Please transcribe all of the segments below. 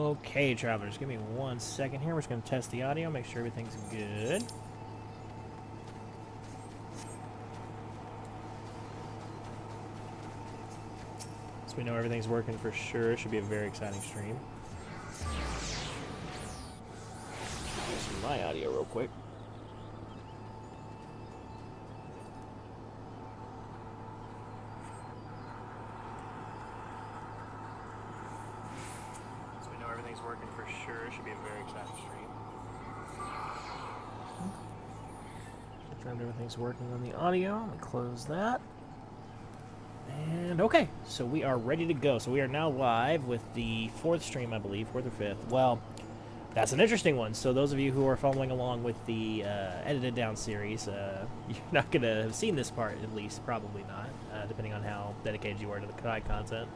Okay, travelers, give me 1 second here. We're just going to test the audio, make sure everything's good. So we know everything's working for sure. It should be a very exciting stream. Listen to my audio real quick. Working for sure. It should be a very exciting stream. Confirmed everything's working on the audio. I'm going to close that. And okay, so we are ready to go. So we are now live with the 4th stream, I believe, 4th or 5th. Well, that's an interesting one. So those of you who are following along with the edited down series, you're not going to have seen this part, at least, probably not, depending on how dedicated you are to the content.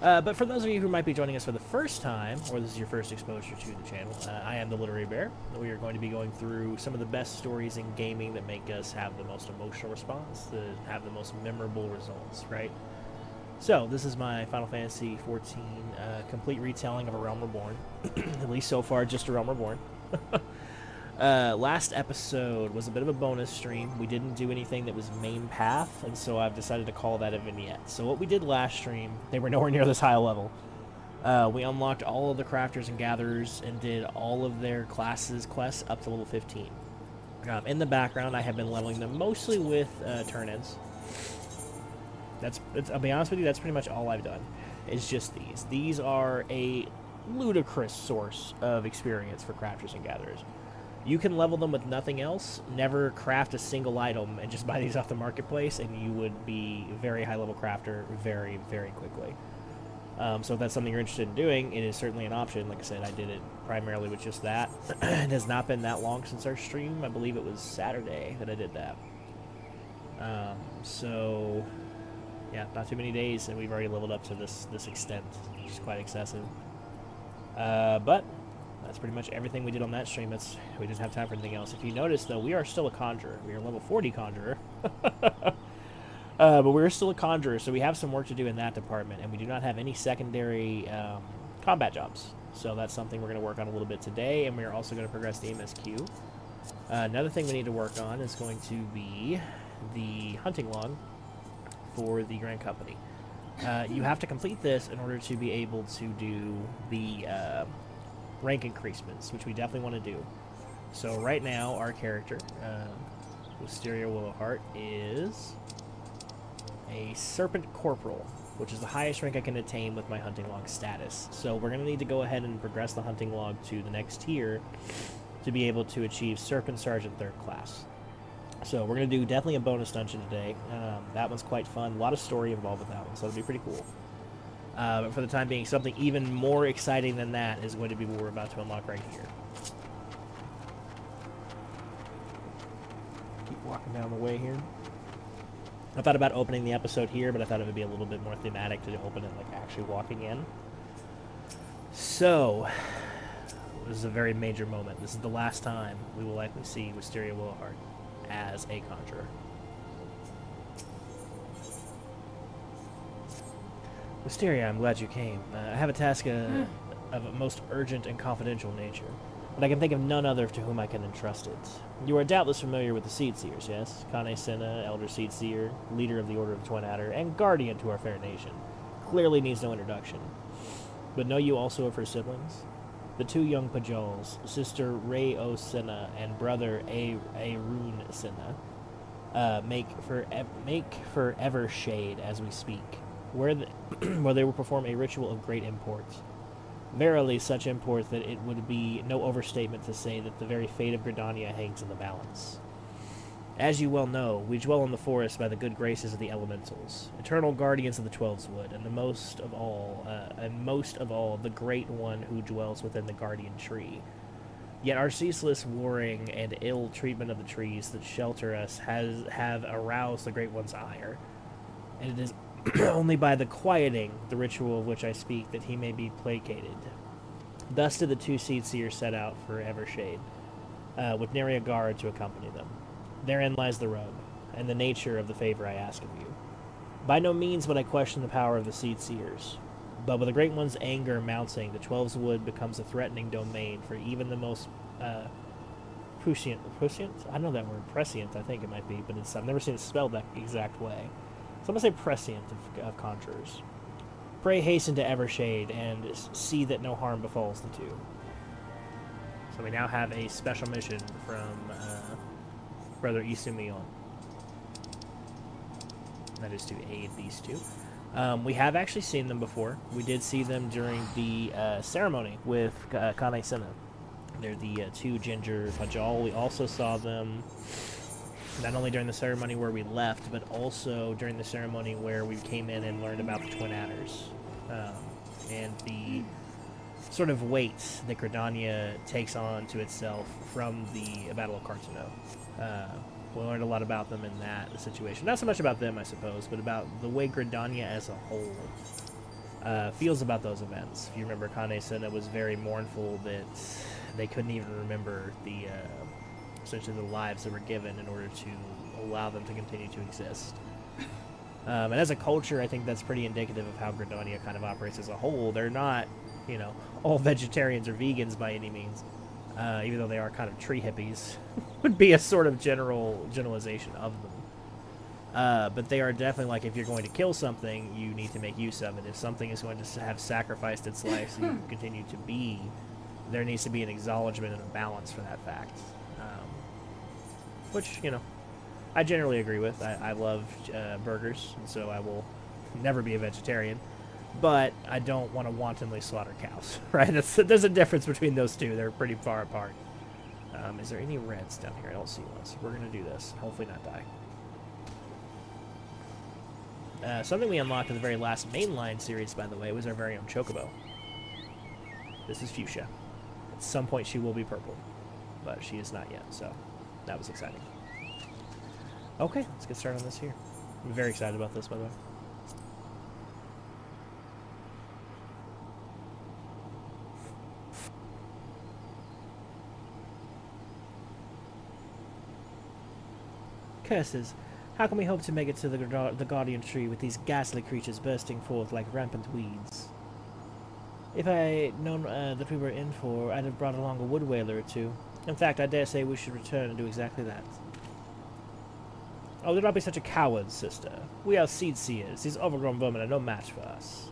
But for those of you who might be joining us for the first time, or this is your first exposure to the channel, I am the Literary Bear. We are going to be going through some of the best stories in gaming that make us have the most emotional response, that have the most memorable results, right? So, this is my Final Fantasy XIV complete retelling of a Realm Reborn. At least so far, just a Realm Reborn. Last episode was a bit of a bonus stream. We didn't do anything that was main path, and so I've decided to call that a vignette. So what we did last stream, they were nowhere near this high level. We unlocked all of the crafters and gatherers and did all of their quests up to level 15. In the background, I have been leveling them mostly with turn-ins. I'll be honest with you, that's pretty much all I've done. It's just these. These are a ludicrous source of experience for crafters and gatherers. You can level them with nothing else, never craft a single item, and just buy these off the marketplace, and you would be a very high-level crafter very, very quickly. So if that's something you're interested in doing, it is certainly an option. Like I said, I did it primarily with just that. It has not been that long since our stream. I believe it was Saturday that I did that. So, yeah, not too many days, and we've already leveled up to this extent, which is quite excessive. But that's pretty much everything we did on that stream. We didn't have time for anything else. If you notice, though, we are still a conjurer. We are level 40 conjurer. But we're still a conjurer, so we have some work to do in that department, and we do not have any secondary combat jobs. So that's something we're going to work on a little bit today, and we are also going to progress the MSQ. Another thing we need to work on is going to be the hunting log for the Grand Company. You have to complete this in order to be able to do the rank increasements, which we definitely want to do. So right now, our character, Wisteria Willowheart, is a Serpent Corporal, which is the highest rank I can attain with my hunting log status. So we're going to need to go ahead and progress the hunting log to the next tier to be able to achieve Serpent Sergeant 3rd class. So we're going to do definitely a bonus dungeon today. That one's quite fun. A lot of story involved with that one, so it'll be pretty cool. But for the time being, something even more exciting than that is going to be what we're about to unlock right here. Keep walking down the way here. I thought about opening the episode here, but I thought it would be a little bit more thematic to open it like actually walking in. So, this is a very major moment. This is the last time we will likely see Wisteria Willowheart as a conjurer. Wisteria, I'm glad you came. I have a task of a most urgent and confidential nature, but I can think of none other to whom I can entrust it. You are doubtless familiar with the Seedseers, yes? Kane Senna, Elder Seedseer, leader of the Order of the Twin Adder, and guardian to our fair nation. Clearly needs no introduction. But know you also of her siblings? The 2 young Pajols, sister Ray O. Senna and brother Arun Senna, make for Evershade as we speak, where they will perform a ritual of great import. Verily such import that it would be no overstatement to say that the very fate of Gridania hangs in the balance. As you well know, we dwell in the forest by the good graces of the elementals, eternal guardians of the Twelveswood, and most of all, the great one who dwells within the guardian tree. Yet our ceaseless warring and ill treatment of the trees that shelter us have aroused the great one's ire, and it is only by the quieting, the ritual of which I speak, that he may be placated. Thus did the 2 Seedseers set out for Evershade, with nary a guard to accompany them. Therein lies the rub, and the nature of the favor I ask of you. By no means would I question the power of the Seedseers, But with the Great One's anger mounting, the 12's wood becomes a threatening domain for even the most prescient? I know that word. Prescient, I think it might be, but I've never seen it spelled that exact way. So I'm going to say prescient of conjurers. Pray hasten to Evershade and see that no harm befalls the two. So we now have a special mission from Brother Isumion. That is to aid these two. We have actually seen them before. We did see them during the ceremony with Kane Senna. They're the two ginger Pajal. We also saw them not only during the ceremony where we left, but also during the ceremony where we came in and learned about the Twin Adders. And the sort of weight that Gridania takes on to itself from the Battle of Cartano. We learned a lot about them in that situation. Not so much about them, I suppose, but about the way Gridania as a whole feels about those events. If you remember, Kane Senna was very mournful that they couldn't even remember the essentially the lives that were given in order to allow them to continue to exist. And as a culture, I think that's pretty indicative of how Gridania kind of operates as a whole. They're not, you know, all vegetarians or vegans by any means, even though they are kind of tree hippies, would be a sort of generalization of them. But they are definitely like, if you're going to kill something, you need to make use of it. If something is going to have sacrificed its life so you can continue to be, there needs to be an acknowledgement and a balance for that fact. Which, you know, I generally agree with. I love burgers, and so I will never be a vegetarian. But I don't want to wantonly slaughter cows, right? There's a difference between those two. They're pretty far apart. Is there any reds down here? I don't see one, so we're going to do this. Hopefully not die. Something we unlocked in the very last mainline series, by the way, was our very own Chocobo. This is Fuchsia. At some point she will be purple, but she is not yet, so that was exciting. Okay, let's get started on this here. I'm very excited about this, by the way. Curses! How can we hope to make it to the Guardian Tree with these ghastly creatures bursting forth like rampant weeds? If I had known that we were in for, I'd have brought along a wood whaler or two. In fact, I dare say we should return and do exactly that. Oh, do not be such a coward, sister. We are seed seers. These overgrown vermin are no match for us.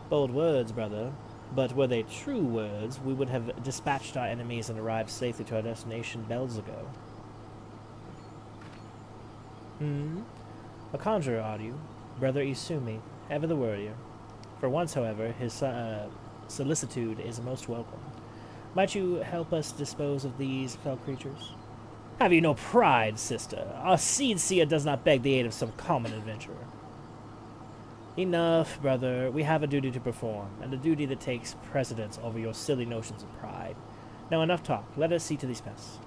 Bold words, brother. But were they true words, we would have dispatched our enemies and arrived safely to our destination bells ago. A conjurer, are you? Brother Isumi, ever the worrier. For once, however, his solicitude is most welcome. Might you help us dispose of these fell creatures? Have you no pride, sister? Our seed seer does not beg the aid of some common adventurer. Enough, brother. We have a duty to perform, and a duty that takes precedence over your silly notions of pride. Now, enough talk. Let us see to these pests.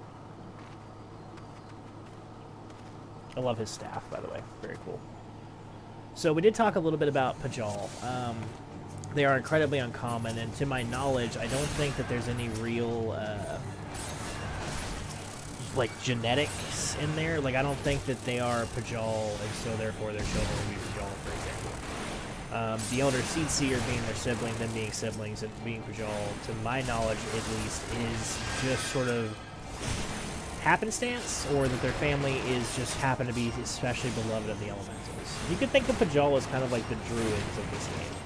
I love his staff, by the way. Very cool. So we did talk a little bit about Pajal. They are incredibly uncommon, and to my knowledge, I don't think that there's any real, like, genetics in there. Like, I don't think that they are Pajal, and so therefore their children will be Pajal, for example. The elder seed seer being their sibling, them being siblings, and being Pajal, to my knowledge at least, is just sort of happenstance, or that their family is just happen to be especially beloved of the elementals. You could think of Pajal as kind of like the druids of this game.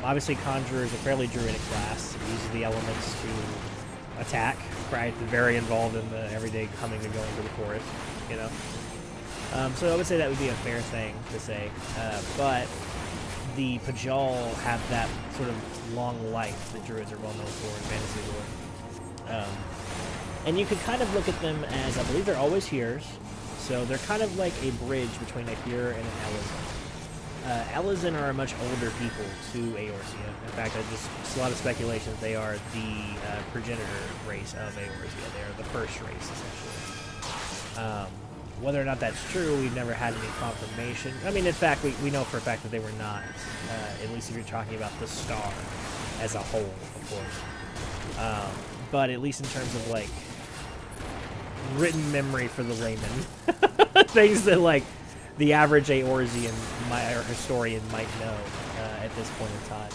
Obviously, conjurers are a fairly druidic class. It uses the elements to attack, right? They're very involved in the everyday coming and going to the forest, you know? So I would say that would be a fair thing to say. But the Pajal have that sort of long life that druids are well known for in fantasy lore. And you could kind of look at them as, I believe they're always hearers, so they're kind of like a bridge between a hearer and an Elezen. Elezen are a much older people to Eorzea. In fact, it's a lot of speculation that they are the progenitor race of Eorzea. They are the first race, essentially. Whether or not that's true, we've never had any confirmation. I mean, in fact, we know for a fact that they were not, at least if you're talking about the star as a whole, of course. But at least in terms of, like, written memory for the layman. Things that, like, the average Eorzean or historian might know. at this point in time,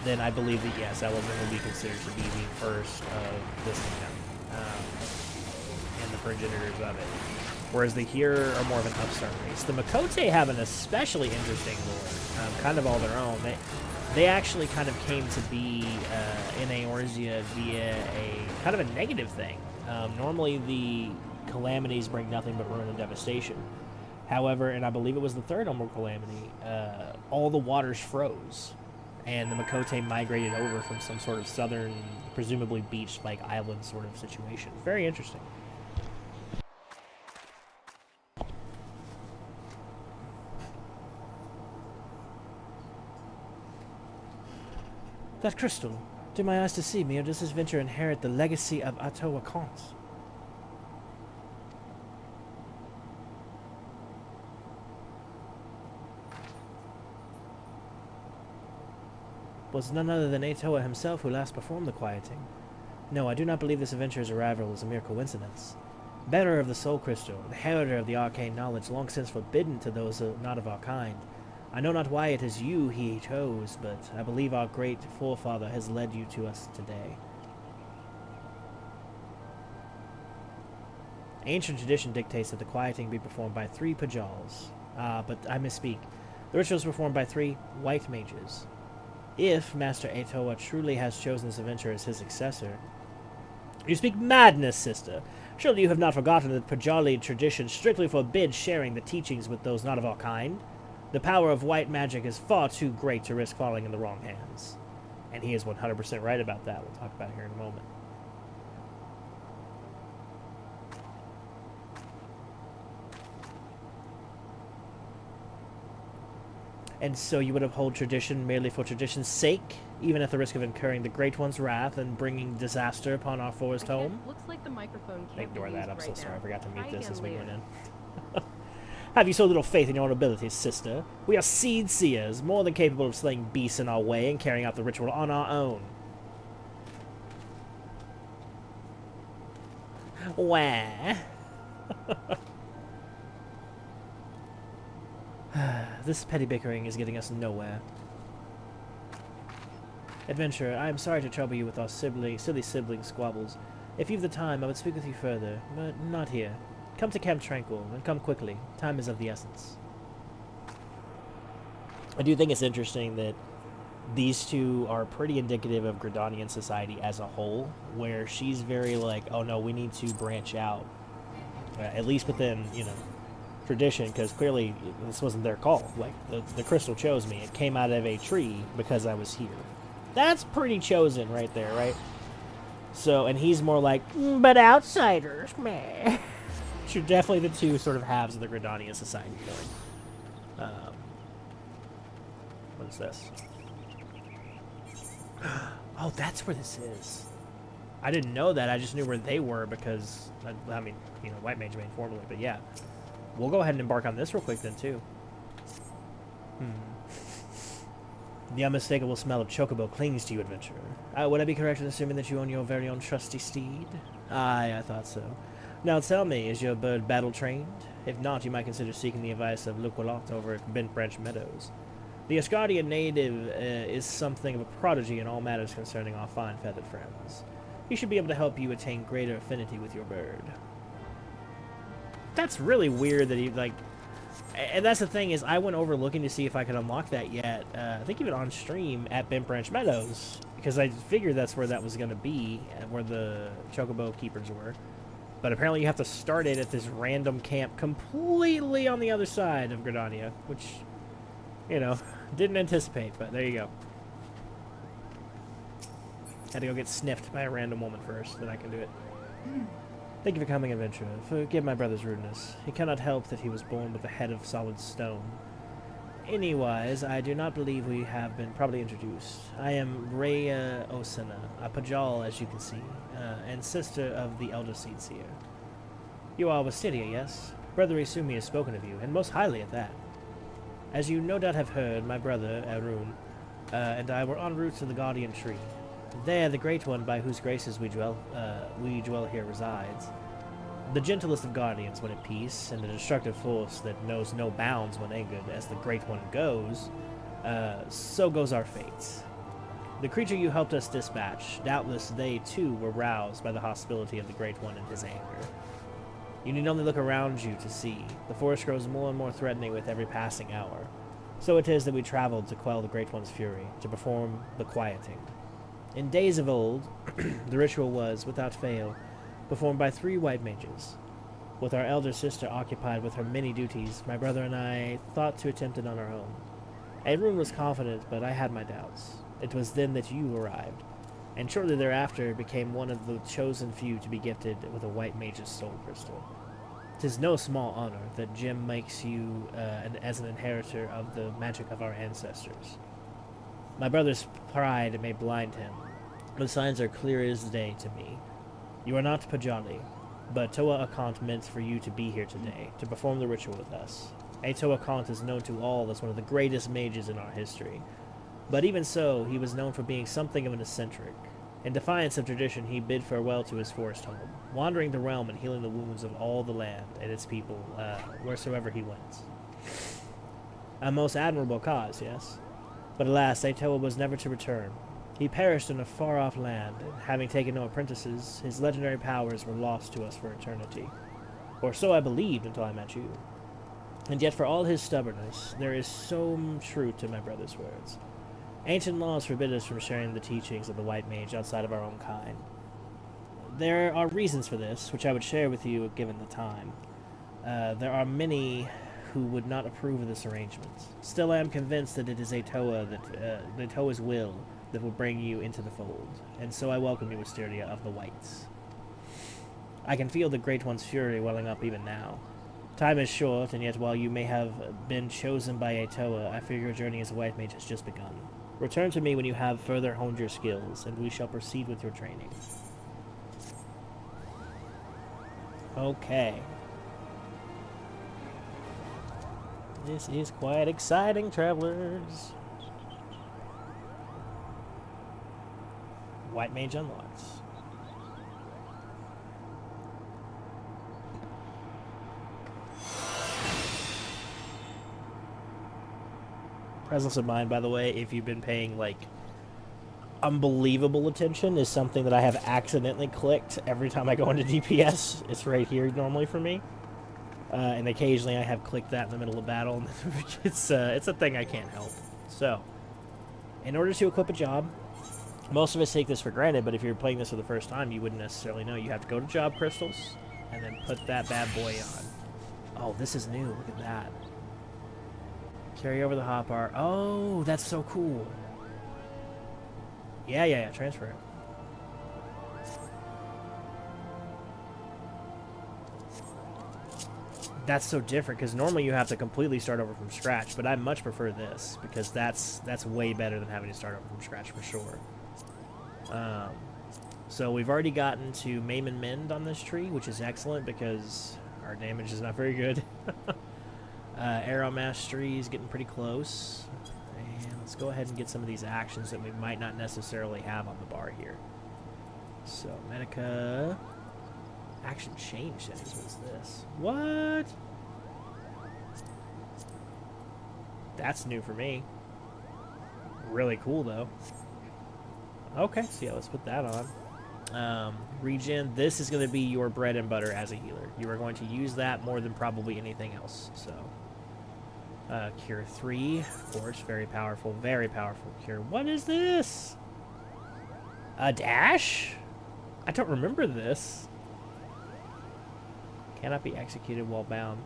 then I believe that, yes, Element will be considered to be the first of this kingdom, and the progenitors of it. Whereas the here are more of an upstart race. The Makote have an especially interesting lore, kind of all their own. They actually kind of came to be in Eorzea via a kind of a negative thing. Normally the calamities bring nothing but ruin and devastation. However, and I believe it was the third Umbral Calamity, all the waters froze, and the Makote migrated over from some sort of southern, presumably beach-like island sort of situation. Very interesting. That crystal, do my eyes deceive me, or does this venture inherit the legacy of Atoa Kant? Was none other than Atoa himself who last performed the quieting. No, I do not believe this adventurer's arrival is a mere coincidence. Bearer of the soul crystal, inheritor of the arcane knowledge long since forbidden to those not of our kind, I know not why it is you he chose, but I believe our great forefather has led you to us today. Ancient tradition dictates that the quieting be performed by 3 Pajals. But I misspeak. The ritual is performed by 3 white mages. If Master Atoa truly has chosen this adventurer as his successor... You speak madness, sister. Surely you have not forgotten that Pajali tradition strictly forbids sharing the teachings with those not of our kind. The power of white magic is far too great to risk falling in the wrong hands. And he is 100% right about that. We'll talk about it here in a moment. And so you would uphold tradition merely for tradition's sake, even at the risk of incurring the Great One's wrath and bringing disaster upon our forest home? Looks like the microphone can't Ignore that, I'm so sorry. I forgot to mute this as we later. went in. Have you so little faith in your own abilities, sister? We are seed seers, more than capable of slaying beasts in our way and carrying out the ritual on our own. Wah. This petty bickering is getting us nowhere. Adventurer, I am sorry to trouble you with our silly sibling squabbles. If you've the time, I would speak with you further, but not here. Come to Camp Tranquil, and come quickly. Time is of the essence. I do think it's interesting that these two are pretty indicative of Gridanian society as a whole, where she's very like, oh no, we need to branch out. At least within, you know, tradition, because clearly this wasn't their call. Like, the crystal chose me. It came out of a tree because I was here. That's pretty chosen right there, right? So, and he's more like, but outsiders, meh. Which are definitely the two sort of halves of the Gridanian society going. What is this? Oh, that's where this is. I didn't know that. I just knew where they were because, I mean, you know, White Mage made formally, but yeah. We'll go ahead and embark on this real quick then, too. The unmistakable smell of chocobo clings to you, adventurer. Would I be correct in assuming that you own your very own trusty steed? Aye, I thought so. Now tell me, is your bird battle-trained? If not, you might consider seeking the advice of Luqualot over at Bent Branch Meadows. The Asgardian native is something of a prodigy in all matters concerning our fine feathered friends. He should be able to help you attain greater affinity with your bird. That's really weird that he, like... And that's the thing, is I went over looking to see if I could unlock that yet. I think even on stream at Bent Branch Meadows, because I figured that's where that was going to be, where the Chocobo Keepers were. But apparently you have to start it at this random camp completely on the other side of Gridania, which, you know, didn't anticipate, but there you go. Had to go get sniffed by a random woman first, then I can do it. Thank you for coming, adventurer. Forgive my brother's rudeness. He cannot help that he was born with a head of solid stone. Anyways, I do not believe we have been properly introduced. I am Rhea Osana, a Pajal, as you can see, and sister of the Elder Seed Seer. You are Wisteria, yes? Brother Isumi has spoken of you, and most highly at that. As you no doubt have heard, my brother, Arun, and I were en route to the Guardian Tree. There, the Great One, by whose graces we dwell here, resides. The gentlest of guardians when at peace, and a destructive force that knows no bounds when angered, as the Great One goes. So goes our fate. The creature you helped us dispatch, doubtless they too were roused by the hostility of the Great One and his anger. You need only look around you to see. The forest grows more and more threatening with every passing hour. So it is that we traveled to quell the Great One's fury, to perform the quieting. In days of old, the ritual was, without fail, performed by 3 white mages. With our elder sister occupied with her many duties, my brother and I thought to attempt it on our own. Everyone was confident, but I had my doubts. It was then that you arrived, and shortly thereafter became one of the chosen few to be gifted with a white mage's soul crystal. 'Tis no small honor that Jim makes you as an inheritor of the magic of our ancestors. My brother's pride may blind him. The signs are clear as day to me. You are not Pajali, but Toa Akant meant for you to be here today, to perform the ritual with us. Toa Akant is known to all as one of the greatest mages in our history. But even so, he was known for being something of an eccentric. In defiance of tradition, he bid farewell to his forest home, wandering the realm and healing the wounds of all the land and its people, wheresoever he went. A most admirable cause, yes? But alas, Toa was never to return. He perished in a far-off land, and having taken no apprentices, his legendary powers were lost to us for eternity. Or so I believed until I met you. And yet for all his stubbornness, there is so truth to my brother's words. Ancient laws forbid us from sharing the teachings of the White Mage outside of our own kind. There are reasons for this, which I would share with you given the time. There are many who would not approve of this arrangement. Still, I am convinced that it is the Toa's will that will bring you into the fold, and so I welcome you, Wisteria of the Whites. I can feel the Great One's fury welling up even now. Time is short, and yet while you may have been chosen by a Toa, I fear your journey as a White Mage has just begun. Return to me when you have further honed your skills, and we shall proceed with your training. Okay. This is quite exciting, travelers. White Mage unlocked. Presence of mind, by the way, if you've been paying, like, unbelievable attention, is something that I have accidentally clicked every time I go into DPS. It's right here normally for me. And occasionally I have clicked that in the middle of battle. It's a thing I can't help. So, in order to equip a job, most of us take this for granted, but if you're playing this for the first time, you wouldn't necessarily know. You have to go to job crystals, and then put that bad boy on. Oh, this is new. Look at that. Carry over the hotbar. Oh, that's so cool. Yeah, transfer it. That's so different, because normally you have to completely start over from scratch, but I much prefer this, because that's way better than having to start over from scratch for sure. So we've already gotten to Maim and Mend on this tree, which is excellent, because our damage is not very good. Arrow Mastery is getting pretty close. And let's go ahead and get some of these actions that we might not necessarily have on the bar here. So, Medica... Action change settings. What's this? What? That's new for me. Really cool, though. Okay, so yeah, let's put that on. Regen, this is going to be your bread and butter as a healer. You are going to use that more than probably anything else, so... Cure 3, of course, very powerful cure. What is this? A dash? I don't remember this. Cannot be executed while bound.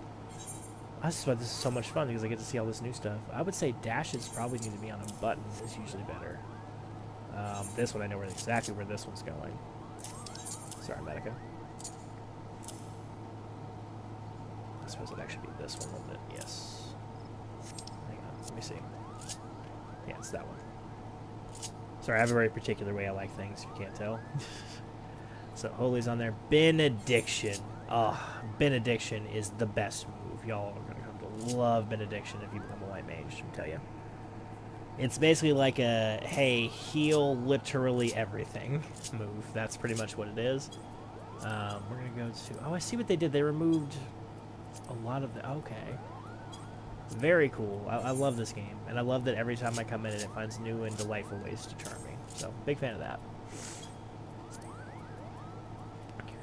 This is why this is so much fun, because I get to see all this new stuff. I would say dashes probably need to be on a button. Is usually better. This one, I know exactly where this one's going. Sorry, Medica. I suppose it actually be this one, wouldn't it? Yes. Hang on, let me see. Yeah, it's that one. Sorry, I have a very particular way I like things, if you can't tell. So, Holy's on there. Benediction. Oh, Benediction is the best move. Y'all are going to come to love Benediction if you become a White Mage, let me tell you. It's basically like a, hey, heal literally everything move. That's pretty much what it is. We're going to go to... Oh, I see what they did. They removed a lot of the... Okay. Very cool. I love this game, and I love that every time I come in it finds new and delightful ways to charm me. So, big fan of that.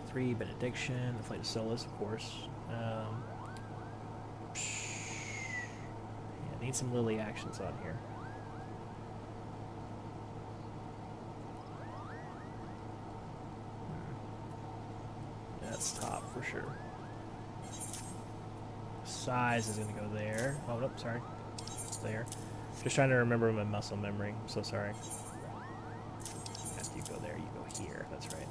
3, Benediction, the Flight of Solus, of course. Yeah, need some Lily actions on here. That's top for sure. Size is going to go there. Oh, nope, sorry. There. Just trying to remember my muscle memory. I'm so sorry. After you go there, you go here. That's right.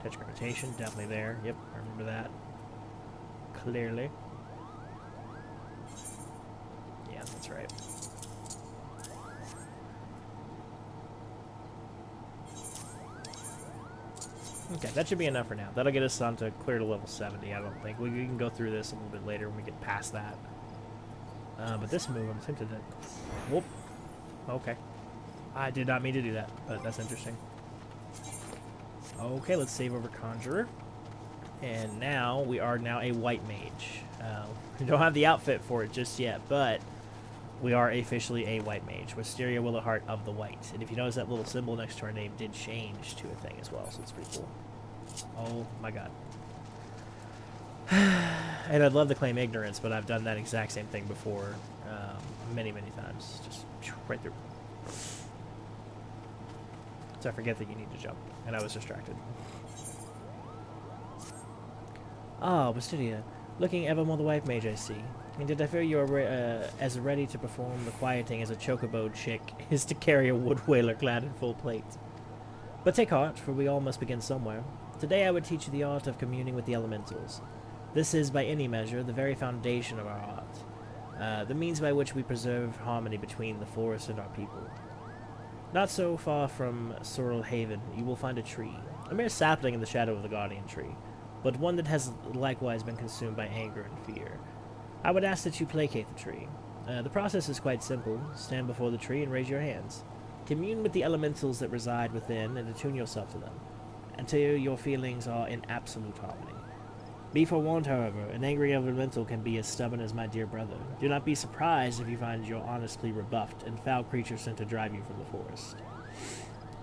Touch gravitation, definitely there. Yep, I remember that. Clearly. Yeah, that's right. Okay, that should be enough for now. That'll get us on to clear to level 70, I don't think. We can go through this a little bit later when we get past that. But this move, I'm tempted to... Whoop. Okay. I did not mean to do that, but that's interesting. Okay, let's save over Conjurer. And now, we are now a white mage. We don't have the outfit for it just yet, but we are officially a white mage. Wisteria Willowheart of the White. And if you notice, that little symbol next to our name did change to a thing as well, so it's pretty cool. Oh my god. And I'd love to claim ignorance, but I've done that exact same thing before many, many times. Just right through. So I forget that you need to jump, and I was distracted. Ah, Wisteria. Looking ever more the white mage, I see. And did I fear you are as ready to perform the quieting as a chocobo chick is to carry a wood whaler clad in full plate? But take heart, for we all must begin somewhere. Today I would teach you the art of communing with the elementals. This is, by any measure, the very foundation of our art, the means by which we preserve harmony between the forest and our people. Not so far from Sorrel Haven, you will find a tree, a mere sapling in the shadow of the guardian tree, but one that has likewise been consumed by anger and fear. I would ask that you placate the tree. The process is quite simple. Stand before the tree and raise your hands. Commune with the elementals that reside within and attune yourself to them, until your feelings are in absolute harmony. Be forewarned, however, an angry elemental can be as stubborn as my dear brother. Do not be surprised if you find your honestly rebuffed and foul creatures sent to drive you from the forest.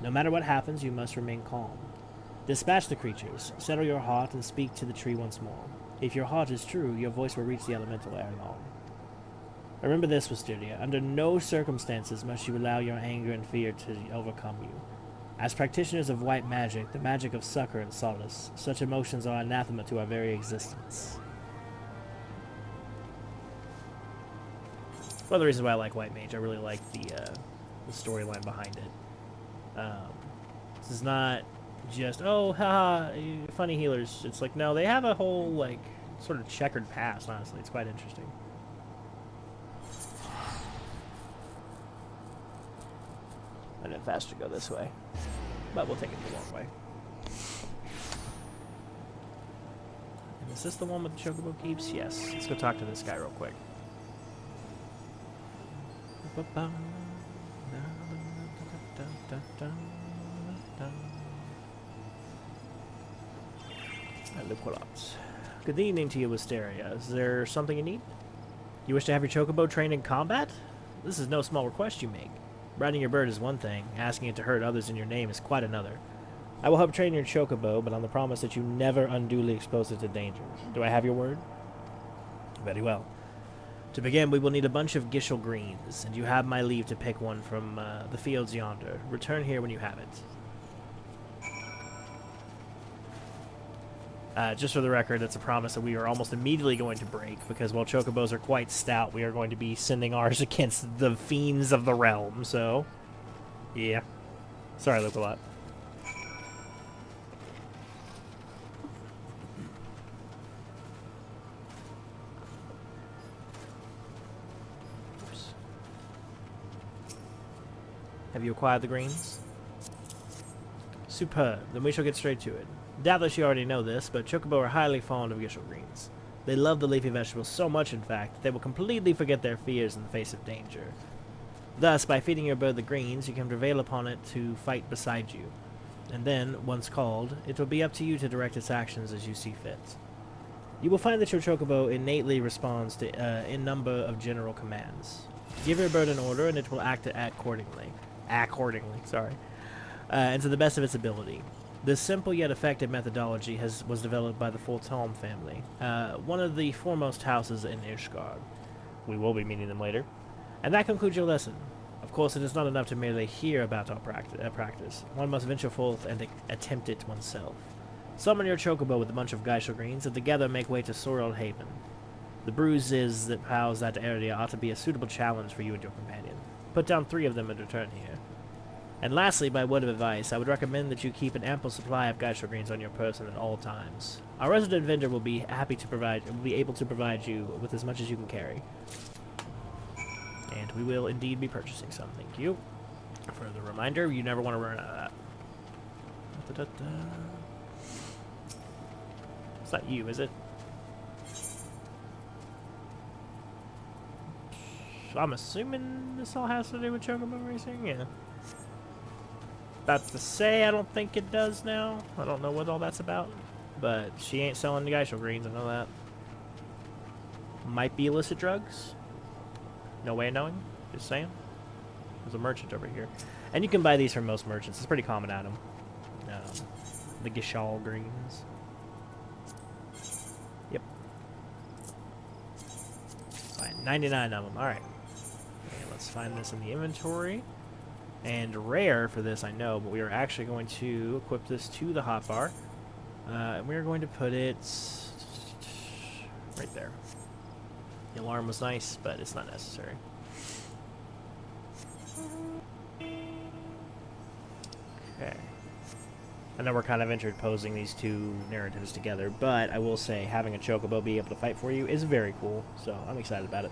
No matter what happens, you must remain calm. Dispatch the creatures, settle your heart, and speak to the tree once more. If your heart is true, your voice will reach the elemental ere long. Remember this, Wisteria. Under no circumstances must you allow your anger and fear to overcome you. As practitioners of white magic, the magic of succor and solace, such emotions are anathema to our very existence. One of the reasons why I like white mage, I really like the storyline behind it. This is not just, oh, haha, funny healers. It's like, no, they have a whole, like, sort of checkered past, honestly. It's quite interesting. I didn't faster go this way, but we'll take it the long way. And is this the one with the chocobo keeps? Yes. Let's go talk to this guy real quick. Good evening to you, Wisteria. Is there something you need? You wish to have your chocobo trained in combat? This is no small request you make. Riding your bird is one thing, asking it to hurt others in your name is quite another. I will help train your chocobo, but on the promise that you never unduly expose it to danger. Do I have your word? Very well. To begin, we will need a bunch of Gishel greens, and you have my leave to pick one from the fields yonder. Return here when you have it. Just for the record, that's a promise that we are almost immediately going to break, because while chocobos are quite stout, we are going to be sending ours against the fiends of the realm, so... yeah. Sorry, Look-a-lot. Oops. Have you acquired the greens? Superb. Then we shall get straight to it. Doubtless you already know this, but chocobo are highly fond of Gishel greens. They love the leafy vegetables so much, in fact, that they will completely forget their fears in the face of danger. Thus, by feeding your bird the greens, you can prevail upon it to fight beside you. And then, once called, it will be up to you to direct its actions as you see fit. You will find that your chocobo innately responds to a number of general commands. Give your bird an order, and it will act accordingly. Sorry. And to the best of its ability. This simple yet effective methodology was developed by the Fulton family, one of the foremost houses in Ishgard. We will be meeting them later. And that concludes your lesson. Of course, it is not enough to merely hear about our practice. One must venture forth and attempt it oneself. Summon your chocobo with a bunch of geishel greens, and together make way to Sorrel Haven. The bruises that house that area ought to be a suitable challenge for you and your companion. Put down 3 of them and return here. And lastly, by word of advice, I would recommend that you keep an ample supply of geishel greens on your person at all times. Our resident vendor will be able to provide you with as much as you can carry. And we will indeed be purchasing some, thank you. For the reminder, you never want to run out of that. It's not you, is it? I'm assuming this all has to do with chocobo racing, yeah. About to say, I don't think it does now. I don't know what all that's about. But she ain't selling the geishel greens, I know that. Might be illicit drugs. No way of knowing. Just saying. There's a merchant over here. And you can buy these from most merchants. It's a pretty common item. The geishel greens. Yep. Fine. 99 of them. Alright. Okay, let's find this in the inventory. And rare for this, I know, but we are actually going to equip this to the hotbar. And we're going to put it right there. The alarm was nice, but it's not necessary. Okay. I know we're kind of interposing these two narratives together, but I will say having a chocobo be able to fight for you is very cool, so I'm excited about it.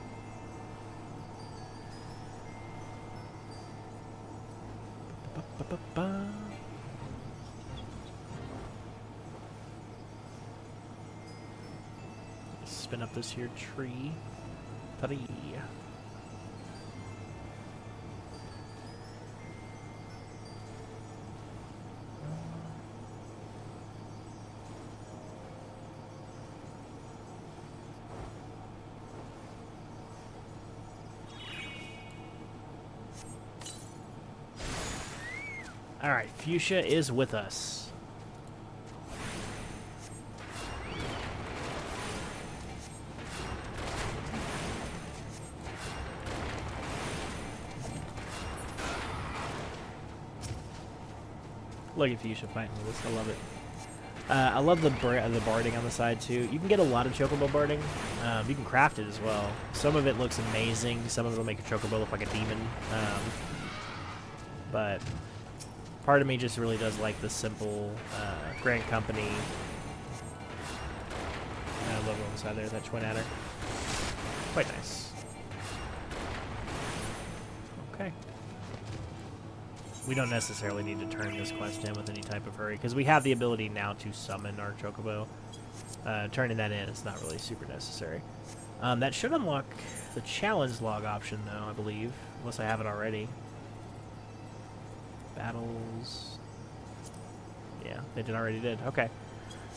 Spin up this here tree. Three. Alright, Fuchsia is with us. Look at Fuchsia fighting with us. I love it. I love the barding on the side too. You can get a lot of chocobo barding. You can craft it as well. Some of it looks amazing. Some of it will make a chocobo look like a demon. But part of me just really does like the simple Grand Company logo on the side there, that twin adder. Quite nice. Okay. We don't necessarily need to turn this quest in with any type of hurry, because we have the ability now to summon our chocobo. Turning that in is not really super necessary. That should unlock the challenge log option, though, I believe, unless I have it already. Battles. Yeah, they already did. Okay.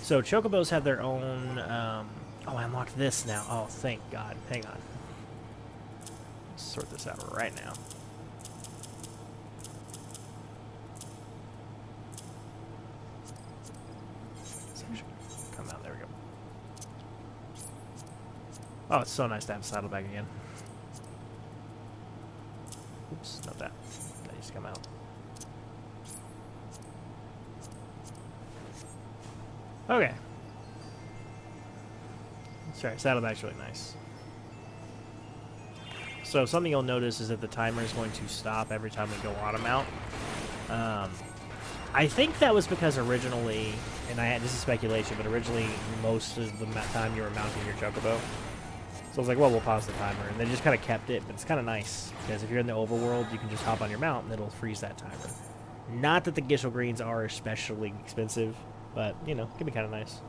So chocobos have their own... oh, I unlocked this now. Oh, thank God. Hang on. Let's sort this out right now. Come out. There we go. Oh, it's so nice to have Saddleback again. Oops, not that. That needs to come out. Okay. Sorry, Saddleback's really nice. So something you'll notice is that the timer is going to stop every time we go on a mount. I think that was because originally, and this is speculation, but originally most of the time you were mounting your chocobo. So I was like, well, we'll pause the timer, and they just kind of kept it, but it's kind of nice, because if you're in the overworld, you can just hop on your mount, and it'll freeze that timer. Not that the geishel greens are especially expensive, but, you know, it can be kind of nice.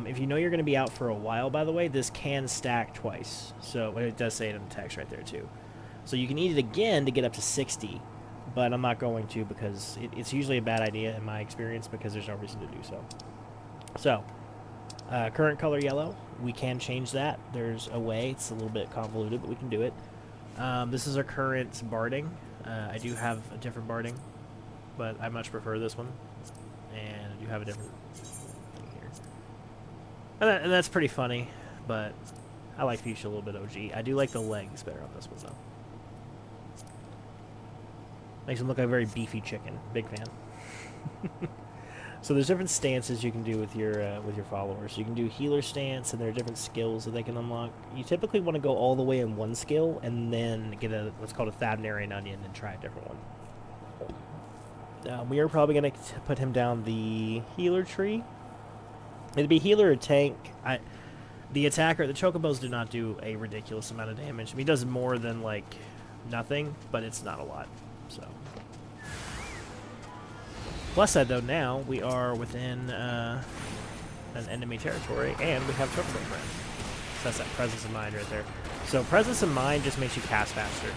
If you know you're going to be out for a while, by the way, this can stack twice. So it does say it in the text right there, too. So you can eat it again to get up to 60, but I'm not going to because it's usually a bad idea in my experience because there's no reason to do so. So, Current color yellow. We can change that. There's a way. It's a little bit convoluted, but we can do it. This is our current barding. I do have a different barding, but I much prefer this one. And I do have a different thing here. And that's pretty funny, but I like Fuchsia a little bit OG. I do like the legs better on this one, though. Makes him look like a very beefy chicken. Big fan. So there's different stances you can do with your followers. You can do healer stance, and there are different skills that they can unlock. You typically want to go all the way in one skill, and then get what's called a Thabnarian Onion and try a different one. We are probably going to put him down the healer tree. It'd be healer or tank. The attacker, the Chocobos do not do a ridiculous amount of damage. I mean, he does more than, like, nothing, but it's not a lot, so... Plus side, though, now we are within an enemy territory, and we have Chocobo friends. So that's that presence of mind right there. So presence of mind just makes you cast faster.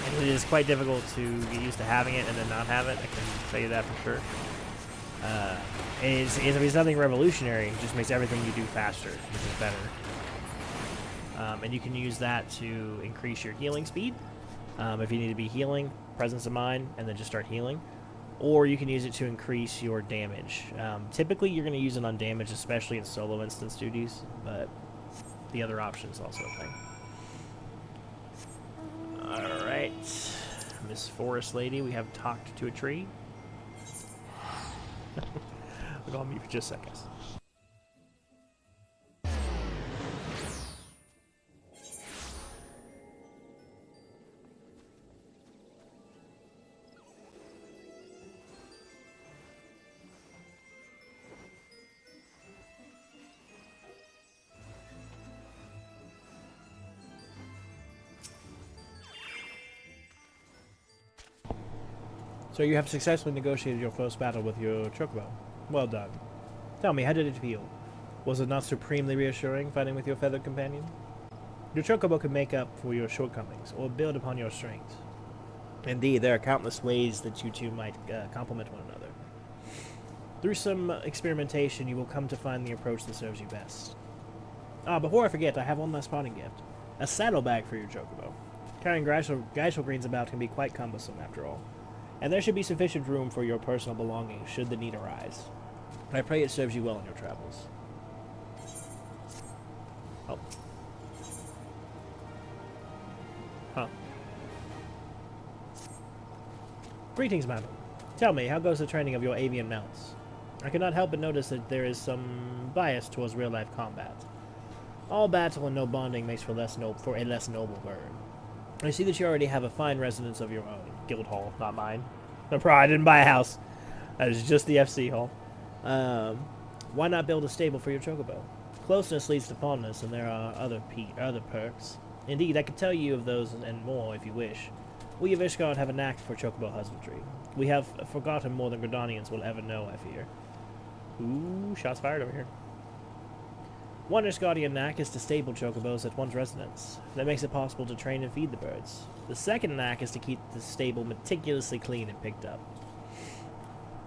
And it is quite difficult to get used to having it and then not have it. I can tell you that for sure. It's nothing revolutionary. It just makes everything you do faster, which is better. And you can use that to increase your healing speed. If you need to be healing, presence of mind, and then just start healing. Or you can use it to increase your damage. Typically, you're going to use it on damage, especially in solo instance duties, but the other option is also a thing. Alright. Miss Forest Lady, we have talked to a tree. I'll go on mute for just seconds. So you have successfully negotiated your first battle with your Chocobo. Well done. Tell me, how did it feel? Was it not supremely reassuring fighting with your feathered companion? Your Chocobo can make up for your shortcomings, or build upon your strengths. Indeed, there are countless ways that you two might complement one another. Through some experimentation, you will come to find the approach that serves you best. Before I forget, I have one last parting gift. A saddlebag for your Chocobo. Carrying Geishel greens about can be quite cumbersome, after all. And there should be sufficient room for your personal belongings should the need arise. I pray it serves you well in your travels. Oh. Huh. Greetings, madam. Tell me, how goes the training of your avian mounts? I cannot help but notice that there is some bias towards real-life combat. All battle and no bonding makes for a less noble bird. I see that you already have a fine residence of your own. Guild hall, not mine. No problem, I didn't buy a house. That is just the FC hall. Why not build a stable for your Chocobo? Closeness leads to fondness, and there are other perks. Indeed, I could tell you of those and more if you wish. We of Ishgard have a knack for Chocobo husbandry. We have forgotten more than Gridanians will ever know, I fear. Ooh, shots fired over here. One Ishgardian knack is to stable Chocobos at one's residence. That makes it possible to train and feed the birds. The second knack is to keep the stable meticulously clean and picked up.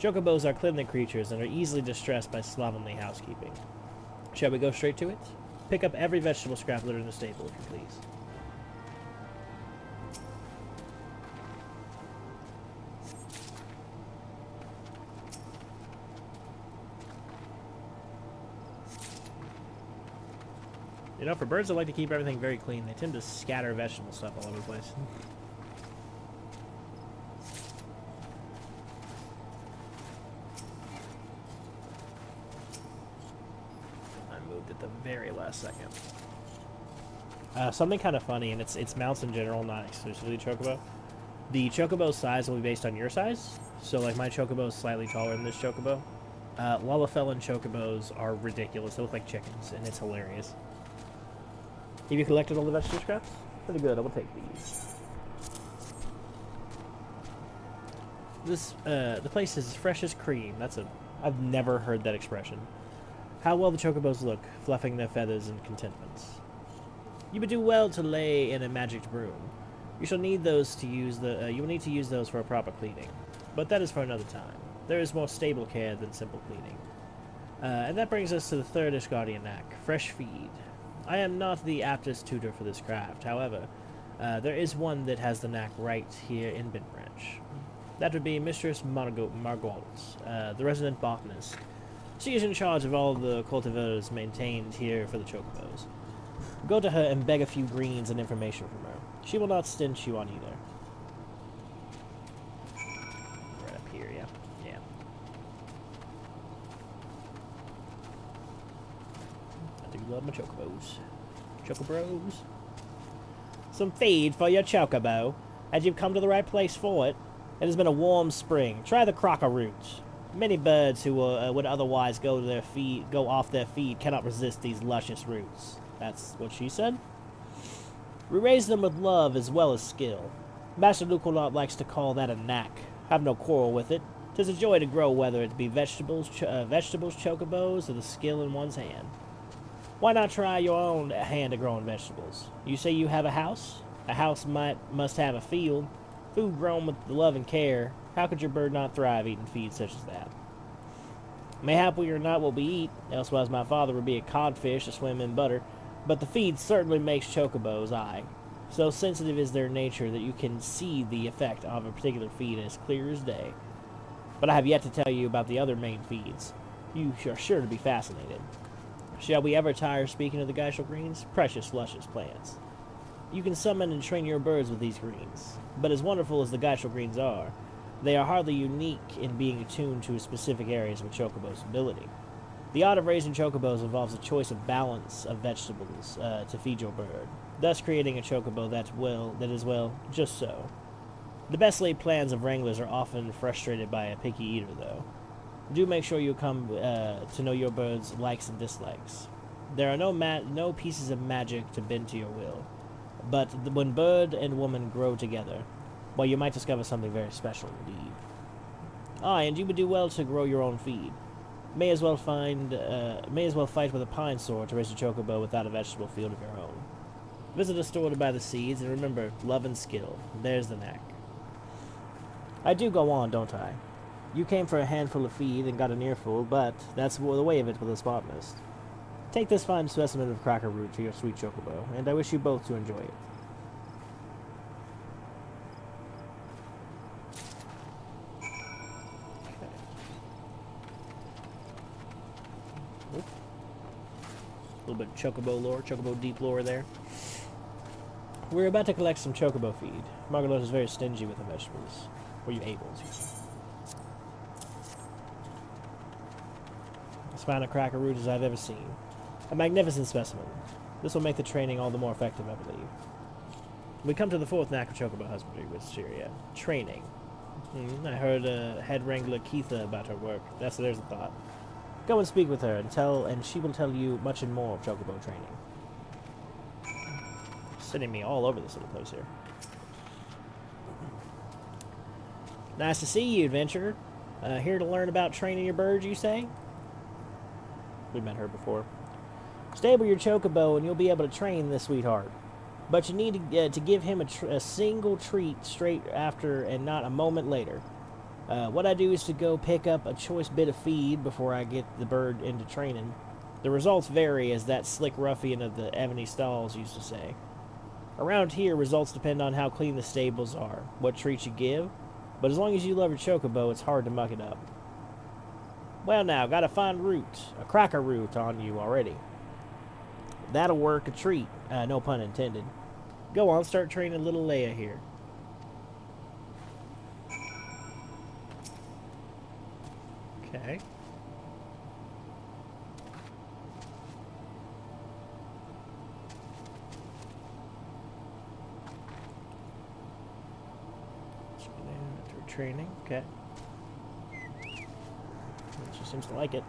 Chocobos are cleanly creatures and are easily distressed by slovenly housekeeping. Shall we go straight to it? Pick up every vegetable scrap litter in the stable, if you please. You know, for birds that like to keep everything very clean, they tend to scatter vegetable stuff all over the place. I moved at the very last second. Something kind of funny, and it's mounts in general, not exclusively Chocobo. The Chocobo size will be based on your size. So, like, my Chocobo is slightly taller than this Chocobo. Lullafellan Chocobos are ridiculous. They look like chickens, and it's hilarious. Have you collected all the vegetable scraps? Pretty good, I will take these. The place is as fresh as cream. I've never heard that expression. How well the Chocobos look, fluffing their feathers in contentments. You would do well to lay in a magic broom. You shall need those to use you will need to use those for a proper cleaning. But that is for another time. There is more stable care than simple cleaning. And that brings us to the third Ishgardian knack, fresh feed. I am not the aptest tutor for this craft, however, there is one that has the knack right here in Bentbranch. That would be Mistress Margolds, the resident botanist. She is in charge of all the cultivars maintained here for the chocobos. Go to her and beg a few greens and information from her. She will not stint you on either. Right up here, yeah. Yeah. I do love my chocobos. Chocobros. Some feed for your chocobo, as you've come to the right place for it. It has been a warm spring. Try the crocker roots. Many birds who would otherwise go off their feed cannot resist these luscious roots. That's what she said. We raise them with love as well as skill. Master Lucolot likes to call that a knack. Have no quarrel with it. 'Tis a joy to grow, whether it be vegetables, chocobos, or the skill in one's hand. Why not try your own hand at growing vegetables? You say you have a house? A house must have a field. Food grown with love and care. How could your bird not thrive eating feed such as that? Mayhap we are not what we eat, elsewise my father would be a codfish to swim in butter, but the feed certainly makes chocobos, aye. So sensitive is their nature that you can see the effect of a particular feed as clear as day. But I have yet to tell you about the other main feeds. You are sure to be fascinated. Shall we ever tire speaking of the Geishel greens? Precious, luscious plants. You can summon and train your birds with these greens. But as wonderful as the Geishel greens are, they are hardly unique in being attuned to specific areas of a chocobo's ability. The art of raising chocobos involves a choice of balance of vegetables to feed your bird, thus creating a chocobo that is just so. The best laid plans of wranglers are often frustrated by a picky eater, though. Do make sure you come to know your bird's likes and dislikes. There are no pieces of magic to bend to your will, but when bird and woman grow together, well, you might discover something very special indeed. Aye, and you would do well to grow your own feed. May as well fight with a pine sword to raise a chocobo without a vegetable field of your own. Visit a store to buy the seeds, and remember, love and skill. There's the knack. I do go on, don't I? You came for a handful of feed and got an earful, but that's the way of it with a botanist. Take this fine specimen of cracker root to your sweet chocobo, and I wish you both to enjoy it. A little bit of chocobo lore, chocobo deep lore there. We're about to collect some chocobo feed. Margalot is very stingy with the vegetables. Were you able to? As fine a cracker root as I've ever seen. A magnificent specimen. This will make the training all the more effective, I believe. We come to the fourth knack of chocobo husbandry with Syria. Training. I heard head wrangler Keitha about her work. There's a thought. Go and speak with her and she will tell you much and more of chocobo training. Sending me all over this little place here. Nice to see you, adventurer. Here to learn about training your birds, you say? We met her before. Stable your chocobo and you'll be able to train this sweetheart. But you need to give him a single treat straight after and not a moment later. What I do is to go pick up a choice bit of feed before I get the bird into training. The results vary, as that slick ruffian of the Ebony Stalls used to say. Around here, results depend on how clean the stables are, what treats you give, but as long as you love your chocobo, it's hard to muck it up. Well now, got a fine root, a cracker root on you already. That'll work a treat, no pun intended. Go on, start training little Leia here. Okay. Training, okay. She seems to like it.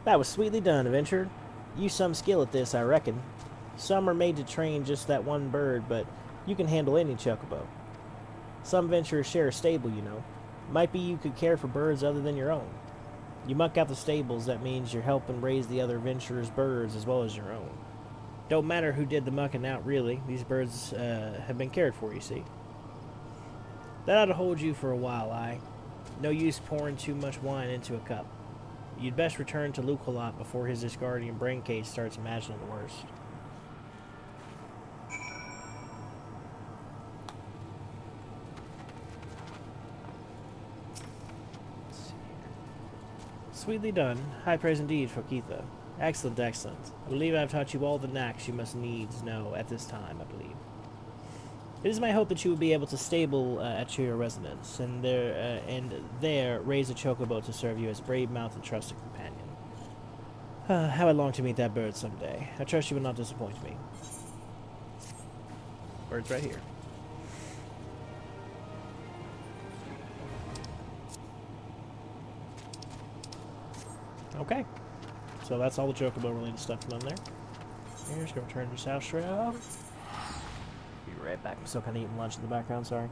That was sweetly done, adventurer. You some skill at this, I reckon. Some are made to train just that one bird, but you can handle any chocobo. Some adventurers share a stable, you know. Might be you could care for birds other than your own. You muck out the stables, that means you're helping raise the other adventurers' birds as well as your own. Don't matter who did the mucking out, really. These birds have been cared for, you see. That ought to hold you for a while, No use pouring too much wine into a cup. You'd best return to Lucolot before his discarding brain cage starts imagining the worst. Sweetly done. High praise indeed for Keitha. Excellent, excellent. I believe I have taught you all the knacks you must needs know at this time, I believe. It is my hope that you will be able to stable at your residence, and there raise a chocobo to serve you as brave mouth and trusted companion. How I long to meet that bird someday. I trust you will not disappoint me. Bird's right here. Okay. So that's all the chocobo related stuff done there. Here's gonna return to South Shroud. Be right back. I'm still kind of eating lunch in the background, sorry.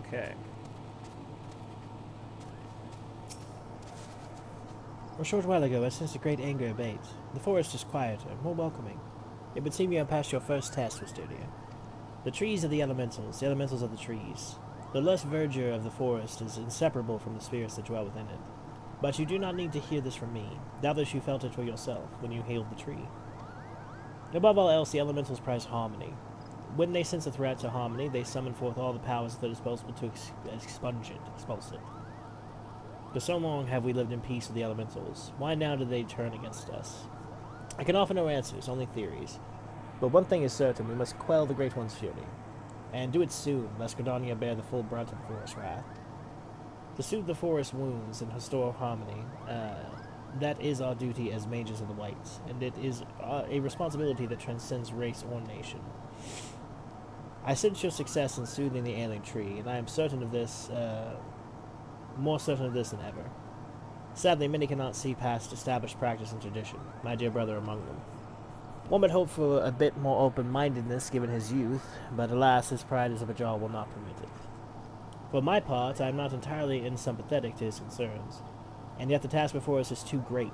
Okay. A short while ago, I sensed a great anger abate. The forest is quieter, more welcoming. It would seem you have passed your first test, Wisteria. The trees are the elementals are the trees. The lush verdure of the forest is inseparable from the spirits that dwell within it. But you do not need to hear this from me. Doubtless you felt it for yourself when you hailed the tree. Above all else, the elementals prize harmony. When they sense a threat to harmony, they summon forth all the powers at their disposal to expulse it. For so long have we lived in peace with the elementals. Why now do they turn against us? I can offer no answers, only theories. But one thing is certain, we must quell the Great One's fury. And do it soon, lest Gridania bear the full brunt of the forest's wrath. To soothe the forest's wounds and restore harmony, that is our duty as mages of the Whites, and it is a responsibility that transcends race or nation. I sense your success in soothing the ailing tree, and I am certain of this, more certain of this than ever. Sadly, many cannot see past established practice and tradition, my dear brother among them. One would hope for a bit more open-mindedness given his youth, but alas, his pride as of a jaw will not permit it. For my part, I am not entirely unsympathetic to his concerns, and yet the task before us is too great.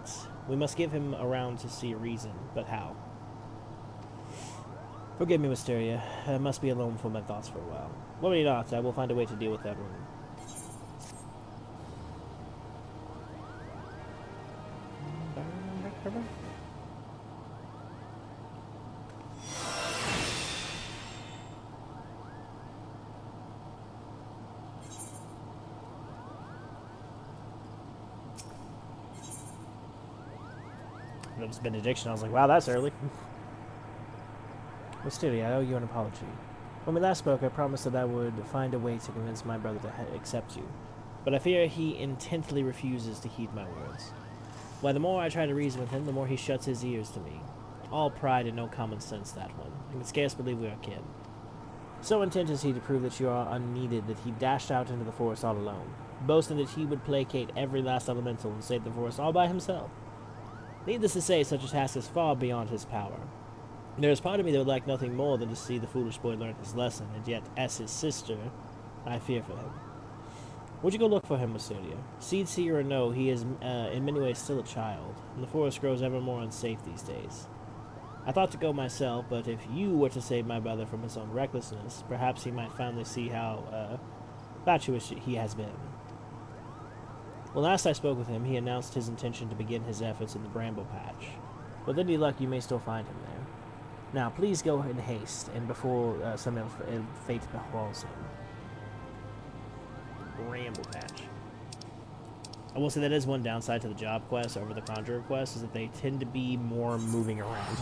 We must give him a round to see a reason, but how? Forgive me, Wisteria. I must be alone for my thoughts for a while. Worry not, I will find a way to deal with that wound. Noticed benediction. I was like, wow, that's early. Wisteria, I owe you an apology. When we last spoke, I promised that I would find a way to convince my brother to accept you, but I fear he intently refuses to heed my words. Why, the more I try to reason with him, the more he shuts his ears to me. All pride and no common sense, that one. I can scarce believe we are kin. So intent is he to prove that you are unneeded that he dashed out into the forest all alone, boasting that he would placate every last elemental and save the forest all by himself. Needless to say, such a task is far beyond his power. There is part of me that would like nothing more than to see the foolish boy learn his lesson, and yet, as his sister, I fear for him. Would you go look for him, Wisteria? Seed seer or no, he is in many ways still a child, and the forest grows ever more unsafe these days. I thought to go myself, but if you were to save my brother from his own recklessness, perhaps he might finally see how fatuous he has been. When last I spoke with him, he announced his intention to begin his efforts in the Bramble Patch. With any luck, you may still find him there. Now, please go in haste, and before some fate befalls him. Bramble Patch. I will say that is one downside to the job quests over the Conjurer quests, is that they tend to be more moving around.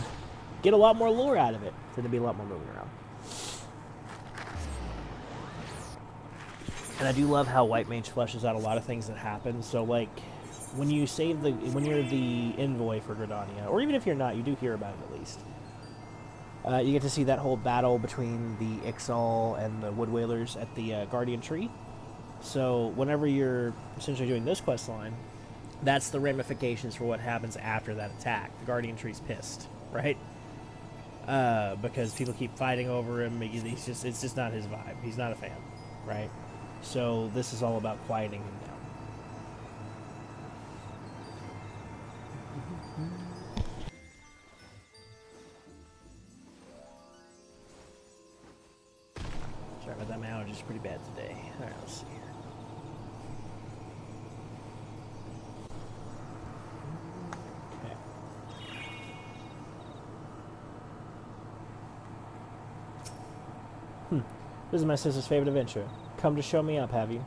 Get a lot more lore out of it. Tend to be a lot more moving around. And I do love how White Mage fleshes out a lot of things that happen. So, like, when you save when you're the envoy for Gridania, or even if you're not, you do hear about it at least. You get to see that whole battle between the Ixal and the Wood Whalers at the Guardian Tree. So whenever you're essentially doing this quest line, that's the ramifications for what happens after that attack. The Guardian Tree's pissed, right? Because people keep fighting over him. It's just not his vibe. He's not a fan, right? So this is all about quieting him down. Sorry about that. My allergies are pretty bad today. All right, let's see here. This is my sister's favorite adventure. Come to show me up, have you?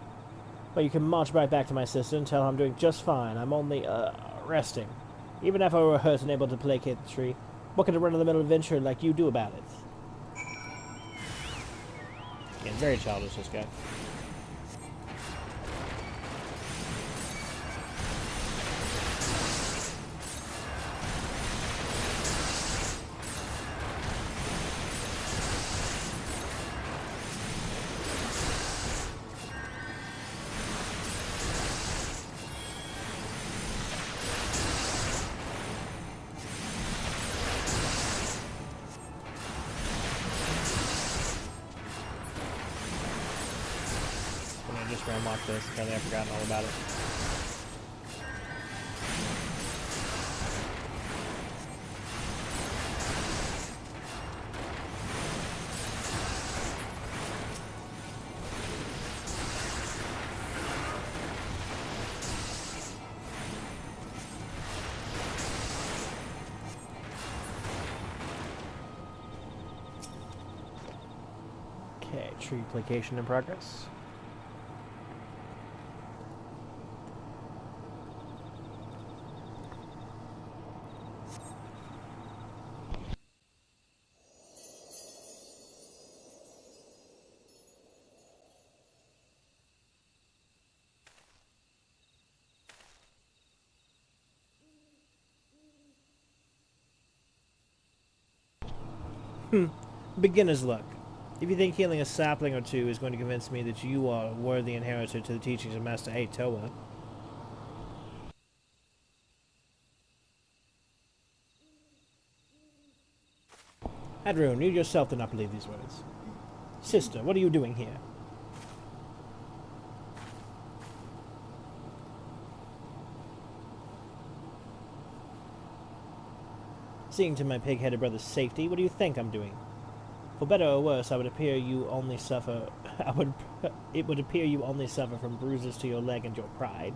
Well, you can march right back to my sister and tell her I'm doing just fine. I'm only, resting. Even if I were hurt and able to placate the tree, what could a run-of-the-mill adventure like you do about it? Yeah, very childish, this guy. Just unlock this. Apparently I've forgotten all about it. Okay, tree placation in progress. Beginner's luck. If you think healing a sapling or two is going to convince me that you are a worthy inheritor to the teachings of Master Toa. Hadrun, you yourself do not believe these words. Sister, what are you doing here? Seeing to my pig-headed brother's safety, what do you think I'm doing? For better or worse, it would appear you only suffer from bruises to your leg and your pride.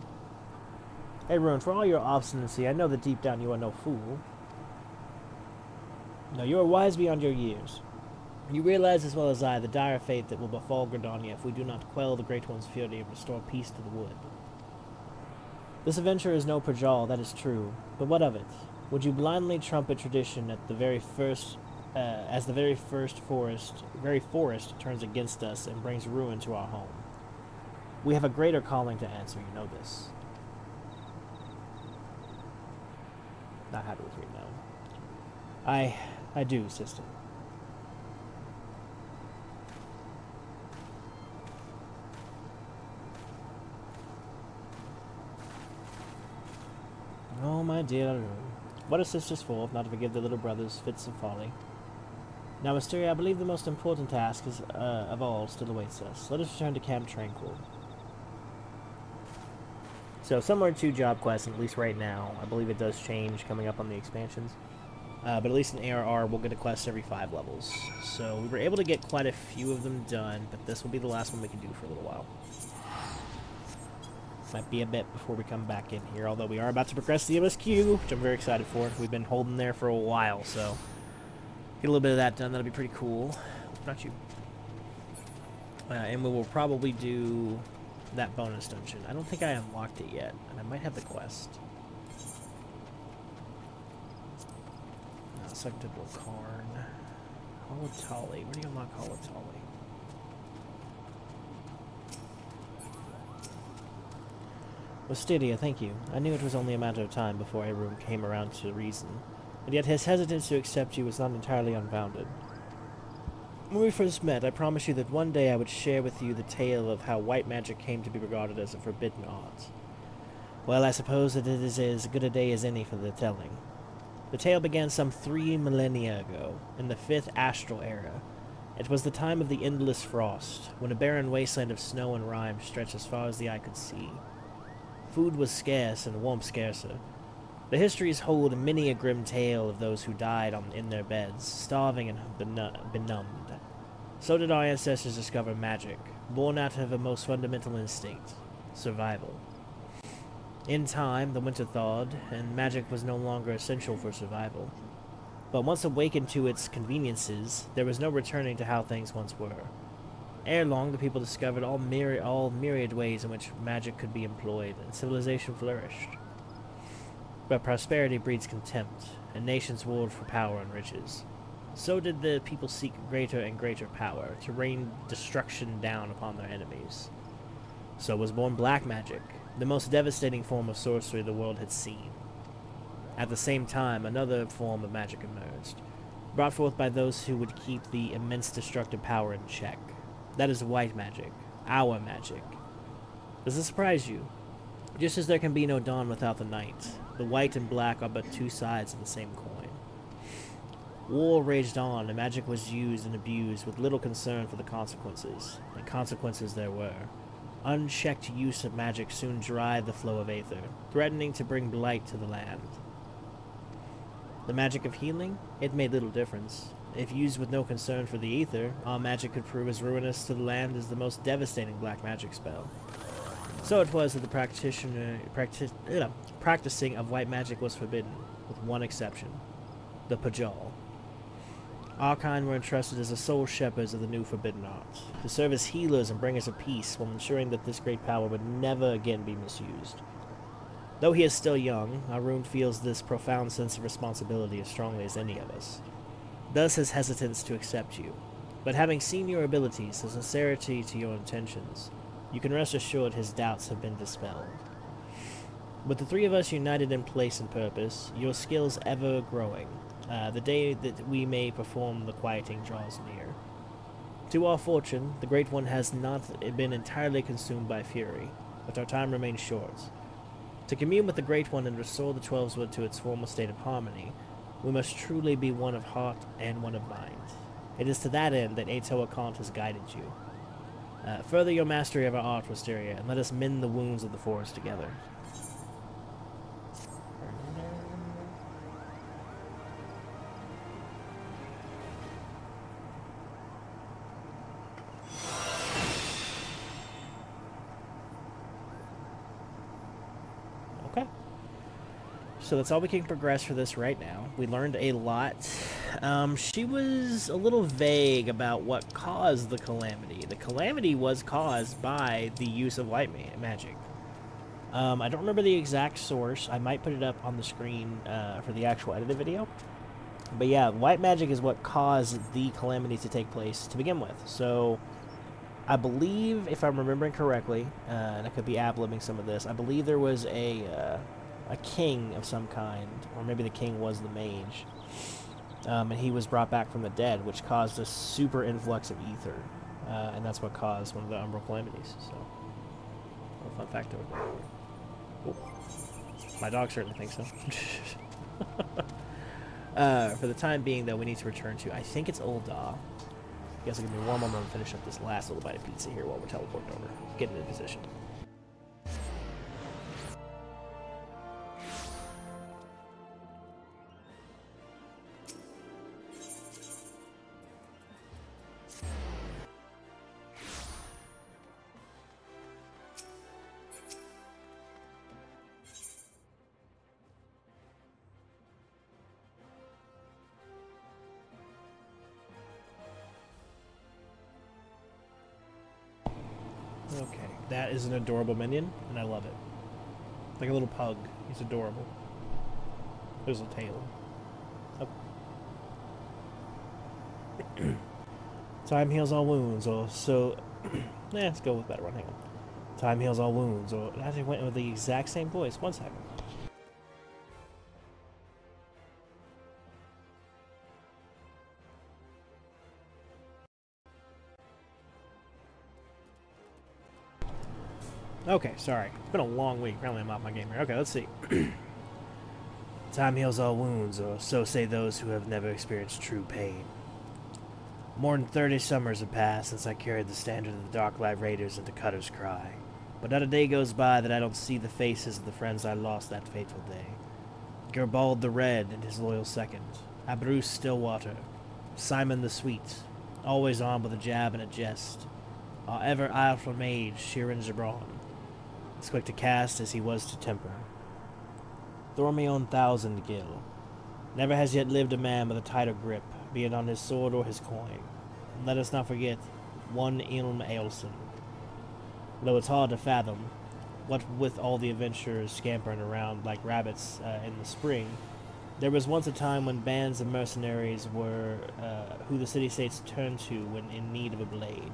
Hey, Rune, for all your obstinacy, I know that deep down you are no fool. No, you are wise beyond your years. You realize as well as I the dire fate that will befall Gridania if we do not quell the Great One's fury and restore peace to the wood. This adventure is no Prajal, that is true, but what of it? Would you blindly trumpet tradition at the very first, as the very forest turns against us and brings ruin to our home? We have a greater calling to answer, you know this. Not happy with you now. I do, sister. Oh, my dear Arun. What are sisters for, if not to forgive their little brothers' fits of folly? Now, Mysteria, I believe the most important task of all still awaits us. Let us return to Camp Tranquil. So, similar to job quests, at least right now, I believe it does change coming up on the expansions. But at least in ARR, we'll get a quest every 5 levels. So, we were able to get quite a few of them done, but this will be the last one we can do for a little while. Might be a bit before we come back in here, although we are about to progress the MSQ, which I'm very excited for. We've been holding there for a while, so get a little bit of that done. That'll be pretty cool. Not you. And we will probably do that bonus dungeon. I don't think I unlocked it yet, and I might have the quest. Unacceptable Karn. Holotali. Where do you unlock Holotali? Wastidia, thank you. I knew it was only a matter of time before Arum came around to reason. and yet his hesitance to accept you was not entirely unfounded. When we first met, I promised you that one day I would share with you the tale of how white magic came to be regarded as a forbidden art. Well, I suppose that it is as good a day as any for the telling. The tale began some 3 millennia ago, in the 5th astral era. It was the time of the endless frost, when a barren wasteland of snow and rime stretched as far as the eye could see. Food was scarce and warmth scarcer. The histories hold many a grim tale of those who died in their beds, starving and benumbed. So did our ancestors discover magic, born out of a most fundamental instinct: survival. In time, the winter thawed, and magic was no longer essential for survival. But once awakened to its conveniences, there was no returning to how things once were. Ere long, the people discovered all myriad ways in which magic could be employed, and civilization flourished. But prosperity breeds contempt, and nations warred for power and riches. So did the people seek greater and greater power, to rain destruction down upon their enemies. So was born black magic, the most devastating form of sorcery the world had seen. At the same time, another form of magic emerged, brought forth by those who would keep the immense destructive power in check. That is white magic, our magic. Does this surprise you? Just as there can be no dawn without the night, the white and black are but two sides of the same coin. War raged on, and magic was used and abused with little concern for the consequences, and consequences there were. Unchecked use of magic soon dried the flow of aether, threatening to bring blight to the land. The magic of healing? It made little difference. If used with no concern for the ether, our magic could prove as ruinous to the land as the most devastating black magic spell. So it was that the practicing of white magic was forbidden, with one exception: the Pajal. Our kind were entrusted as the sole shepherds of the new forbidden art, to serve as healers and bringers of peace, while ensuring that this great power would never again be misused. Though he is still young, Arun feels this profound sense of responsibility as strongly as any of us. Thus his hesitance to accept you. But having seen your abilities, the sincerity to your intentions, you can rest assured his doubts have been dispelled. With the three of us united in place and purpose, your skills ever growing, the day that we may perform the quieting draws near. To our fortune, the Great One has not been entirely consumed by fury, but our time remains short. To commune with the Great One and restore the Twelveswood to its former state of harmony, we must truly be one of heart and one of mind. It is to that end that Ato Akant has guided you. Further your mastery of our art, Wisteria, and let us mend the wounds of the forest together. Okay. So that's all we can progress for this right now. We learned a lot. She was a little vague about what caused the calamity. The calamity was caused by the use of white magic. I don't remember the exact source. I might put it up on the screen for the actual edited video. But yeah, white magic is what caused the calamity to take place to begin with. So I believe, if I'm remembering correctly, and I could be ad-libbing some of this, I believe there was a king of some kind, or maybe the king was the mage, and he was brought back from the dead, which caused a super influx of ether, and that's what caused one of the umbral calamities. So, a little fun fact over there. Oh, my dog certainly thinks so. For the time being, though, we need to return to, I think it's Ul'dah. You guys will give me one moment to finish up this last little bite of pizza here while we're teleporting over. Getting into position. Okay, that is an adorable minion, and I love it. Like a little pug. He's adorable. There's a tail. Oh. Time heals all wounds, or so... let's go with that one, hang on. Time heals all wounds, or... I actually went with the exact same voice. One second. Okay, sorry. It's been a long week. Apparently I'm off my game here. Okay, let's see. Time heals all wounds, or so say those who have never experienced true pain. More than 30 summers have passed since I carried the standard of the Darklight Raiders into Cutter's Cry. But not a day goes by that I don't see the faces of the friends I lost that fateful day. Gerbald the Red and his loyal second, Abruce Stillwater, Simon the Sweet, always on with a jab and a jest, our ever idle mage, Shirin Jabron, as quick to cast as he was to temper. Thormion Thousand Gill. Never has yet lived a man with a tighter grip, be it on his sword or his coin. And let us not forget one Ilm Aelson. Though it's hard to fathom, what with all the adventurers scampering around like rabbits in the spring, there was once a time when bands of mercenaries were who the city-states turned to when in need of a blade.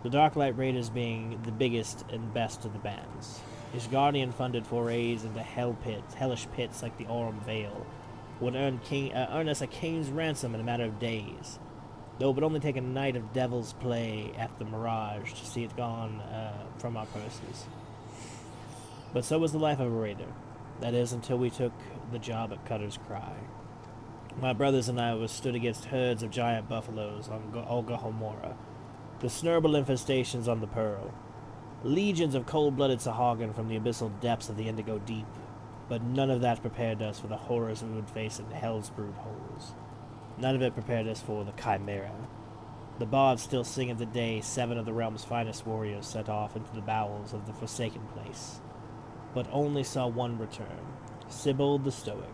The Darklight Raiders being the biggest and best of the bands. Ishgardian-funded forays into hellish pits like the Aurum Vale would earn us a king's ransom in a matter of days, though it would only take a night of devil's play at the Mirage to see it gone from our purses. But so was the life of a raider. That is, until we took the job at Cutter's Cry. My brothers and I were stood against herds of giant buffaloes on Olgahomora, the snurble infestations on the Pearl, legions of cold-blooded Sahagin from the abyssal depths of the Indigo Deep, but none of that prepared us for the horrors we would face in Hell's Brood holes. None of it prepared us for the Chimera. The bards still sing of the day 7 of the realm's finest warriors set off into the bowels of the Forsaken Place, but only saw one return, Sibold the Stoic,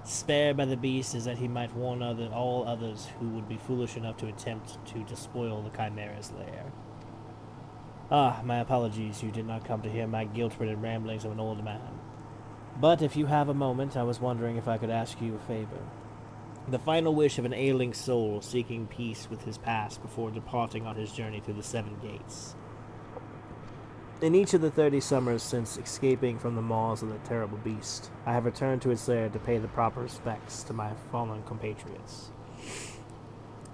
spared by the beast as that he might warn all others who would be foolish enough to attempt to despoil the Chimera's lair. Ah, my apologies, you did not come to hear my guilt-ridden ramblings of an old man. But if you have a moment, I was wondering if I could ask you a favor. The final wish of an ailing soul seeking peace with his past before departing on his journey through the 7 gates. In each of the 30 summers since escaping from the maws of the terrible beast, I have returned to its lair to pay the proper respects to my fallen compatriots.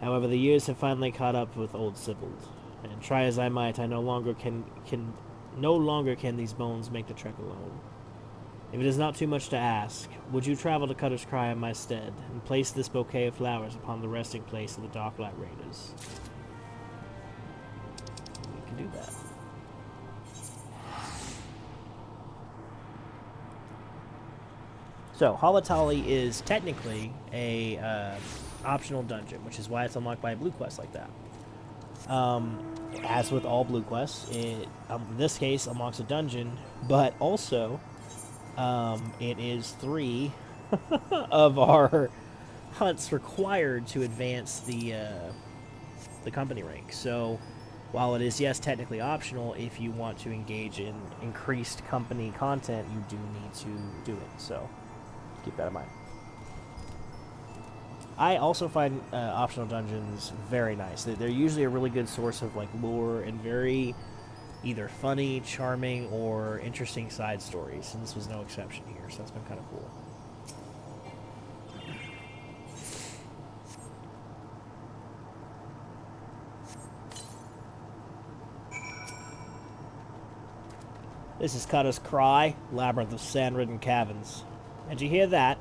However, the years have finally caught up with old Sibold, and try as I might, I no longer can these bones make the trek alone. If it is not too much to ask, would you travel to Cutter's Cry in my stead, and place this bouquet of flowers upon the resting place of the Darklight Raiders? We can do that. So, Halatali is technically a optional dungeon, which is why it's unlocked by a blue quest like that. As with all blue quests, it, in this case, unlocks a dungeon, but also it is 3 of our hunts required to advance the company rank. So, while it is, yes, technically optional, if you want to engage in increased company content, you do need to do it. So, keep that in mind. I also find optional dungeons very nice. They're usually a really good source of like lore and very either funny, charming, or interesting side stories, and this was no exception here, so that's been kind of cool. This is Cutter's Cry, labyrinth of sand-ridden caverns. And you hear that?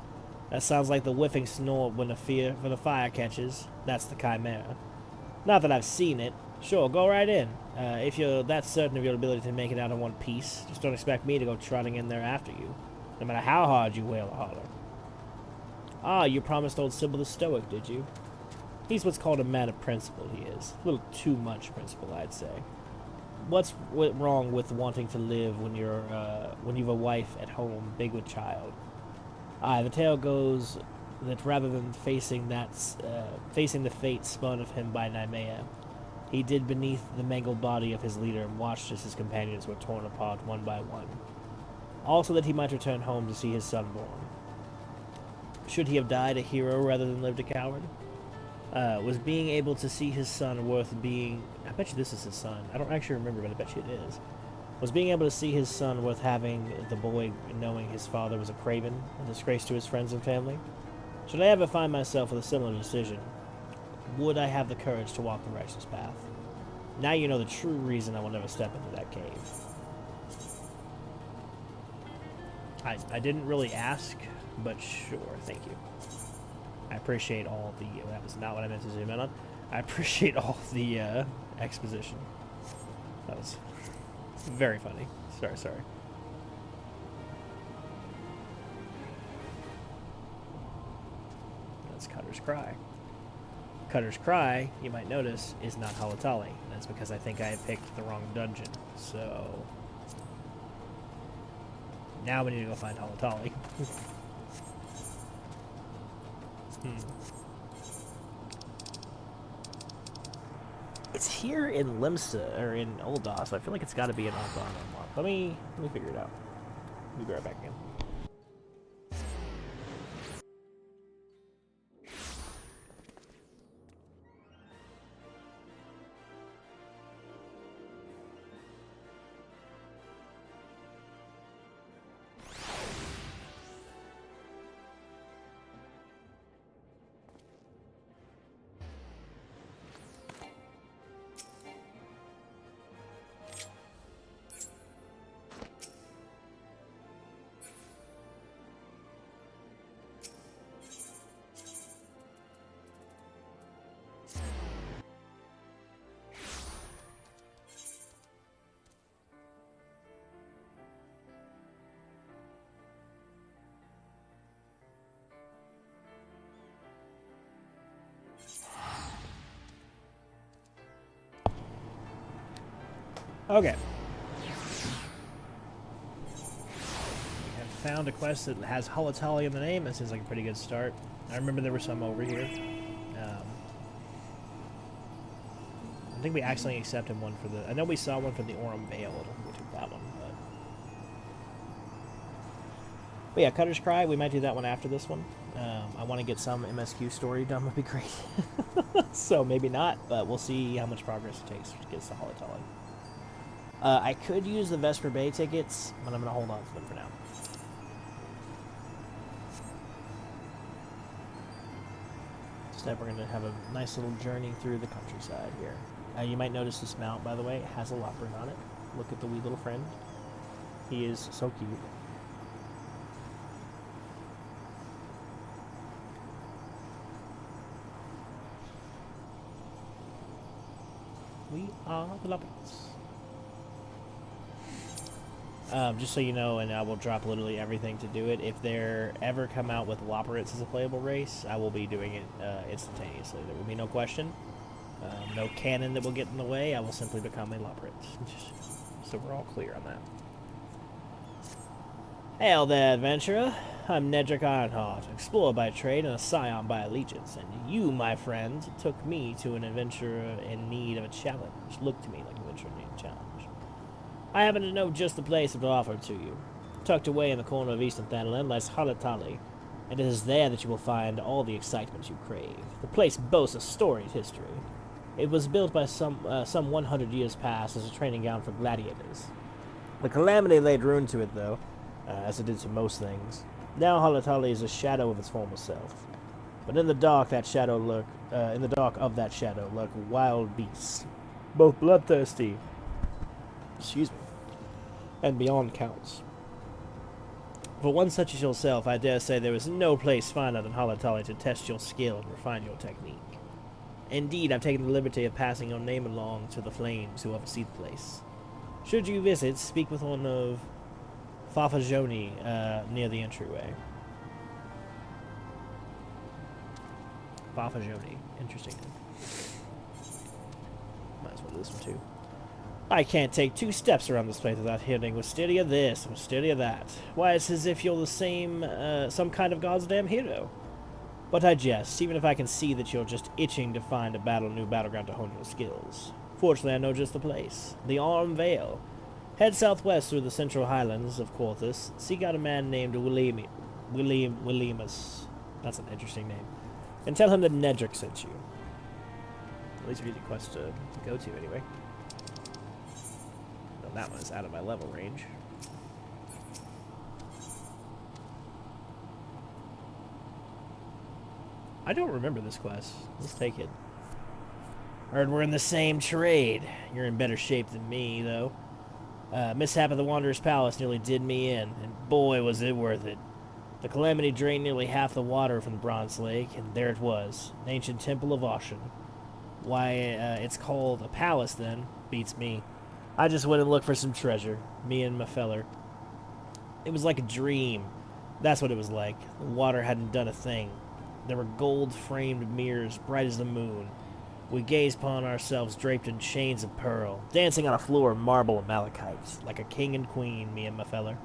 That sounds like the whiffing snort when the fire catches. That's the Chimera. Not that I've seen it. Sure, go right in. If you're that certain of your ability to make it out in one piece, just don't expect me to go trotting in there after you, no matter how hard you wail or holler. Ah, you promised old Sibold the Stoic, did you? He's what's called a man of principle, he is. A little too much principle, I'd say. What's wrong with wanting to live when you've a wife at home, big with child? Aye, the tale goes that rather than facing the fate spun of him by Nemea, he did beneath the mangled body of his leader and watched as his companions were torn apart one by one. Also that he might return home to see his son born. Should he have died a hero rather than lived a coward? Was being able to see his son worth being... I bet you this is his son. I don't actually remember, but I bet you it is. Was being able to see his son worth having the boy knowing his father was a craven, a disgrace to his friends and family? Should I ever find myself with a similar decision, would I have the courage to walk the righteous path? Now you know the true reason I will never step into that cave. I didn't really ask, but sure, thank you. I appreciate all the... that was not what I meant to zoom in on. I appreciate all the exposition. That was very funny. Sorry. That's Cutter's Cry. Cutter's Cry, you might notice, is not Halatali. That's because I think I picked the wrong dungeon. So... now we need to go find Halatali. It's here in Limsa, or in Ul'dah, so I feel like it's got to be an Ul'dah unlock. Let me figure it out. Let me be right back again. Okay. We have found a quest that has Halatali in the name. That seems like a pretty good start. I remember there were some over here. I think we accidentally accepted one for the... I know we saw one for the Realm Veil. I don't think we took that one, but yeah, Cutter's Cry, we might do that one after this one. I want to get some MSQ story done, would be great. So maybe not, but we'll see how much progress it takes to get us to Halatali. I could use the Vesper Bay tickets, but I'm going to hold on to them for now. Instead, we're going to have a nice little journey through the countryside here. You might notice this mount, by the way, has a Loppert on it. Look at the wee little friend. He is so cute. We are the Lopperts. Just so you know, and I will drop literally everything to do it, if they ever come out with Lopperits as a playable race, I will be doing it instantaneously. There will be no question. No canon that will get in the way. I will simply become a Lopperit. So we're all clear on that. Hail there, adventurer. I'm Nedrick Ironheart, explorer by trade and a scion by allegiance, and you, my friend, took me to an adventurer in need of a challenge. Look to me like an adventurer in need of a challenge. I happen to know just the place to offer to you. Tucked away in the corner of Eastern Thanalan lies Halatali, and it is there that you will find all the excitement you crave. The place boasts a storied history. It was built by some 100 years past as a training ground for gladiators. The calamity laid ruin to it, though, as it did to most things. Now Halatali is a shadow of its former self. But in the dark, of that shadow lurk wild beasts, both bloodthirsty, and beyond counts. For one such as yourself, I dare say there is no place finer than Halatali to test your skill and refine your technique. Indeed, I've taken the liberty of passing your name along to the flames who oversee the place. Should you visit, speak with one of Fafajoni near the entryway. Fafajoni. Interesting. Might as well do this one too. I can't take 2 steps around this place without hearing Wisteria this, Wisteria that. Why, it's as if you're the same, some kind of goddamn hero. But I jest, even if I can see that you're just itching to find a new battleground to hone your skills. Fortunately, I know just the place. The Realm Veil. Head southwest through the central highlands of Quarthus. Seek out a man named Williamus. That's an interesting name. And tell him that Nedrick sent you. At least we need a quest to go to, anyway. No, that one is out of my level range. I don't remember this quest. Let's take it. Heard we're in the same trade. You're in better shape than me, though. Mishap at the Wanderer's Palace nearly did me in, and boy was it worth it. The calamity drained nearly half the water from the Bronze Lake, and there it was, an ancient temple of Ocean. Why it's called a palace, then, beats me. I just went and looked for some treasure, me and my feller. It was like a dream. That's what it was like. The water hadn't done a thing. There were gold-framed mirrors, bright as the moon. We gazed upon ourselves draped in chains of pearl, dancing on a floor of marble and malachite, like a king and queen, me and my feller.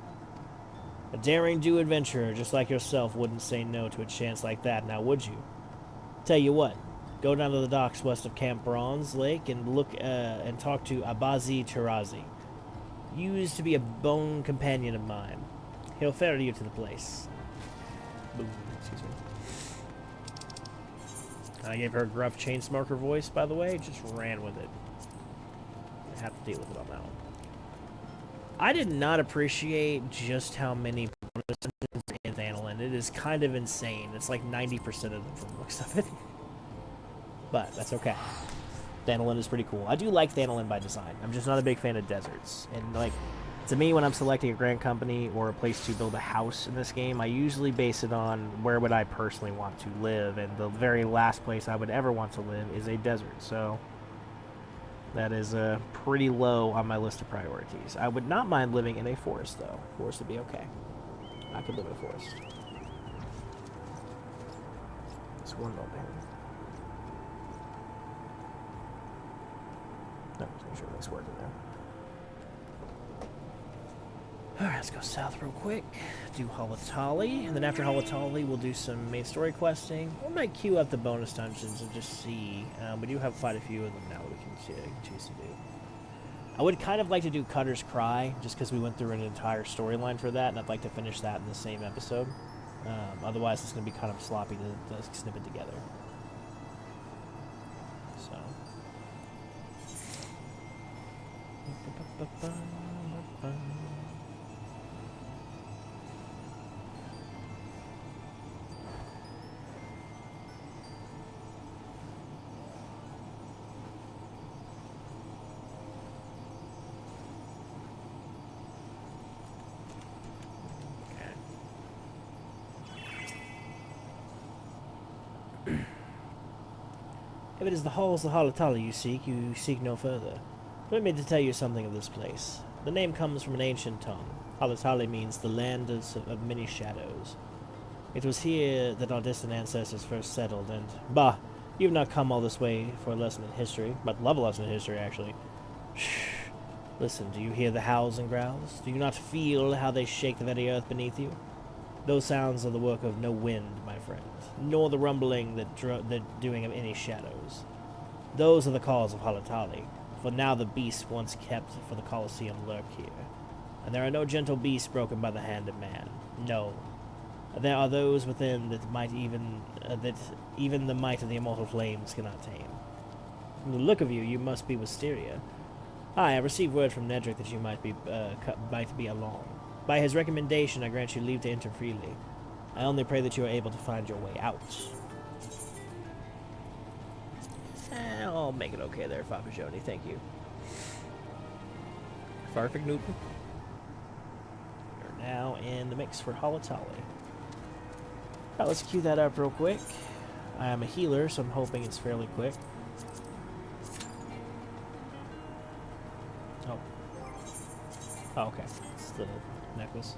A daring-do adventurer just like yourself wouldn't say no to a chance like that, now would you? Tell you what, go down to the docks west of Camp Bronze Lake and look and talk to Abazi Tarazi. Used to be a bone companion of mine. He'll ferry you to the place. Boom, excuse me. I gave her a gruff chain smoker voice, by the way, just ran with it. I have to deal with it on that one. I did not appreciate just how many bonus dungeons in Thanalan. It is kind of insane. It's like 90% of them from the looks of it. But that's okay. Thanalan is pretty cool. I do like Thanalan by design. I'm just not a big fan of deserts. And like, to me, when I'm selecting a grand company or a place to build a house in this game, I usually base it on where would I personally want to live. And the very last place I would ever want to live is a desert. So that is pretty low on my list of priorities. I would not mind living in a forest, though. Forest would be okay. I could live in a forest. Just one moment here. No, just make sure everything's working there. Alright, let's go south real quick. Do Halatali, and then after Halatali, we'll do some main story questing. We might queue up the bonus dungeons and just see. We do have quite a few of them now that we can choose to do. I would kind of like to do Cutter's Cry, just because we went through an entire storyline for that, and I'd like to finish that in the same episode. Otherwise, it's going to be kind of sloppy to snip it together. So. If it is the halls of Halatali you seek no further. Permit me to tell you something of this place. The name comes from an ancient tongue. Halatali means the land of many shadows. It was here that our distant ancestors first settled, and, bah, you've not come all this way for a lesson in history, but love a lesson in history, actually. Shh. Listen, do you hear the howls and growls? Do you not feel how they shake the very earth beneath you? Those sounds are the work of no wind, my friend, nor the rumbling the doing of any shadows. Those are the calls of Halatali, for now the beasts once kept for the Colosseum lurk here. And there are no gentle beasts broken by the hand of man. No. There are those within that might even the might of the immortal flames cannot tame. From the look of you, you must be Wisteria. Hi, I received word from Nedrick that you might be along. By his recommendation, I grant you leave to enter freely. I only pray that you are able to find your way out. I'll make it okay there, Papa Joni. Thank you. Farfig Newton. We're now in the mix for Halatali. Alright, let's queue that up real quick. I am a healer, so I'm hoping it's fairly quick. Oh. Oh, okay. It's the necklace.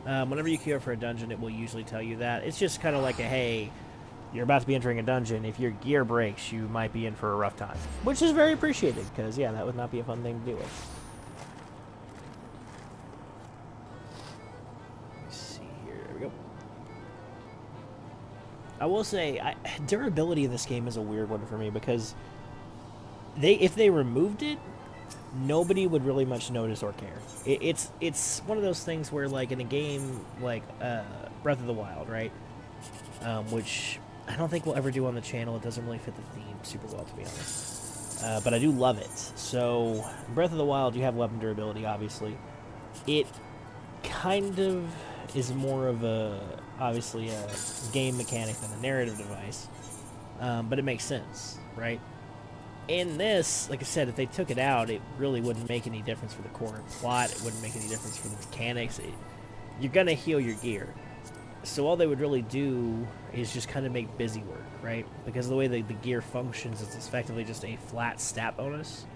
Whenever you queue up for a dungeon, it will usually tell you that. It's just kind of like a, hey, you're about to be entering a dungeon. If your gear breaks, you might be in for a rough time. Which is very appreciated, because, yeah, that would not be a fun thing to deal with. Let's see here. There we go. I will say, durability in this game is a weird one for me, because if they removed it, nobody would really much notice or care. It's one of those things where, like, in a game like Breath of the Wild, right? Which I don't think we'll ever do on the channel. It doesn't really fit the theme super well, to be honest. But I do love it. So, Breath of the Wild, you have weapon durability, obviously. It kind of is more of obviously a game mechanic than a narrative device. But it makes sense, right? in this, like I said, if they took it out, it really wouldn't make any difference for the core plot. It wouldn't make any difference for the mechanics. You're gonna heal your gear. So all they would really do is just kind of make busy work, right? Because the way the gear functions, it's effectively just a flat stat bonus.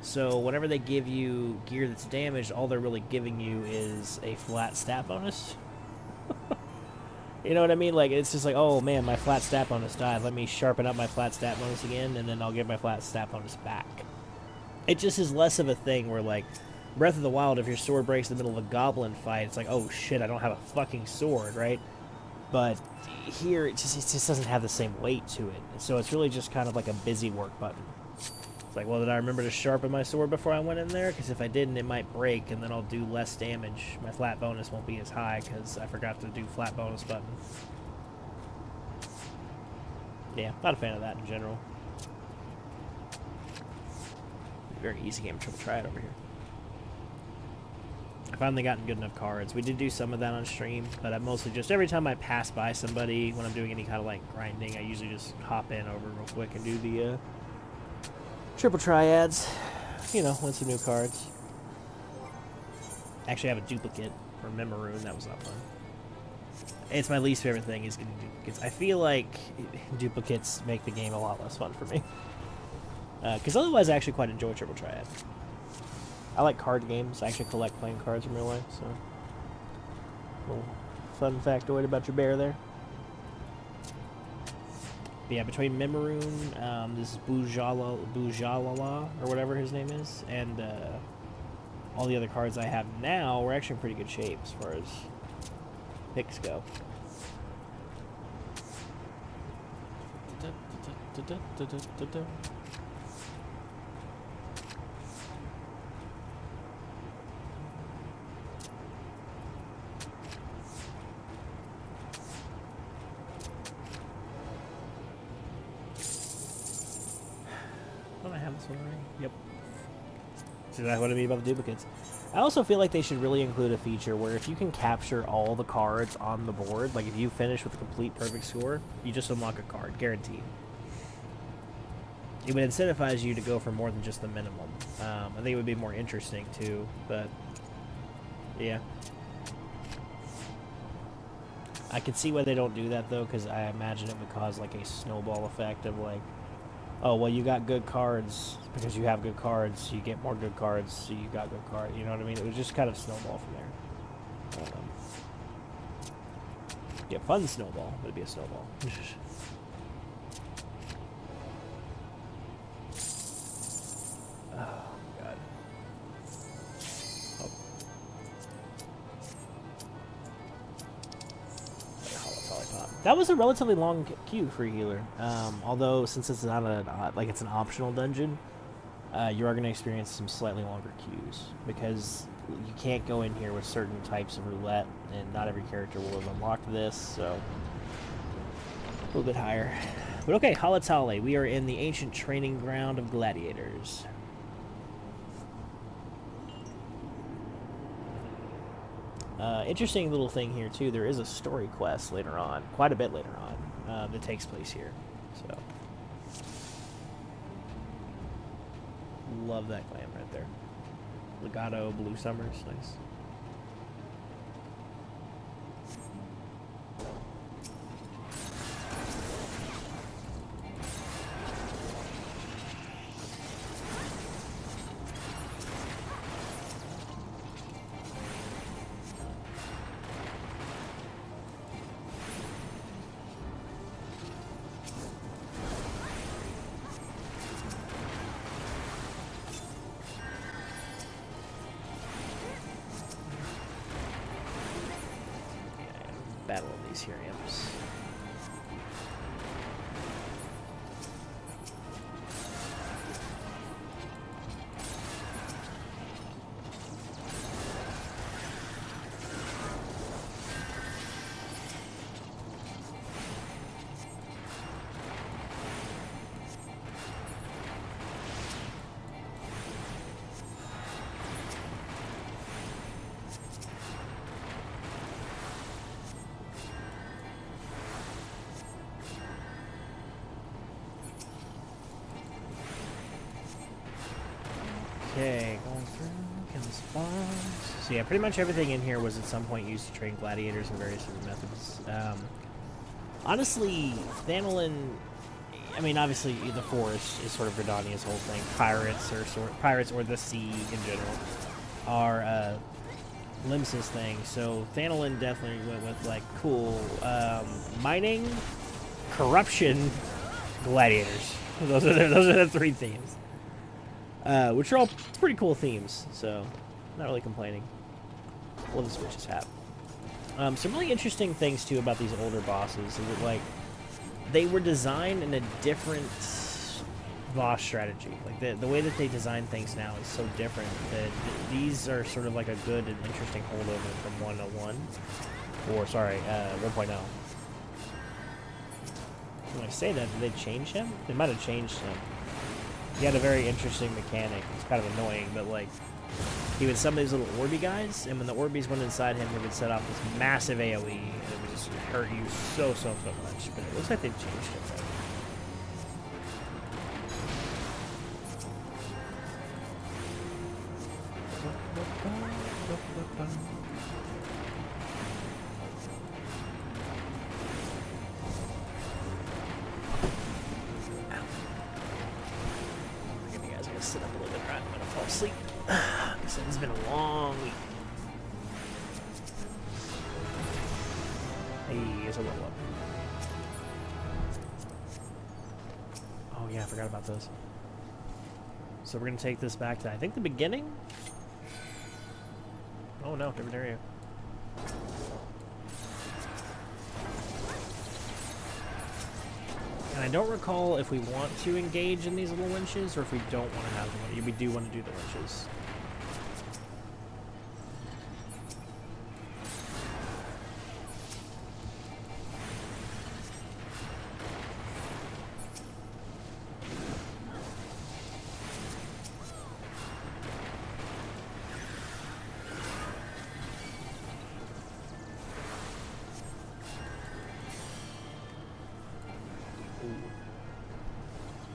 So whenever they give you gear that's damaged, all they're really giving you is a flat stat bonus. You know what I mean? Like, it's just like, oh man, my flat stat bonus died. Let me sharpen up my flat stat bonus again, and then I'll get my flat stat bonus back. It just is less of a thing where, like, Breath of the Wild, if your sword breaks in the middle of a goblin fight, it's like, oh shit, I don't have a fucking sword, right? But here, it just doesn't have the same weight to it. So it's really just kind of like a busy work button. It's like, well, did I remember to sharpen my sword before I went in there? Because if I didn't, it might break, and then I'll do less damage. My flat bonus won't be as high, because I forgot to do flat bonus button. Yeah, not a fan of that in general. Very easy game. Triple try it over here. I finally gotten good enough cards. We did do some of that on stream, but I mostly just, every time I pass by somebody, when I'm doing any kind of, like, grinding, I usually just hop in over real quick and do the, triple triads, you know, win some new cards. Actually, I have a duplicate for Memaroon. That was not fun. It's my least favorite thing is getting duplicates. I feel like duplicates make the game a lot less fun for me. Because otherwise, I actually quite enjoy triple triad. I like card games. I actually collect playing cards in real life. So, little fun factoid about your bear there. But yeah, between Memaroon, this Bujalala, or whatever his name is, and all the other cards I have now, we're actually in pretty good shape as far as picks go. Don't I have this one already? Yep. So that's what I mean about the duplicates. I also feel like they should really include a feature where if you can capture all the cards on the board, like if you finish with a complete perfect score, you just unlock a card, guaranteed. It would incentivize you to go for more than just the minimum. I think it would be more interesting too, but yeah. I can see why they don't do that though, because I imagine it would cause like a snowball effect of like, oh, well, you got good cards because you have good cards, so you get more good cards, so you got good cards. You know what I mean? It was just kind of snowball from there. Yeah, fun snowball, but it'd be a snowball. Oh, God. Oh. That was a relatively long queue for a healer. Although, since it's not it's an optional dungeon, you are going to experience some slightly longer queues because you can't go in here with certain types of roulette, and not every character will have unlocked this, so a little bit higher. But okay, Halatale, we are in the ancient training ground of gladiators. Interesting little thing here too. There is a story quest later on, quite a bit later on, that takes place here. So, love that clan right there. Legato, Blue Summers, nice. Battle of these here imps. Okay, going through, killing some bombs. So yeah, pretty much everything in here was at some point used to train gladiators in various different methods. Honestly, Thanalan, I mean, obviously the forest is sort of Verdania's whole thing. Pirates or the sea in general are Limsa's thing. So Thanalan definitely went with like cool mining, corruption, gladiators. Those are the three themes, which are all pretty cool themes. So not really complaining. Love the Switch's hat. Some really interesting things too about these older bosses is that like they were designed in a different boss strategy. Like the way that they design things now is so different that these are sort of like a good and interesting holdover from 1.01, or sorry, 1.0. When I say that, did they change him? They might have changed him. He had a very interesting mechanic. It's kind of annoying, but like he would summon these little Orby guys, and when the Orbies went inside him, it would set off this massive AoE, and it would just hurt you so much. But it looks like they've changed it, though. Forgive me, guys. I'm gonna sit up a little bit. Right, I'm gonna fall asleep. It's been a long week. Hey, here's a level up. Oh yeah, I forgot about those. So we're gonna take this back to, I think, the beginning? Oh no, different area. And I don't recall if we want to engage in these little winches or if we don't want to have them. We do want to do the winches.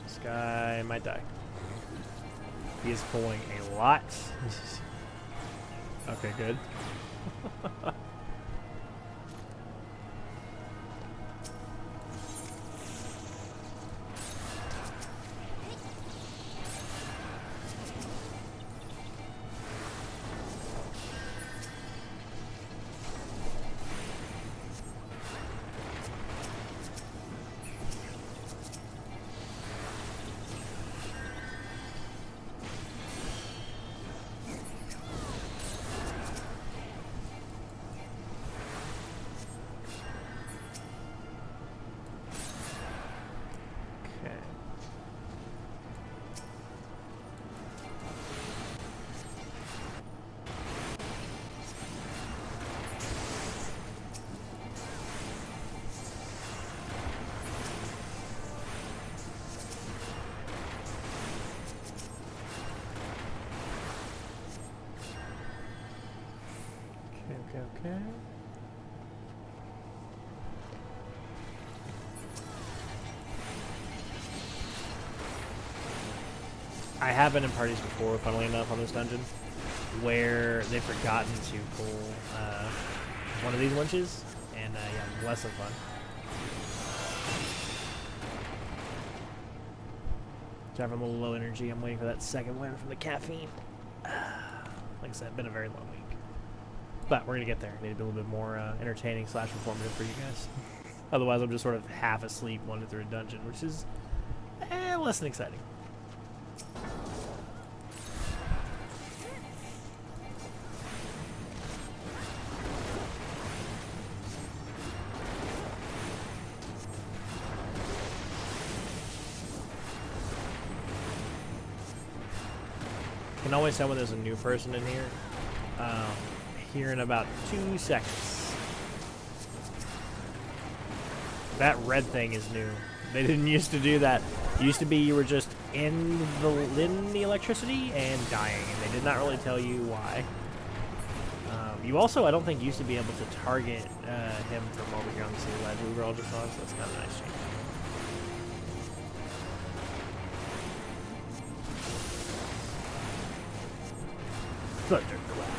This guy might die. He is pulling a lot. Okay, good. Okay. I have been in parties before, funnily enough, on this dungeon, where they've forgotten to pull one of these winches, and yeah, less than fun. So I'm a little low energy. I'm waiting for that second win from the caffeine. Like I said, been a very long week. But we're going to get there. Maybe a little bit more entertaining / informative for you guys. Otherwise, I'm just sort of half asleep wandering through a dungeon, which is less than exciting. You can always tell when there's a new person in here. Here in about 2 seconds. That red thing is new. They didn't used to do that. It used to be you were just in the electricity and dying, and they did not really tell you why. You also, I don't think, used to be able to target him from over here on the sea ledge we were all just on, so that's kind of a nice change. Thunderclap.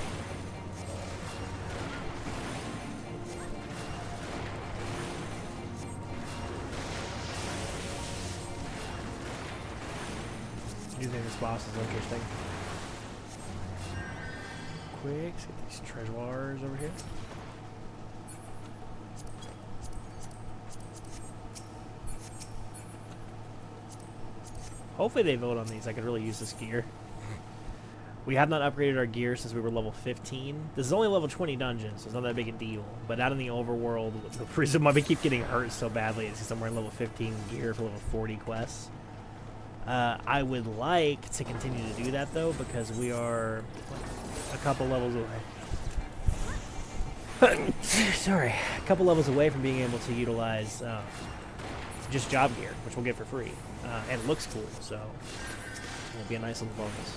I do think this boss is interesting. Quick, let's get these treasures over here. Hopefully they vote on these. I could really use this gear. We have not upgraded our gear since we were level 15. This is only level 20 dungeon, so it's not that big a deal. But out in the overworld, the reason why we keep getting hurt so badly is because I'm wearing level 15 gear for level 40 quests. I would like to continue to do that, though, because we are a couple levels away. Sorry. A couple levels away from being able to utilize just job gear, which we'll get for free. And it looks cool, so it'll be a nice little bonus.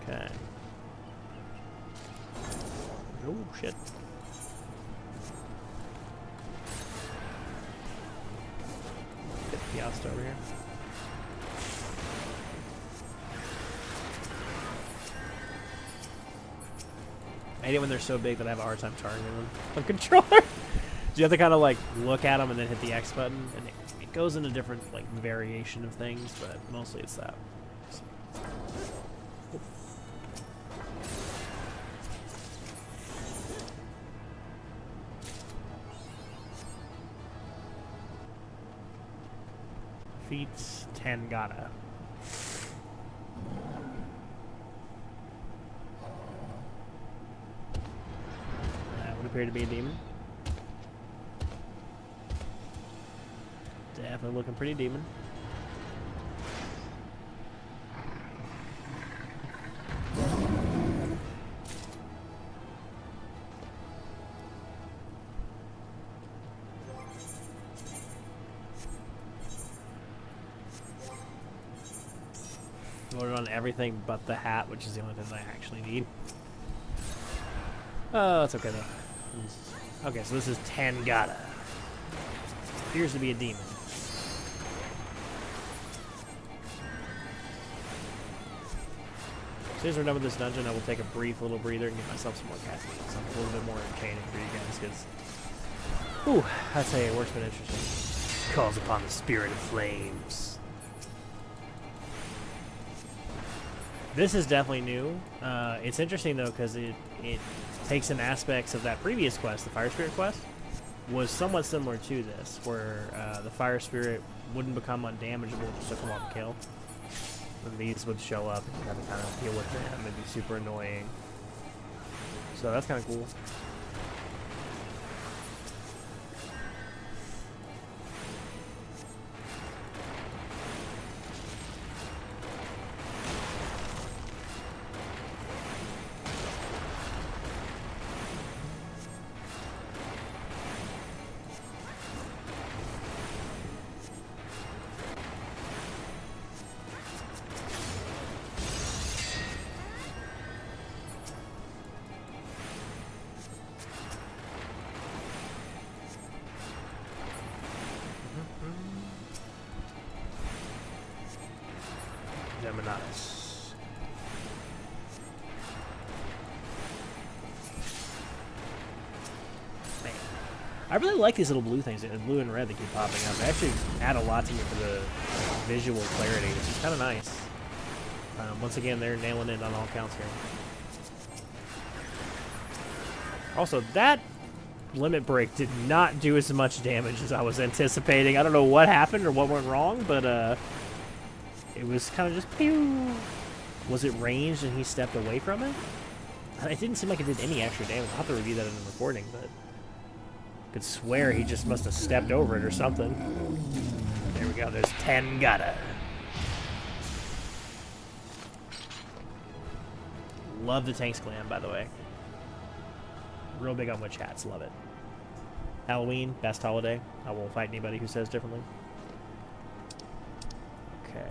Okay. Oh, shit. Get the Piasta over here. I hate it when they're so big that I have a hard time targeting them on controller. So you have to kind of like look at them and then hit the X button, and it goes in a different like variation of things, but mostly it's that. Feats 10 gotta. That would appear to be a demon. Definitely looking pretty demon. Voted on everything but the hat, which is the only thing I actually need. Oh, that's okay though. Okay, so this is 10 gotta. Appears to be a demon. As soon as we're done with this dungeon, I will take a brief little breather and get myself some more caffeine. Something a little bit more entertaining for you guys, because, ooh, I'd say it work's been interesting. Calls upon the spirit of flames. This is definitely new. It's interesting though, because it takes in aspects of that previous quest, the Fire Spirit quest, was somewhat similar to this, where the Fire Spirit wouldn't become undamageable, just took them on kill. And these would show up and you have to kind of deal with them. It'd be super annoying. So that's kind of cool. Dungeonnnnns. Man, I really like these little blue things, blue and red that keep popping up. They actually add a lot to me for the visual clarity, which is kind of nice. Once again, they're nailing it on all counts here. Also, that limit break did not do as much damage as I was anticipating. I don't know what happened or what went wrong, but it was kind of just pew. Was it ranged and he stepped away from it? It didn't seem like it did any extra damage. I'll have to review that in the recording, but I could swear he just must have stepped over it or something. There we go. There's 10 gotta. Love the Tanks Clan, by the way. Real big on witch hats. Love it. Halloween, best holiday. I won't fight anybody who says differently. Okay.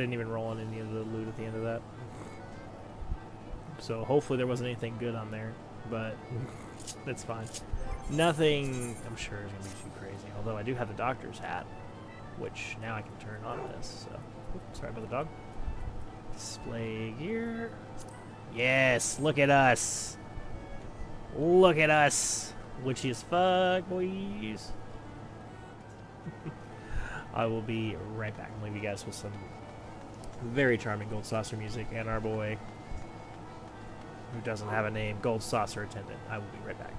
didn't even roll on any of the loot at the end of that. So hopefully there wasn't anything good on there, but that's fine. Nothing, I'm sure, is going to be too crazy. Although I do have the doctor's hat, which now I can turn on this. So, oops, sorry about the dog. Display gear. Yes, look at us. Look at us. Witchy as fuck, boys. I will be right back and leave you guys with some very charming Gold Saucer music and our boy, who doesn't have a name, Gold Saucer Attendant. I will be right back.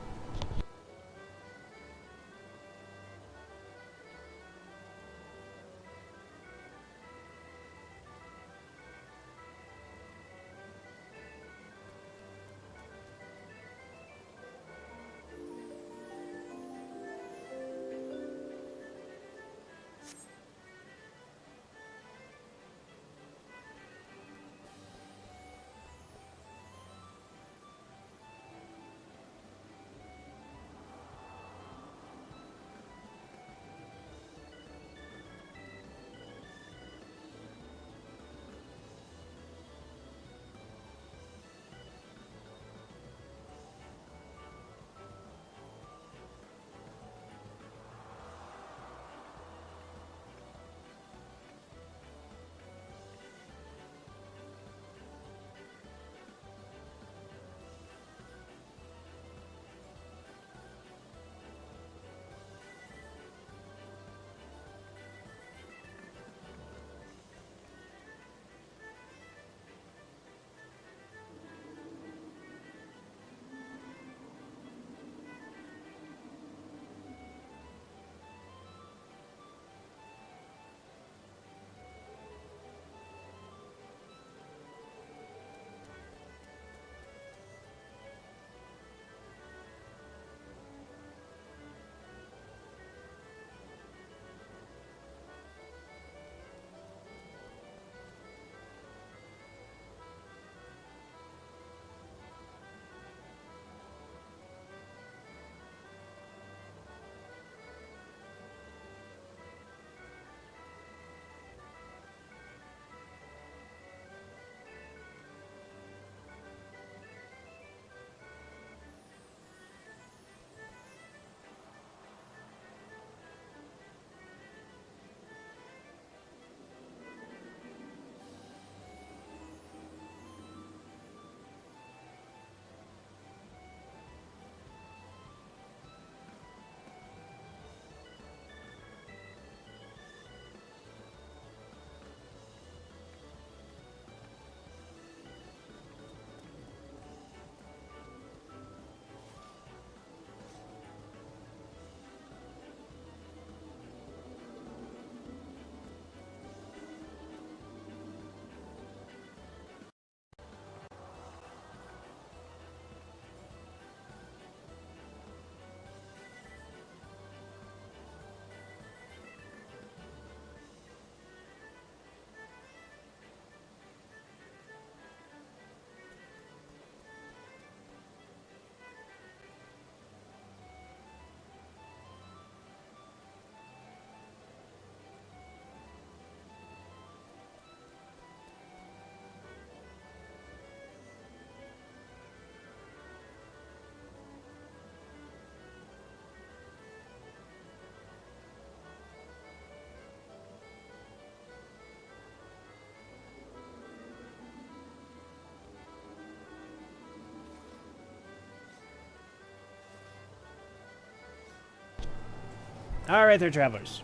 Alright there, travelers.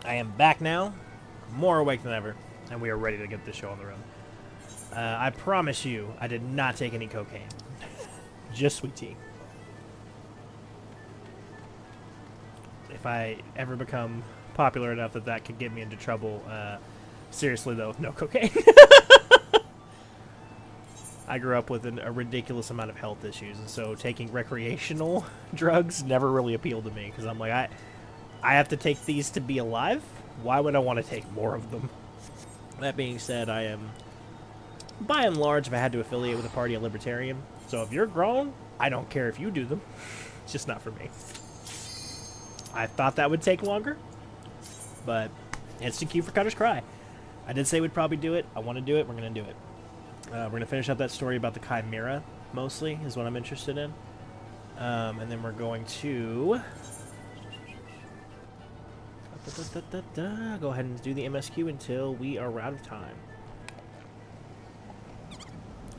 I am back now, more awake than ever, and we are ready to get this show on the road. I promise you, I did not take any cocaine. Just sweet tea. If I ever become popular enough that that could get me into trouble, seriously though, no cocaine. I grew up with a ridiculous amount of health issues, and so taking recreational drugs never really appealed to me, because I'm like, I have to take these to be alive? Why would I want to take more of them? That being said, I am, by and large, if I had to affiliate with a party, a libertarian. So if you're grown, I don't care if you do them. It's just not for me. I thought that would take longer, but instant queue for Cutter's Cry. I did say we'd probably do it. I want to do it. We're going to do it. We're going to finish up that story about the Chimera, mostly, is what I'm interested in. And then we're going to... go ahead and do the MSQ until we are out of time.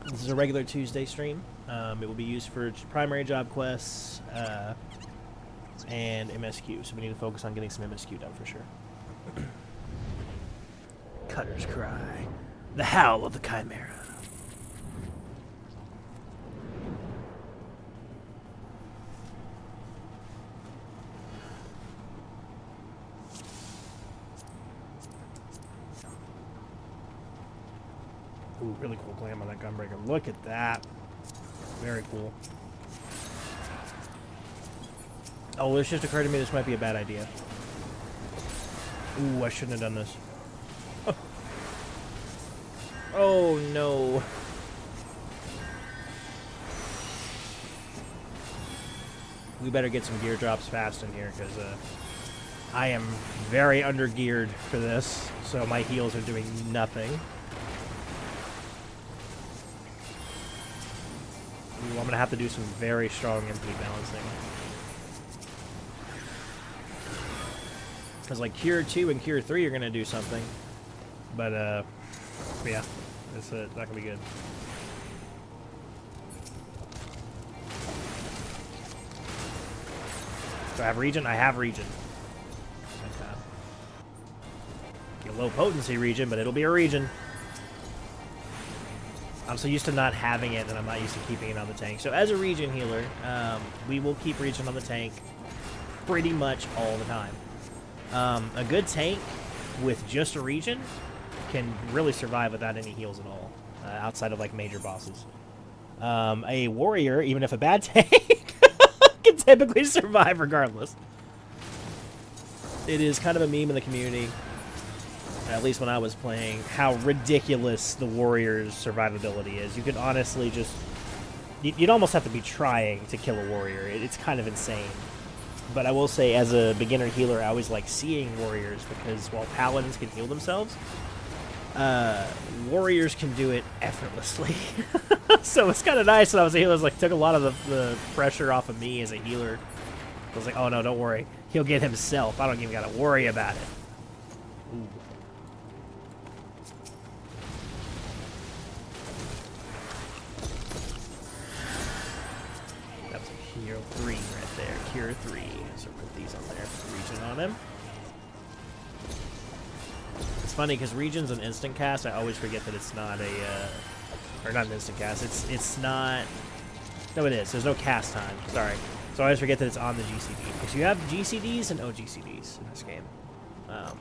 This is a regular Tuesday stream. It will be used for primary job quests and MSQ, so we need to focus on getting some MSQ done for sure. Cutter's Cry. The Howl of the Chimera. Ooh, really cool glam on that gunbreaker. Look at that. Very cool. Oh, this just occurred to me this might be a bad idea. Ooh, I shouldn't have done this. Oh, oh no. We better get some gear drops fast in here, because I am very under-geared for this, so my heals are doing nothing. Ooh, I'm going to have to do some very strong MP balancing. Because like Cure 2 and Cure 3 are going to do something. But, yeah, it's not going to be good. Do I have regen? I have regen. Okay. A low potency regen, but it'll be a regen. I'm so used to not having it that I'm not used to keeping it on the tank. So as a regen healer, we will keep regen on the tank pretty much all the time. A good tank with just a regen can really survive without any heals at all, outside of like major bosses. A warrior, even if a bad tank, can typically survive regardless. It is kind of a meme in the community, at least when I was playing, how ridiculous the warrior's survivability is. You could honestly just... You'd almost have to be trying to kill a warrior. It's kind of insane. But I will say, as a beginner healer, I always like seeing warriors, because while paladins can heal themselves, warriors can do it effortlessly. So it's kind of nice when I was a healer. It like, took a lot of the pressure off of me as a healer. I was like, oh no, don't worry. He'll get himself. I don't even got to worry about it. Ooh. That was a Cure 3 right there. Cure 3. So put these on there. Regen on him. It's funny because regen's an instant cast. I always forget that it's not a, or not an instant cast. It's not. No, it is. There's no cast time. Sorry. So I always forget that it's on the GCD, because you have GCDs and OGCDs in this game. I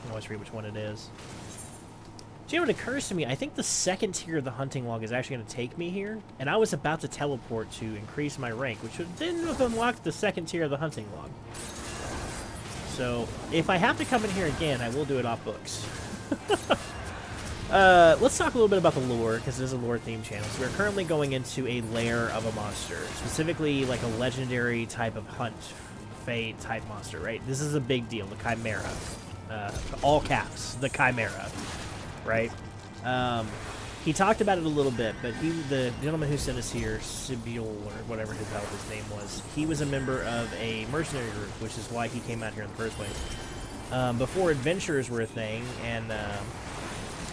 always forget which one it is. So you know, it occurs to me, I think the second tier of the hunting log is actually going to take me here, and I was about to teleport to increase my rank, which didn't have unlocked the second tier of the hunting log. So if I have to come in here again, I will do it off books. Let's talk a little bit about the lore, because this is a lore-themed channel. So we're currently going into a lair of a monster, specifically like a legendary type of hunt, fae type monster, right? This is a big deal, the Chimera. All caps, the Chimera, right? He talked about it a little bit, but the gentleman who sent us here, Sibyl, or whatever his name was, he was a member of a mercenary group, which is why he came out here in the first place. Before adventurers were a thing, and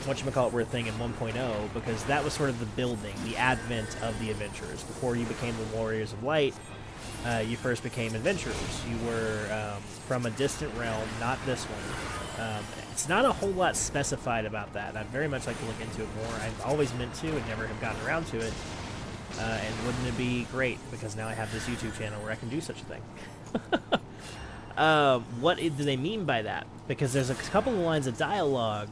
whatchamacallit were a thing in 1.0, because that was sort of the building, the advent of the adventurers. Before you became the Warriors of Light, you first became adventurers. You were from a distant realm, not this one. It's not a whole lot specified about that. I'd very much like to look into it more. I've always meant to and never have gotten around to it. And wouldn't it be great, because now I have this YouTube channel where I can do such a thing. What do they mean by that? Because there's a couple of lines of dialogue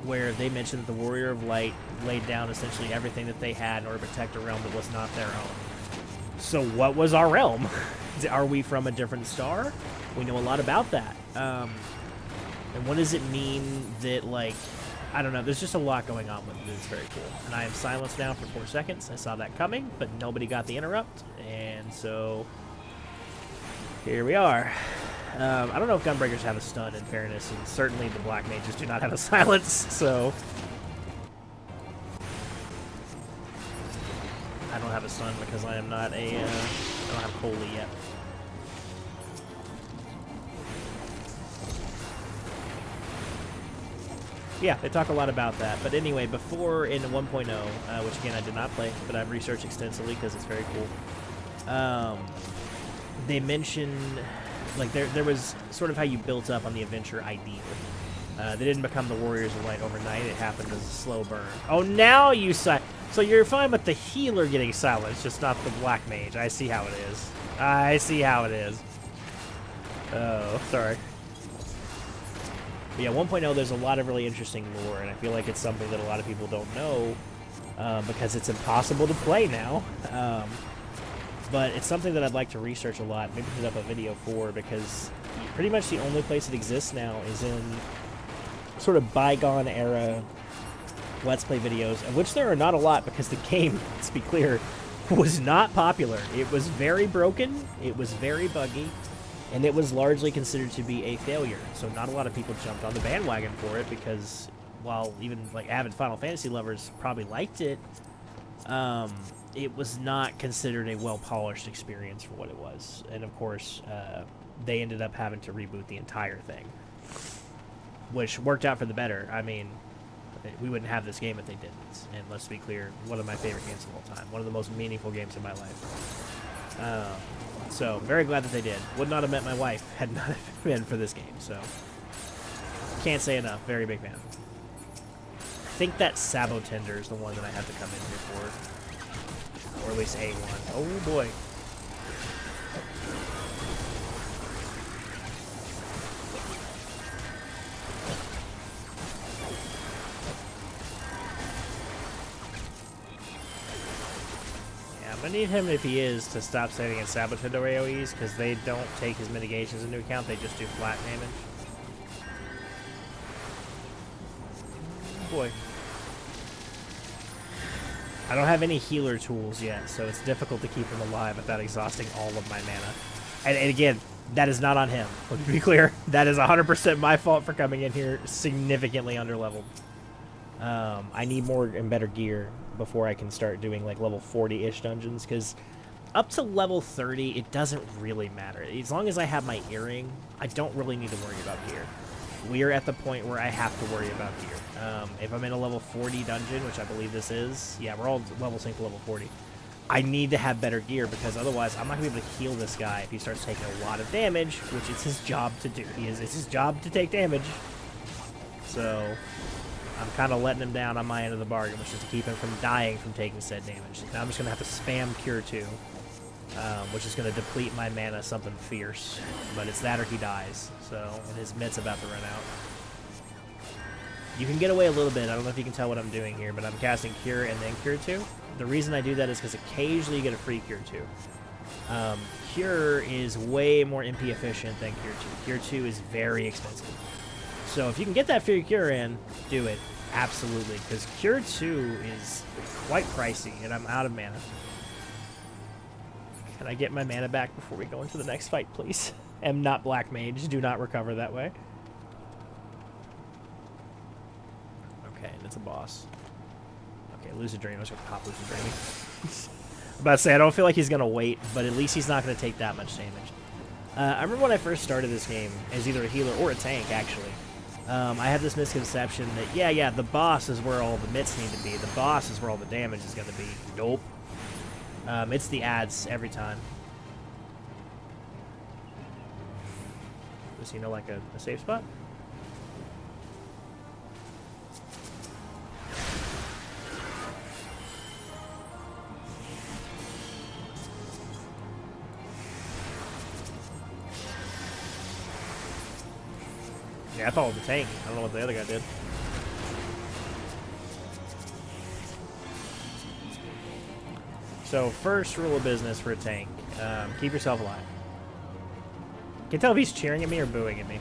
where they mentioned that the Warrior of Light laid down essentially everything that they had in order to protect a realm that was not their own. So what was our realm? Are we from a different star? We know a lot about that. And what does it mean that, like, I don't know, there's just a lot going on with it. It's very cool. And I am silenced now for 4 seconds. I saw that coming, but nobody got the interrupt. And so here we are. I don't know if gunbreakers have a stun, in fairness, and certainly the black mages do not have a silence, so... I don't have a stun because I am not a, I don't have holy yet. Yeah, they talk a lot about that. But anyway, before in 1.0, which again I did not play, but I've researched extensively because it's very cool, they mentioned, like, there was sort of how you built up on the adventure ideal. They didn't become the Warriors of Light overnight. It happened as a slow burn. Oh, now you So you're fine with the healer getting silenced, just not the black mage. I see how it is. I see how it is. Oh, sorry. But yeah, 1.0, there's a lot of really interesting lore, and I feel like it's something that a lot of people don't know because it's impossible to play now. But it's something that I'd like to research a lot, maybe put up a video for, because pretty much the only place it exists now is in sort of bygone era Let's Play videos, of which there are not a lot because the game, let's be clear, was not popular. It was very broken, it was very buggy, and it was largely considered to be a failure. So not a lot of people jumped on the bandwagon for it because while even like avid Final Fantasy lovers probably liked it, it was not considered a well-polished experience for what it was. And of course, they ended up having to reboot the entire thing, which worked out for the better. I mean, we wouldn't have this game if they didn't. And let's be clear, one of my favorite games of all time. One of the most meaningful games in my life. So, very glad that they did. Would not have met my wife had not been for this game. So, can't say enough. Very big fan. I think that Sabo Tender is the one that I have to come in here for. Or at least A1. Oh boy. I need him, if he is, to stop sending in Sabotendo AoEs, because they don't take his mitigations into account, they just do flat damage. Boy. I don't have any healer tools yet, so it's difficult to keep him alive without exhausting all of my mana. And again, that is not on him. Let me be clear. That is 100% my fault for coming in here significantly underleveled. I need more and better gear before I can start doing like level 40-ish dungeons, because up to level 30 it doesn't really matter. As long as I have my earring, I don't really need to worry about gear. We are at the point where I have to worry about gear. If I'm in a level 40 dungeon, which I believe this is, yeah, we're all level sync to level 40, I need to have better gear, because otherwise I'm not going to be able to heal this guy if he starts taking a lot of damage, which is his job to do. It's his job to take damage. So I'm kind of letting him down on my end of the bargain, which is to keep him from dying from taking said damage. Now I'm just going to have to spam Cure 2, which is going to deplete my mana something fierce. But it's that or he dies, so, and his mit's about to run out. You can get away a little bit. I don't know if you can tell what I'm doing here, but I'm casting Cure and then Cure 2. The reason I do that is because occasionally you get a free Cure 2. Cure is way more MP efficient than Cure 2. Cure 2 is very expensive. So if you can get that free Cure in, do it. Absolutely. Because Cure 2 is quite pricey, and I'm out of mana. Can I get my mana back before we go into the next fight, please? Am not Black Mage. Do not recover that way. Okay, and it's a boss. Okay, Lucid Dream. I was going to pop Lucid Dreaming. I'm about to say, I don't feel like he's going to wait, but at least he's not going to take that much damage. I remember when I first started this game as either a healer or a tank, actually. I had this misconception that, yeah, the boss is where all the mitts need to be. The boss is where all the damage is going to be. Nope. It's the ads every time. Does he know, like, a safe spot? Yeah, I followed the tank. I don't know what the other guy did. So, first rule of business for a tank. Keep yourself alive. Can you tell if he's cheering at me or booing at me?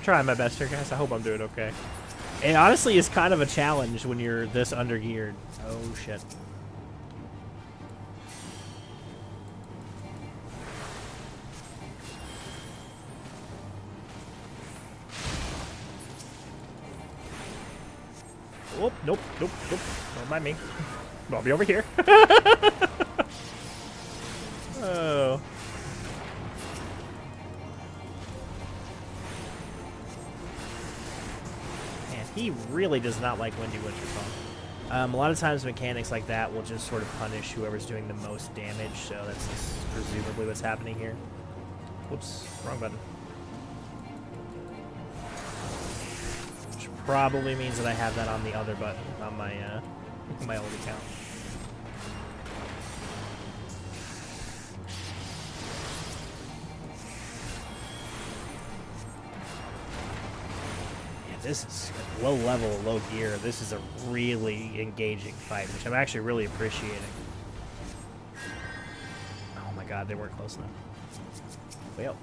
I'm trying my best here, guys. I hope I'm doing okay. It honestly is kind of a challenge when you're this undergeared. Oh, shit. Oh, nope. Don't mind me. I'll be over here. Oh. Man, he really does not like Windy Wintersong. A lot of times mechanics like that will just sort of punish whoever's doing the most damage, so that's just presumably what's happening here. Whoops, wrong button. Which probably means that I have that on the other button on my my old account. This is low level, low gear. This is a really engaging fight, which I'm actually really appreciating. Oh my god, they weren't close enough. Well.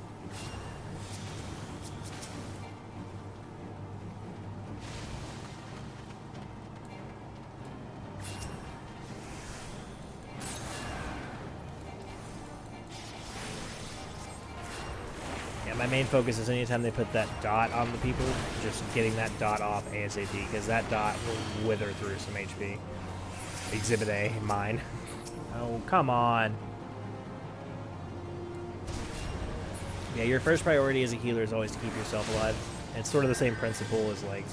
My main focus is anytime they put that dot on the people, just getting that dot off ASAP, because that dot will wither through some HP. Exhibit A, mine. Oh, come on. Yeah, your first priority as a healer is always to keep yourself alive. And it's sort of the same principle as, like,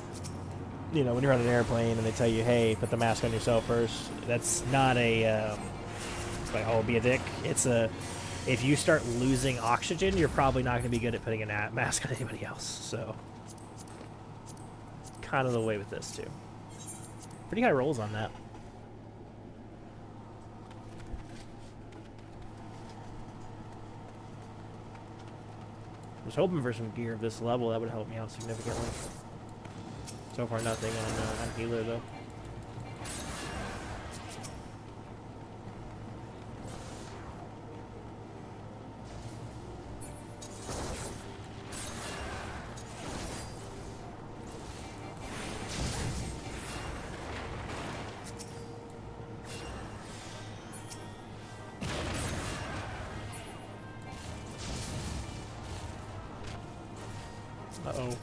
you know, when you're on an airplane and they tell you, hey, put the mask on yourself first. That's not a, like, oh, be a dick. It's a... If you start losing oxygen, you're probably not going to be good at putting a mask on anybody else. So, kind of the way with this, too. Pretty high rolls on that. I was hoping for some gear of this level that would help me out significantly. So far, nothing on healer, though. Uh-oh.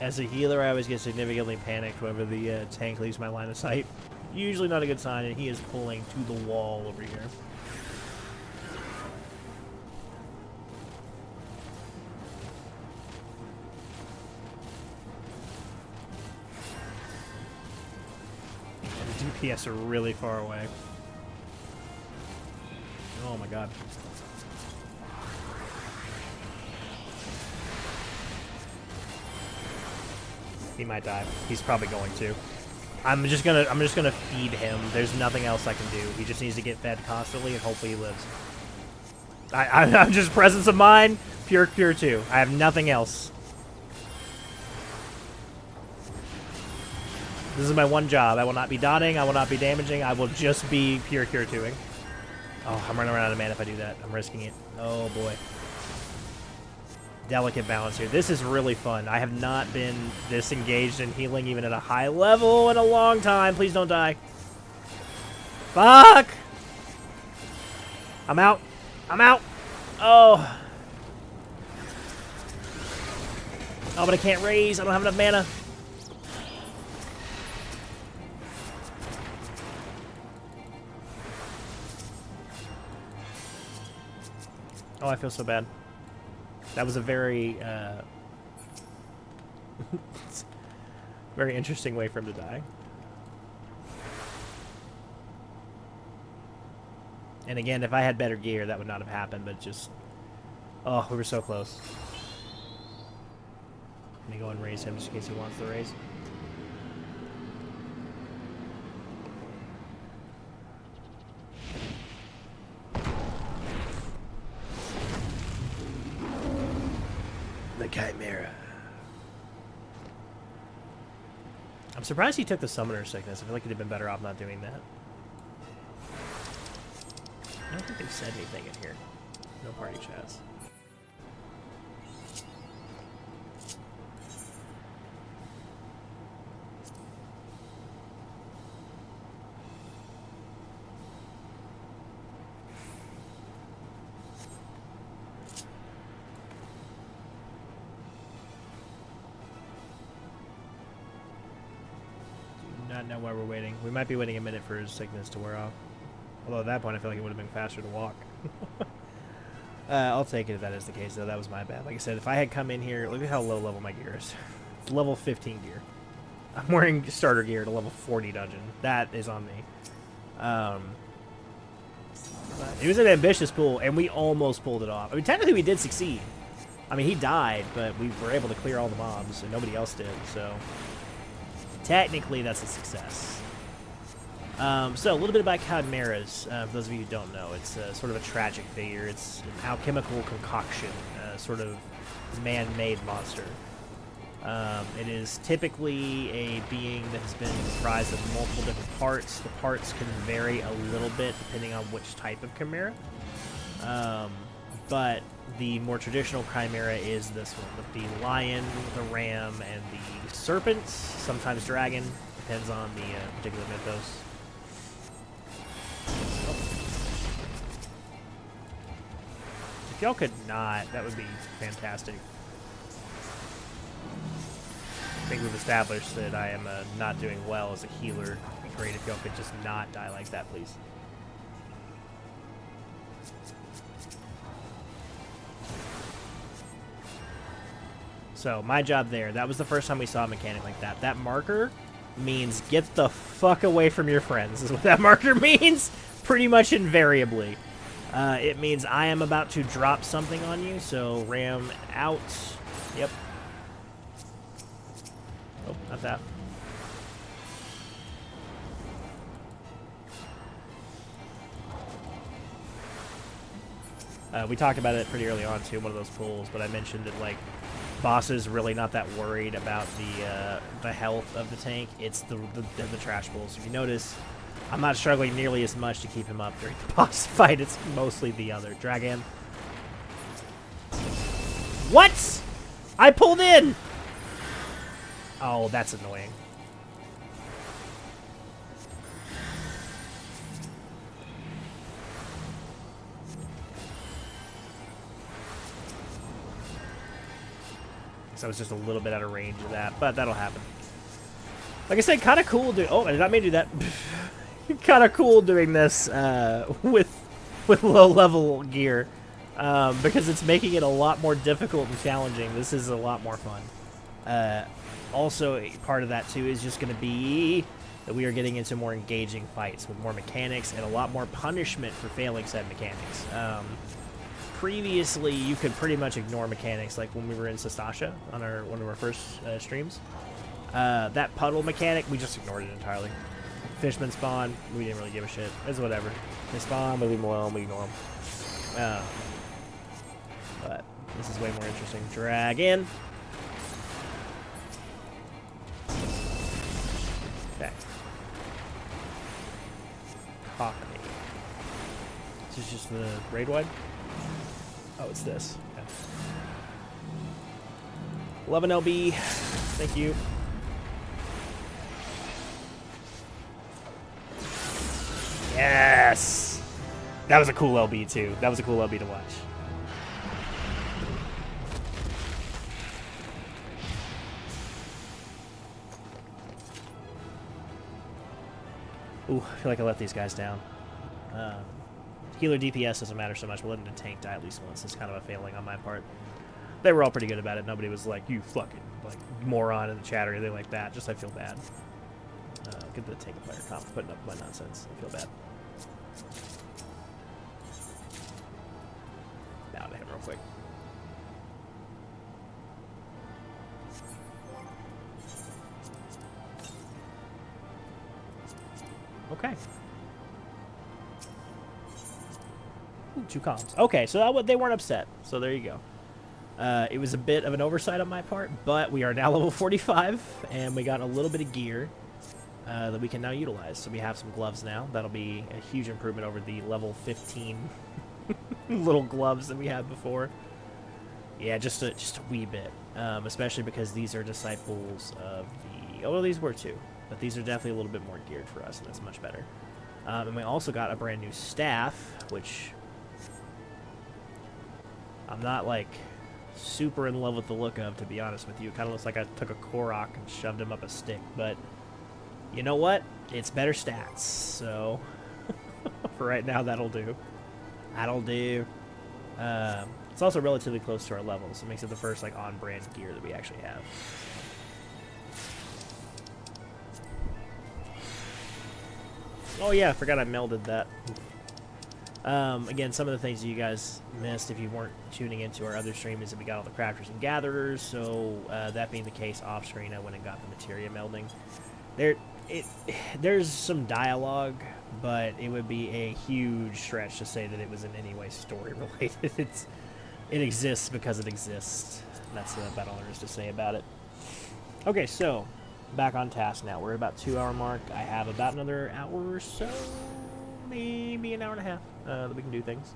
As a healer, I always get significantly panicked whenever the tank leaves my line of sight. Usually not a good sign, and he is pulling to the wall over here. And the DPS are really far away. Oh my god. He might die. He's probably going to. I'm just gonna feed him. There's nothing else I can do. He just needs to get fed constantly, and hopefully he lives. I'm just presence of mind, pure 2. I have nothing else. This is my one job. I will not be dotting. I will not be damaging. I will just be pure 2ing. Oh, I'm running out of mana if I do that. I'm risking it. Oh boy. Delicate balance here. This is really fun. I have not been this engaged in healing even at a high level in a long time. Please don't die. Fuck! I'm out. I'm out. Oh. Oh, but I can't raise. I don't have enough mana. Oh, I feel so bad. That was a very, very interesting way for him to die. And again, if I had better gear, that would not have happened, but just... Oh, we were so close. Let me go and raise him just in case he wants to raise. The Chimera. I'm surprised he took the Summoner Sickness. I feel like he'd have been better off not doing that. I don't think they said anything in here. No party chats. know why we're waiting. We might be waiting a minute for his sickness to wear off. Although at that point, I feel like it would have been faster to walk. I'll take it if that is the case, though. That was my bad. Like I said, if I had come in here... Look at how low level my gear is. It's level 15 gear. I'm wearing starter gear at a level 40 dungeon. That is on me. It was an ambitious pull, and we almost pulled it off. I mean, technically we did succeed. I mean, he died, but we were able to clear all the mobs, and nobody else did, so... Technically, that's a success. So, a little bit about chimeras, for those of you who don't know. It's sort of a tragic figure. It's an alchemical concoction, sort of man-made monster. It is typically a being that has been comprised of multiple different parts. The parts can vary a little bit depending on which type of chimera. But the more traditional chimera is this one, with the lion, the ram, and the serpent, sometimes dragon, depends on the particular mythos. If y'all could not, that would be fantastic. I think we've established that I am not doing well as a healer. It'd be great if y'all could just not die like that, please. So, my job there, that was the first time we saw a mechanic like that. That marker means get the fuck away from your friends, is what that marker means, pretty much invariably. It means I am about to drop something on you, so ram out. Yep. Oh, not that. We talked about it pretty early on, too, one of those pulls, but I mentioned that, like, bosses really not that worried about the health of the tank. It's the trash pulls. If you notice, I'm not struggling nearly as much to keep him up during the boss fight. It's mostly the other. Dragon. What? I pulled in! Oh, that's annoying. So I was just a little bit out of range of that, but that'll happen. Like I said, kind of cool. Oh, I did not mean to do that. Kind of cool doing this with low-level gear because it's making it a lot more difficult and challenging. This is a lot more fun. Also, part of that too is just going to be that we are getting into more engaging fights with more mechanics and a lot more punishment for failing said mechanics. Previously, you could pretty much ignore mechanics, like when we were in Sastasha on one of our first streams. That puddle mechanic, we just ignored it entirely. Fishmen spawn, we didn't really give a shit. It's whatever. They spawn, we leave them alone, we ignore them. But this is way more interesting. Dragon. Okay. Cockney. This is just the raid one? Oh, it's this. Okay. 11 LB. Thank you. Yes! That was a cool LB, too. That was a cool LB to watch. Ooh, I feel like I let these guys down. Healer DPS doesn't matter so much, but letting the tank die at least once is kind of a failing on my part. They were all pretty good about it. Nobody was like, you fucking like moron in the chat or anything like that. Just I feel bad. Get the tank player comp for putting up my nonsense. I feel bad. Bow to him real quick. Okay. Ooh, 2 comms. Okay, so they weren't upset. So there you go. It was a bit of an oversight on my part, but we are now level 45, and we got a little bit of gear that we can now utilize. So we have some gloves now. That'll be a huge improvement over the level 15 little gloves that we had before. Yeah, just a wee bit, especially because these are disciples of the... Oh, well, these were too, but these are definitely a little bit more geared for us, and that's much better. And we also got a brand new staff, which I'm not, like, super in love with the look of, to be honest with you. It kind of looks like I took a Korok and shoved him up a stick, but You know what? It's better stats, so for right now, that'll do. That'll do. It's also relatively close to our levels, so it makes it the first like on-brand gear that we actually have. Oh yeah, I forgot I melded that. Again, some of the things that you guys missed if you weren't tuning into our other stream is that we got all the crafters and gatherers, so that being the case, off-screen I went and got the materia melding. There's some dialogue, but it would be a huge stretch to say that it was in any way story-related. It exists because it exists. That's about all there is to say about it. Okay, so back on task now. We're at about 2-hour mark. I have about another hour or so, maybe an hour and a half, that we can do things.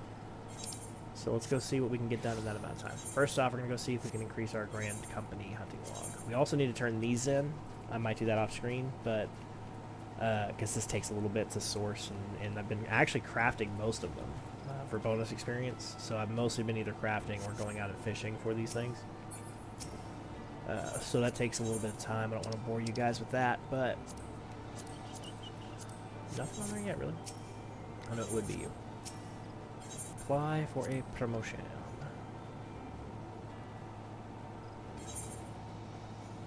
So let's go see what we can get done in that amount of time. First off, we're going to go see if we can increase our Grand Company hunting log. We also need to turn these in. I might do that off screen, but because this takes a little bit to source, and I've been actually crafting most of them for bonus experience. So I've mostly been either crafting or going out and fishing for these things. So that takes a little bit of time. I don't want to bore you guys with that, but nothing on there yet, really. I know it would be you. Apply for a promotion.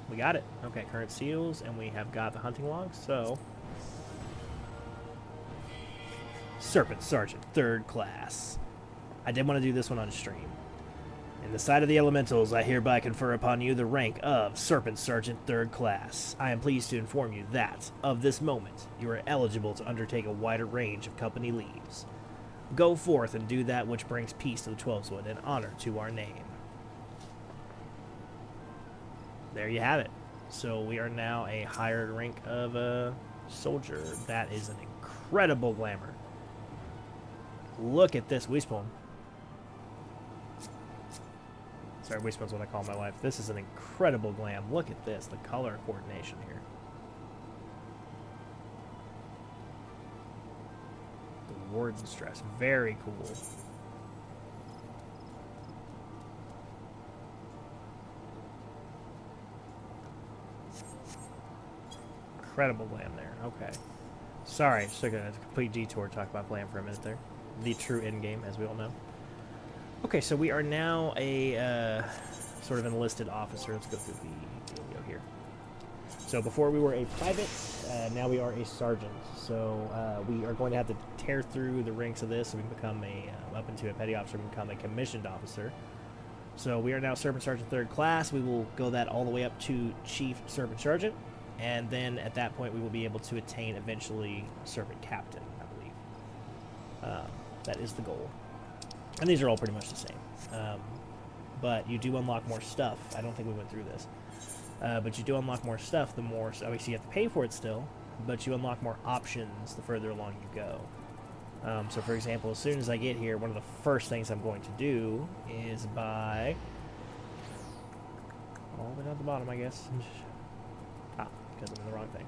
We got it. Okay, current seals, and we have got the hunting logs, so... Serpent Sergeant, 3rd class. I did want to do this one on stream. In the sight of the elementals, I hereby confer upon you the rank of Serpent Sergeant 3rd class. I am pleased to inform you that, of this moment, you are eligible to undertake a wider range of company leaves. Go forth and do that which brings peace to the 12swood and honor to our name. There you have it. So we are now a higher rank of a soldier. That is an incredible glamour. Look at this Weespawn. Sorry, Weespawn's what I call my wife. This is an incredible glam. Look at this, the color coordination here. The Warden's dress, very cool. Incredible glam there. Okay. Sorry, just took a complete detour to talk about glam for a minute there. The true endgame, as we all know. Okay, so we are now a sort of enlisted officer. Let's go through the dealio here. So before we were a private, now we are a sergeant. So we are going to have to tear through the ranks of this so we can become up into a petty officer and become a commissioned officer. So we are now Serpent Sergeant 3rd class. We will go that all the way up to Chief Serpent Sergeant. And then at that point we will be able to attain eventually Serpent Captain, I believe. That is the goal. And these are all pretty much the same. But you do unlock more stuff. I don't think we went through this. But you do unlock more stuff the more... Obviously you have to pay for it still, but you unlock more options the further along you go. So for example, as soon as I get here, one of the first things I'm going to do is buy... all the way down at the bottom, I guess. Because I'm in the wrong thing.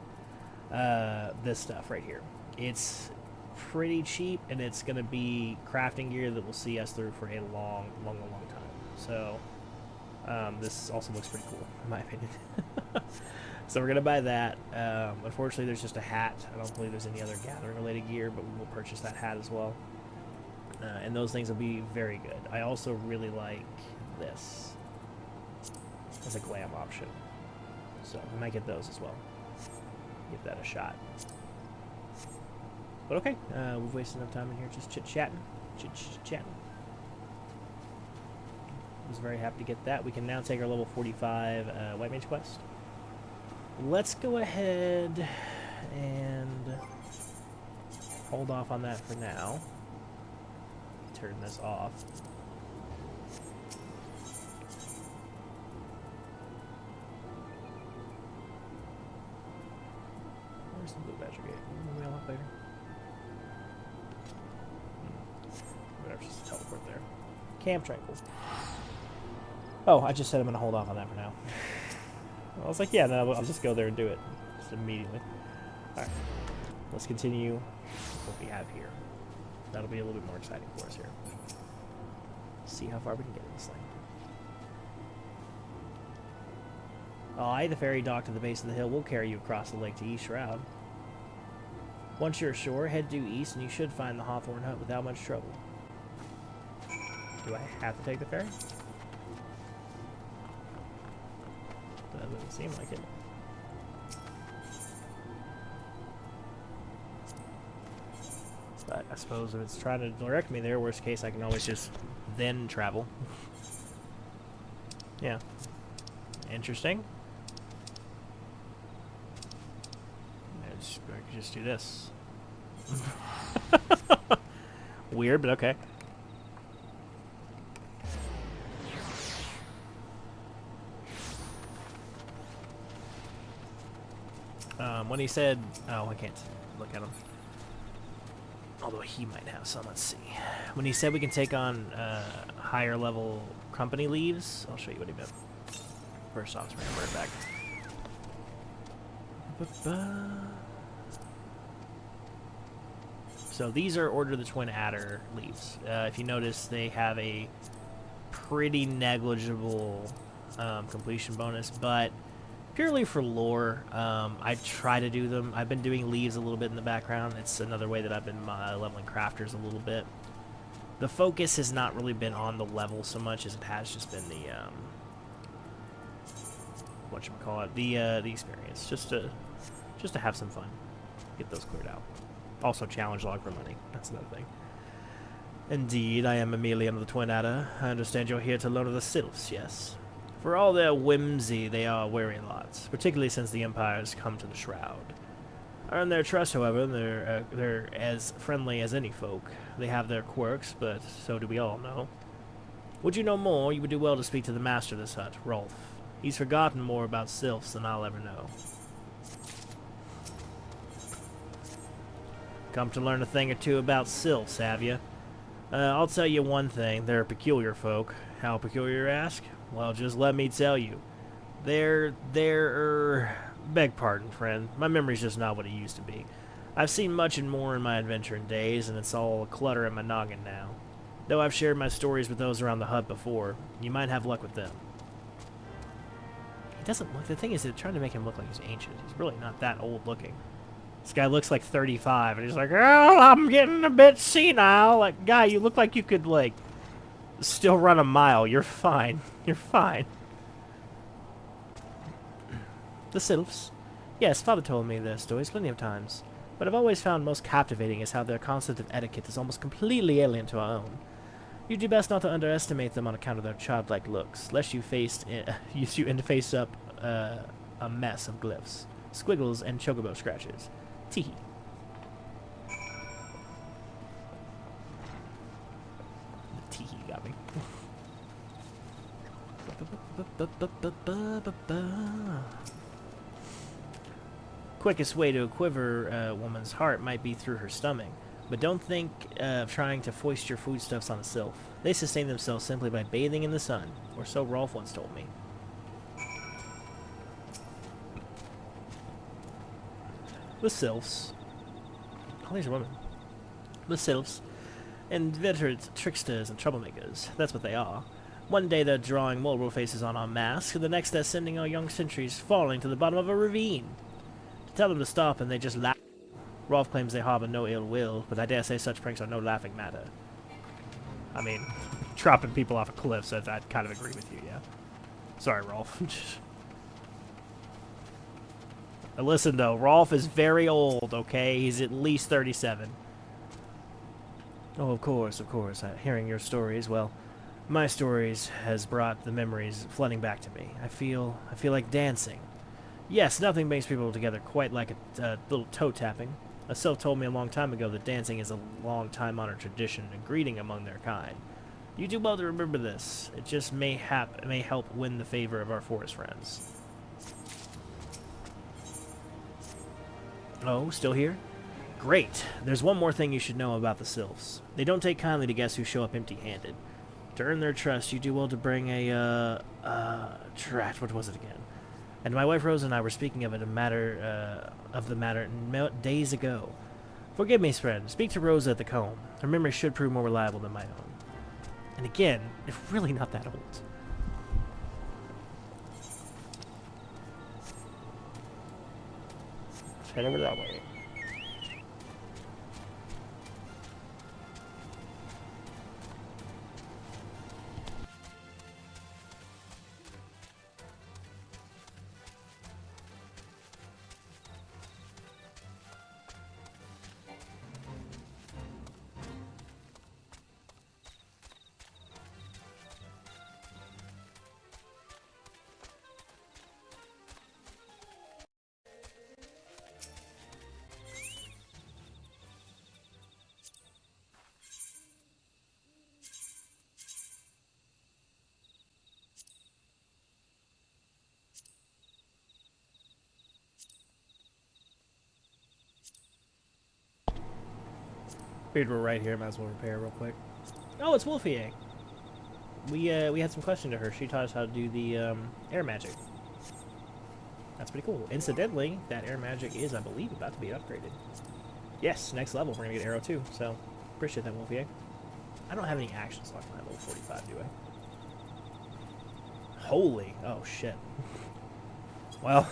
This stuff right here. It's pretty cheap, and it's going to be crafting gear that will see us through for a long time. So, this also looks pretty cool, in my opinion. So we're going to buy that. Unfortunately, there's just a hat. I don't believe there's any other gathering-related gear, but we will purchase that hat as well. And those things will be very good. I also really like this as a glam option. So we might get those as well. Give that a shot. But okay, we've wasted enough time in here just chit-chatting. Chit-chatting. I was very happy to get that. We can now take our level 45 White Mage quest. Let's go ahead and hold off on that for now. Turn this off. Where's the blue badger gate? Will we unlock later? Whatever, just a teleport there. Camp Tranquil. Oh, I just said I'm going to hold off on that for now. I was like, yeah, no, I'll just go there and do it. Just immediately. Alright. Let's continue with what we have here. That'll be a little bit more exciting for us here. See how far we can get in this thing. Aye, the ferry docked at the base of the hill will carry you across the lake to East Shroud. Once you're ashore, head due east and you should find the Hawthorne Hut without much trouble. Do I have to take the ferry? That doesn't seem like it. But I suppose if it's trying to direct me there, worst case I can always just then travel. Yeah. Interesting. I could just do this. Weird, but okay. When he said, oh, I can't look at him. Although he might have some, let's see. When he said we can take on higher level company leaves, I'll show you what he meant. First off, we're gonna bring it back. So these are Order of the Twin Adder leaves. If you notice, they have a pretty negligible completion bonus, but purely for lore, I try to do them. I've been doing leaves a little bit in the background. It's another way that I've been leveling crafters a little bit. The focus has not really been on the level so much as it has just been the whatchamacallit, the experience, just to have some fun, get those cleared out. Also challenge log for money. That's another thing. Indeed, I am Emelian of the Twin Adder. I understand you're here to learn of the Sylphs, yes. For all their whimsy, they are wary lots, particularly since the Empire has come to the Shroud. I earn their trust, however, they're as friendly as any folk. They have their quirks, but so do we all know. Would you know more, you would do well to speak to the master of this hut, Rolf. He's forgotten more about Sylphs than I'll ever know. Come to learn a thing or two about Sylphs, have you? I'll tell you one thing, they're peculiar folk. How peculiar, ask? Well, just let me tell you. Beg pardon, friend. My memory's just not what it used to be. I've seen much and more in my adventuring days, and it's all a clutter in my noggin now. Though I've shared my stories with those around the hut before, you might have luck with them. He doesn't look... The thing is, they're trying to make him look like he's ancient. He's really not that old looking. This guy looks like 35, and he's like, oh, I'm getting a bit senile. Like, guy, you look like you could, like, still run a mile. You're fine. You're fine. The Sylphs. Yes, Father told me their stories plenty of times. What I've always found most captivating is how their concept of etiquette is almost completely alien to our own. You do best not to underestimate them on account of their childlike looks, lest you face up a mess of glyphs, squiggles, and chocobo scratches. Teehee. The teehee got me. Quickest way to quiver a woman's heart might be through her stomach, but don't think of trying to foist your foodstuffs on a sylph. They sustain themselves simply by bathing in the sun, or so Rolf once told me. The Sylphs. Oh, these are women. The Sylphs. Inveterate tricksters and troublemakers. That's what they are. One day they're drawing multiple faces on our masks, and the next they're sending our young sentries falling to the bottom of a ravine. To tell them to stop, and they just laugh. Rolf claims they harbor no ill will, but I dare say such pranks are no laughing matter. I mean, dropping people off a cliff, so I'd kind of agree with you, yeah. Sorry, Rolf. Listen, though, Rolf is very old, okay? He's at least 37. Oh, of course, of course. Hearing your stories, well, my stories has brought the memories flooding back to me. I feel like dancing. Yes, nothing brings people together quite like a little toe tapping. A sylph told me a long time ago that dancing is a long time honored tradition, a greeting among their kind. You do well to remember this. It just may help win the favor of our forest friends. Oh, still here? Great. There's one more thing you should know about the sylphs. They don't take kindly to guests who show up empty-handed. To earn their trust, you do well to bring a, what was it again? And my wife Rose and I were speaking of it, the matter days ago. Forgive me, friend. Speak to Rosa at the comb. Her memory should prove more reliable than my own. And again, they're really not that old. Head over that way. Figured we're right here. Might as well repair real quick. Oh, it's Wolfie. We had some question to her. She taught us how to do the air magic. That's pretty cool. Incidentally, that air magic is, I believe, about to be upgraded. Yes, next level. We're gonna get arrow 2. So appreciate that, Wolfie. I don't have any actions locked on level 45, do I? Holy. Oh shit. Well,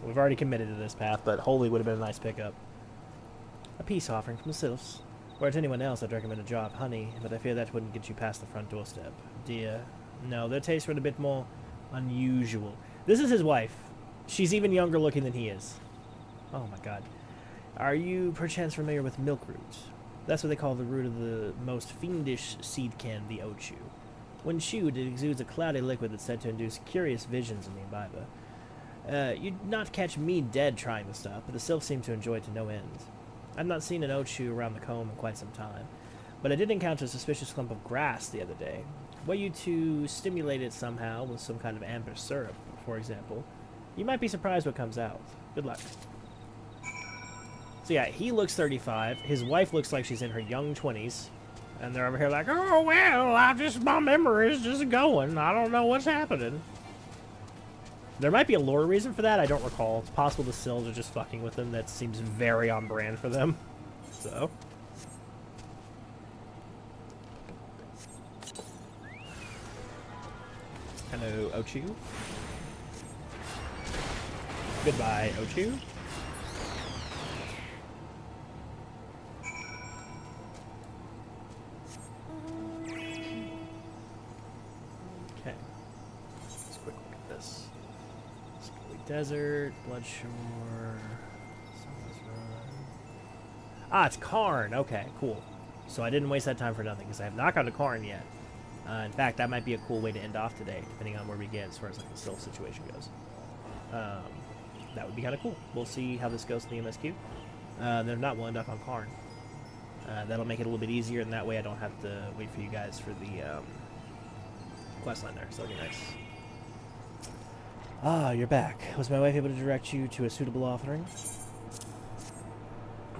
we've already committed to this path, but holy would have been a nice pickup. A peace offering from the sylphs. Whereas anyone else, I'd recommend a jar of honey, but I fear that wouldn't get you past the front doorstep. Dear. No, their tastes were a bit more unusual. This is his wife. She's even younger looking than he is. Oh my god. Are you perchance familiar with milk root? That's what they call the root of the most fiendish seed can, the ochu. When chewed, it exudes a cloudy liquid that's said to induce curious visions in the imbiber. You'd not catch me dead trying the stuff, but the sylphs seem to enjoy it to no end. I've not seen an ochu around the comb in quite some time, but I did encounter a suspicious clump of grass the other day. Were you to stimulate it somehow with some kind of amber syrup, for example, you might be surprised what comes out. Good luck. So yeah, he looks 35. His wife looks like she's in her young 20s. And they're over here like, oh, well, my memory's just going. I don't know what's happening. There might be a lore reason for that. I don't recall. It's possible the Sylphs are just fucking with them. That seems very on brand for them. So. Hello, Ochu. Goodbye, Ochu. Okay. Let's quick look at this. Scaly Desert, Bloodshore. Ah, it's Karn. Okay, cool. So I didn't waste that time for nothing because I have not gone to Karn yet. In fact, that might be a cool way to end off today, depending on where we get as far as like the Sylph situation goes. That would be kind of cool. We'll see how this goes in the MSQ. They're not willing to up on Karn. That'll make it a little bit easier, and that way I don't have to wait for you guys for the questline there, so that'll be nice. Ah, you're back. Was my wife able to direct you to a suitable offering?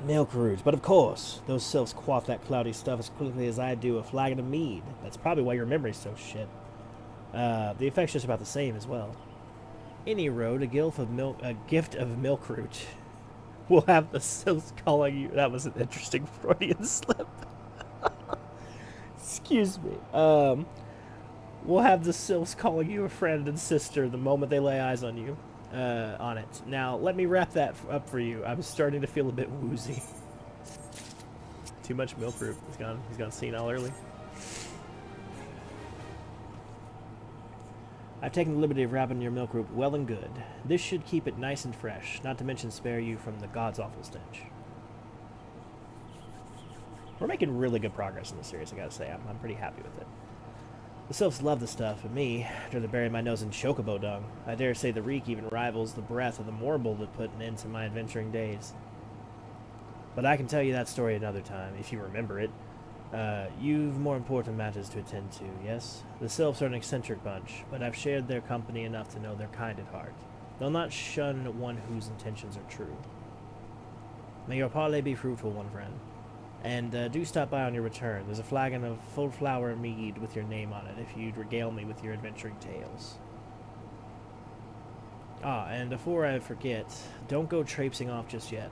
Milk root, but of course, those sylphs quaff that cloudy stuff as quickly as I do a flagon of mead. That's probably why your memory's so shit. The effect's just about the same as well. Any road, a gift of milk root. We'll have the sylphs calling you. That was an interesting Freudian slip. Excuse me. We'll have the sylphs calling you a friend and sister the moment they lay eyes on you. On it. Now, let me wrap that up for you. I'm starting to feel a bit woozy. Too much milk root. He's gone senile early. I've taken the liberty of wrapping your milk root well and good. This should keep it nice and fresh, not to mention spare you from the god's awful stench. We're making really good progress in this series, I gotta say. I'm pretty happy with it. The sylphs love the stuff, but me, I'd rather bury my nose in chocobo dung. I dare say the reek even rivals the breath of the morble that put an end to my adventuring days. But I can tell you that story another time, if you remember it. You've more important matters to attend to, yes? The sylphs are an eccentric bunch, but I've shared their company enough to know they're kind at heart. They'll not shun one whose intentions are true. May your parley be fruitful, one friend. And do stop by on your return. There's a flagon of full flower mead with your name on it, if you'd regale me with your adventuring tales. Ah, and before I forget, don't go traipsing off just yet.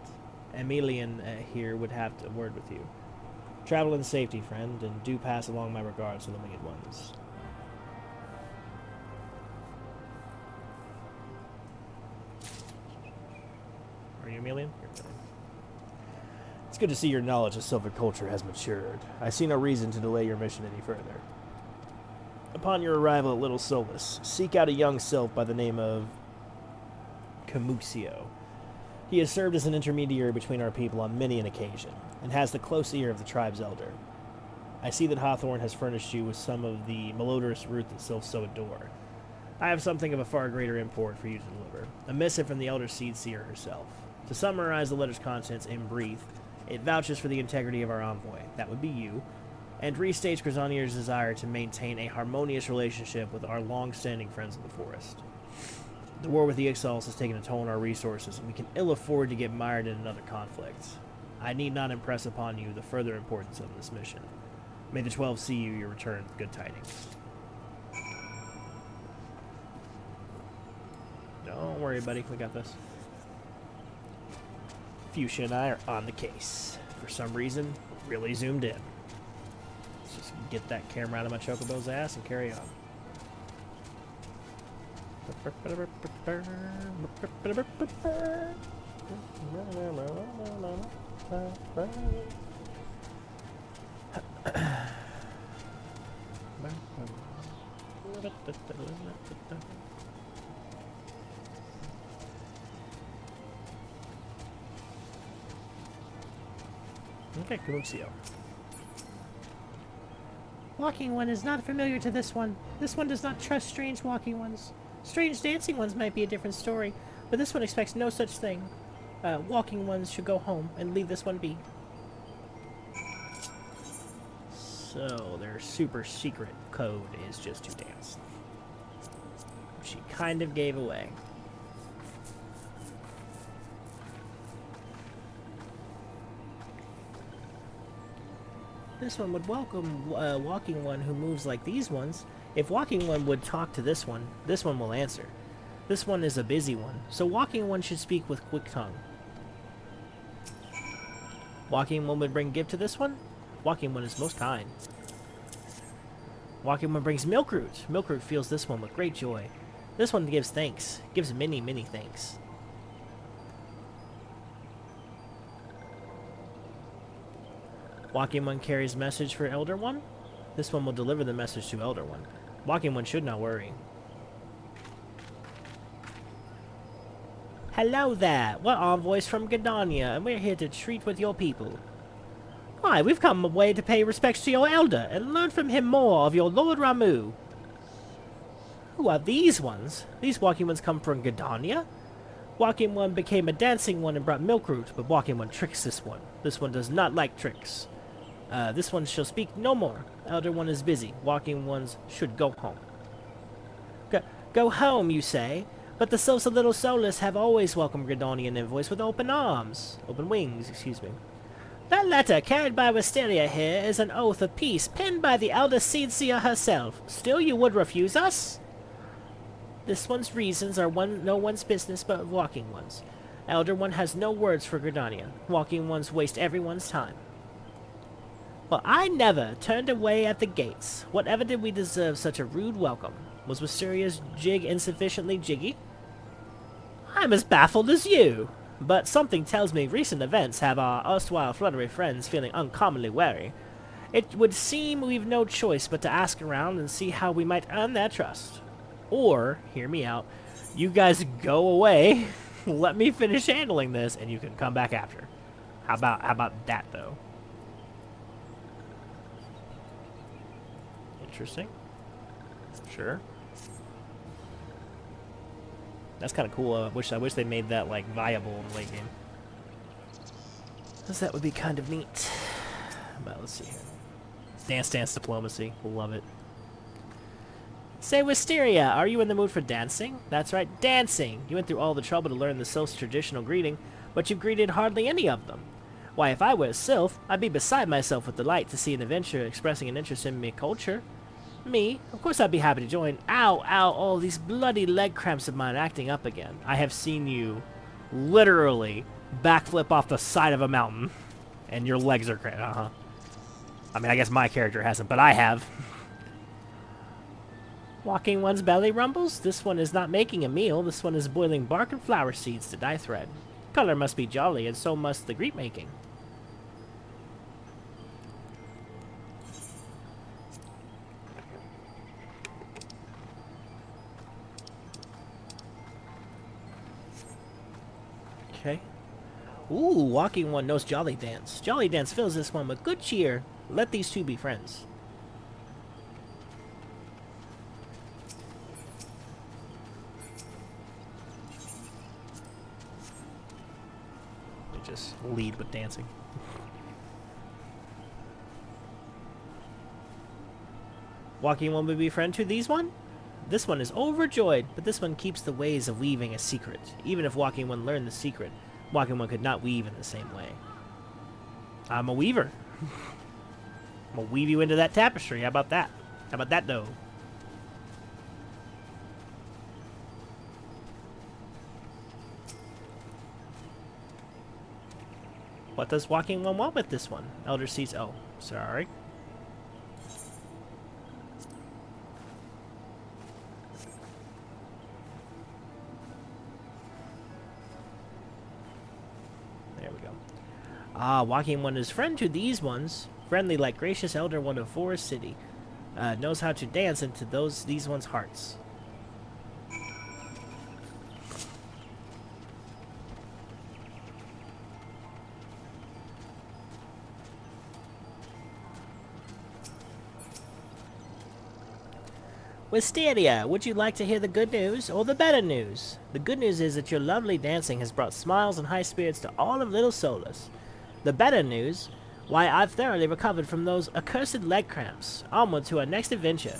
Emelian here would have a word with you. Travel in safety, friend, and do pass along my regards to the winged ones. Are you Emilian? You're fine. It's good to see your knowledge of Sylvan culture has matured. I see no reason to delay your mission any further. Upon your arrival at Little Solus, seek out a young sylph by the name of Camusio. He has served as an intermediary between our people on many an occasion, and has the close ear of the tribe's elder. I see that Hawthorne has furnished you with some of the malodorous root that sylphs so adore. I have something of a far greater import for you to deliver, a missive from the elder seed seer herself. To summarize the letter's contents in brief, it vouches for the integrity of our envoy, that would be you, and restates Grisonier's desire to maintain a harmonious relationship with our long-standing friends in the forest. The war with the Ixals has taken a toll on our resources, and we can ill afford to get mired in another conflict. I need not impress upon you the further importance of this mission. May the 12 see you your return with good tidings. Don't worry, buddy. We got this. Fuchsia and I are on the case. For some reason, really zoomed in. Let's just get that camera out of my chocobo's ass and carry on. Okay, Camusio. Walking one is not familiar to this one. This one does not trust strange walking ones. Strange dancing ones might be a different story, but this one expects no such thing. Walking ones should go home and leave this one be. So, their super secret code is just to dance. She kind of gave away. This one would welcome walking one who moves like these ones. If walking one would talk to this one will answer. This one is a busy one, so walking one should speak with quick tongue. Walking one would bring gift to this one. Walking one is most kind. Walking one brings milkroot. Milkroot fills this one with great joy. This one gives thanks. Gives many, many thanks. Walking one carries message for Elder One. This one will deliver the message to Elder One. Walking one should not worry. Hello there. We're envoys from Gridania, and we're here to treat with your people. Why, we've come away to pay respects to your elder and learn from him more of your Lord Ramu. Who are these ones? These walking ones come from Gridania? Walking one became a dancing one and brought milkroot, but walking one tricks this one. This one does not like tricks. This one shall speak no more. Elder one is busy. Walking ones should go home. Go home, you say? But the sylphs of Little Solus have always welcomed Gridanian envoys with open arms. Open wings, excuse me. That letter carried by Wisteria here is an oath of peace penned by the elder Seedseer herself. Still you would refuse us? This one's reasons are no one's business but walking ones. Elder one has no words for Gridania. Walking ones waste everyone's time. Well, I never turned away at the gates. Whatever did we deserve such a rude welcome? Was Wisteria's jig insufficiently jiggy? I'm as baffled as you. But something tells me recent events have our erstwhile fluttery friends feeling uncommonly wary. It would seem we've no choice but to ask around and see how we might earn their trust. Or, hear me out, you guys go away, let me finish handling this, and you can come back after. How about that, though? Interesting. Sure. That's kind of cool. I wish they made that like viable in the late game. Because that would be kind of neat. But let's see here. Dance diplomacy. Love it. Say, Wisteria, are you in the mood for dancing? That's right, dancing! You went through all the trouble to learn the sylph's traditional greeting, but you've greeted hardly any of them. Why, if I were a sylph, I'd be beside myself with delight to see an adventurer expressing an interest in me culture. Me? Of course I'd be happy to join. Ow, ow, oh, these bloody leg cramps of mine acting up again. I have seen you literally backflip off the side of a mountain, and your legs are cramped. I mean, I guess my character hasn't, but I have. Walking one's belly rumbles? This one is not making a meal. This one is boiling bark and flower seeds to dye thread. Color must be jolly, and so must the greet making. Okay. Ooh, walking one knows Jolly Dance. Jolly Dance fills this one with good cheer. Let these two be friends. They just lead with dancing. Walking one would be friend to these one? This one is overjoyed, but this one keeps the ways of weaving a secret. Even if Walking One learned the secret, Walking One could not weave in the same way. I'm a weaver. I'm gonna weave you into that tapestry. How about that? How about that, though? What does Walking One want with this one? Elder sees. Oh, sorry. There we go. Ah, Walking One is friend to these ones. Friendly like gracious elder one of Forest City. Knows how to dance into these ones' hearts. Wisteria, would you like to hear the good news or the better news? The good news is that your lovely dancing has brought smiles and high spirits to all of Little Solus. The better news, why, I've thoroughly recovered from those accursed leg cramps. Onward to our next adventure.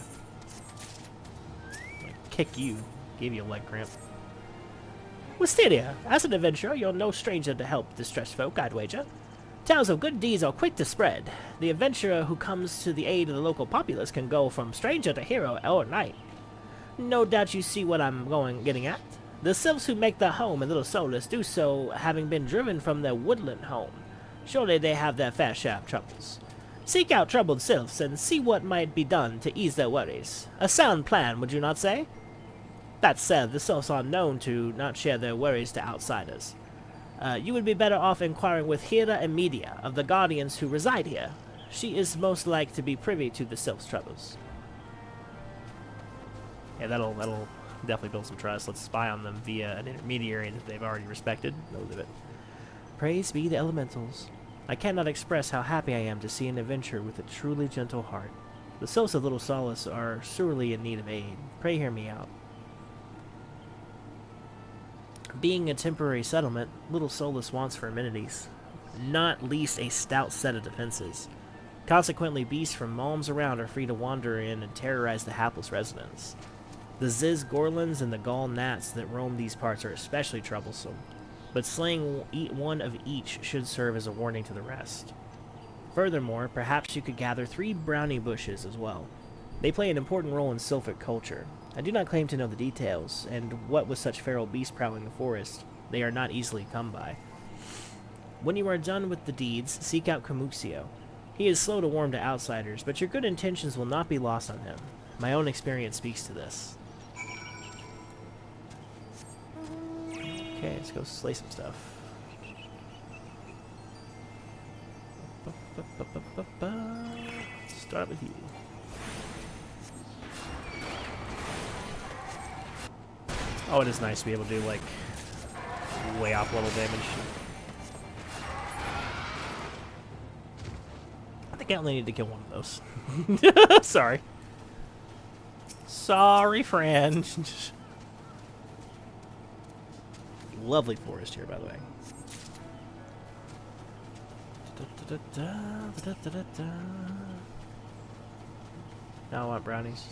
I'll kick you. Gave you a leg cramp. Wisteria, as an adventurer, you're no stranger to help distressed folk, I'd wager. Tales of good deeds are quick to spread. The adventurer who comes to the aid of the local populace can go from stranger to hero overnight. No doubt you see what I'm getting at. The sylphs who make their home in Little Solus do so having been driven from their woodland home. Surely they have their fair share of troubles. Seek out troubled sylphs and see what might be done to ease their worries. A sound plan, would you not say? That said, the sylphs are known to not share their worries to outsiders. You would be better off inquiring with Hira and Media of the guardians who reside here. She is most like to be privy to the sylphs' troubles. Yeah, that'll definitely build some trust. Let's spy on them via an intermediary that they've already respected. Knows of it. Praise be the elementals. I cannot express how happy I am to see an adventurer with a truly gentle heart. The sylphs of Little Solus are sorely in need of aid. Pray hear me out. Being a temporary settlement, Little Solus wants for amenities, not least a stout set of defenses. Consequently, beasts from malms around are free to wander in and terrorize the hapless residents. The Ziz Gorlins and the Gall Gnats that roam these parts are especially troublesome, but slaying one of each should serve as a warning to the rest. Furthermore, perhaps you could gather 3 brownie bushes as well. They play an important role in sylphic culture. I do not claim to know the details, and what with such feral beasts prowling the forest, they are not easily come by. When you are done with the deeds, seek out Camuxio. He is slow to warm to outsiders, but your good intentions will not be lost on him. My own experience speaks to this. Okay, let's go slay some stuff. Start with you. Oh, it is nice to be able to do, like, way off level damage. I think I only need to kill one of those. Sorry. Sorry, friend. Lovely forest here, by the way. Now I want brownies.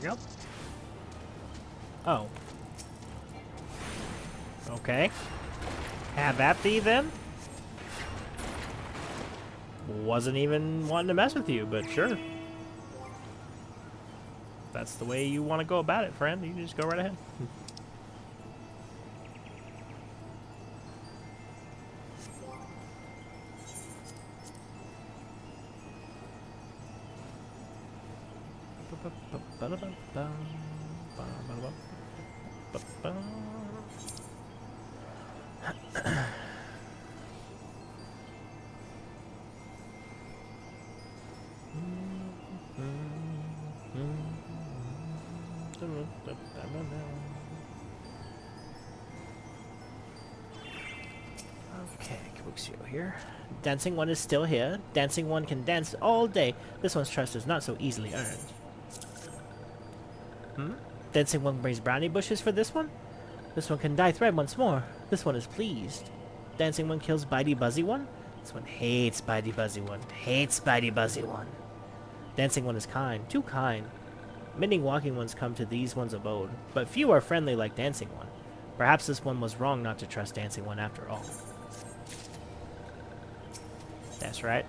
we go. Oh. Okay. Have at thee, then? Wasn't even wanting to mess with you, but sure. That's the way you want to go about it, friend. You just go right ahead. Okay, Kabuxio here. Dancing one is still here. Dancing one can dance all day. This one's trust is not so easily earned. Dancing one brings brownie bushes for this one? This one can dye thread once more. This one is pleased. Dancing one kills bitey buzzy one? This one hates bitey buzzy one. Hates bitey buzzy one. Dancing one is kind. Too kind. Many walking ones come to these one's abode, but few are friendly like dancing one. Perhaps this one was wrong not to trust dancing one after all. That's right.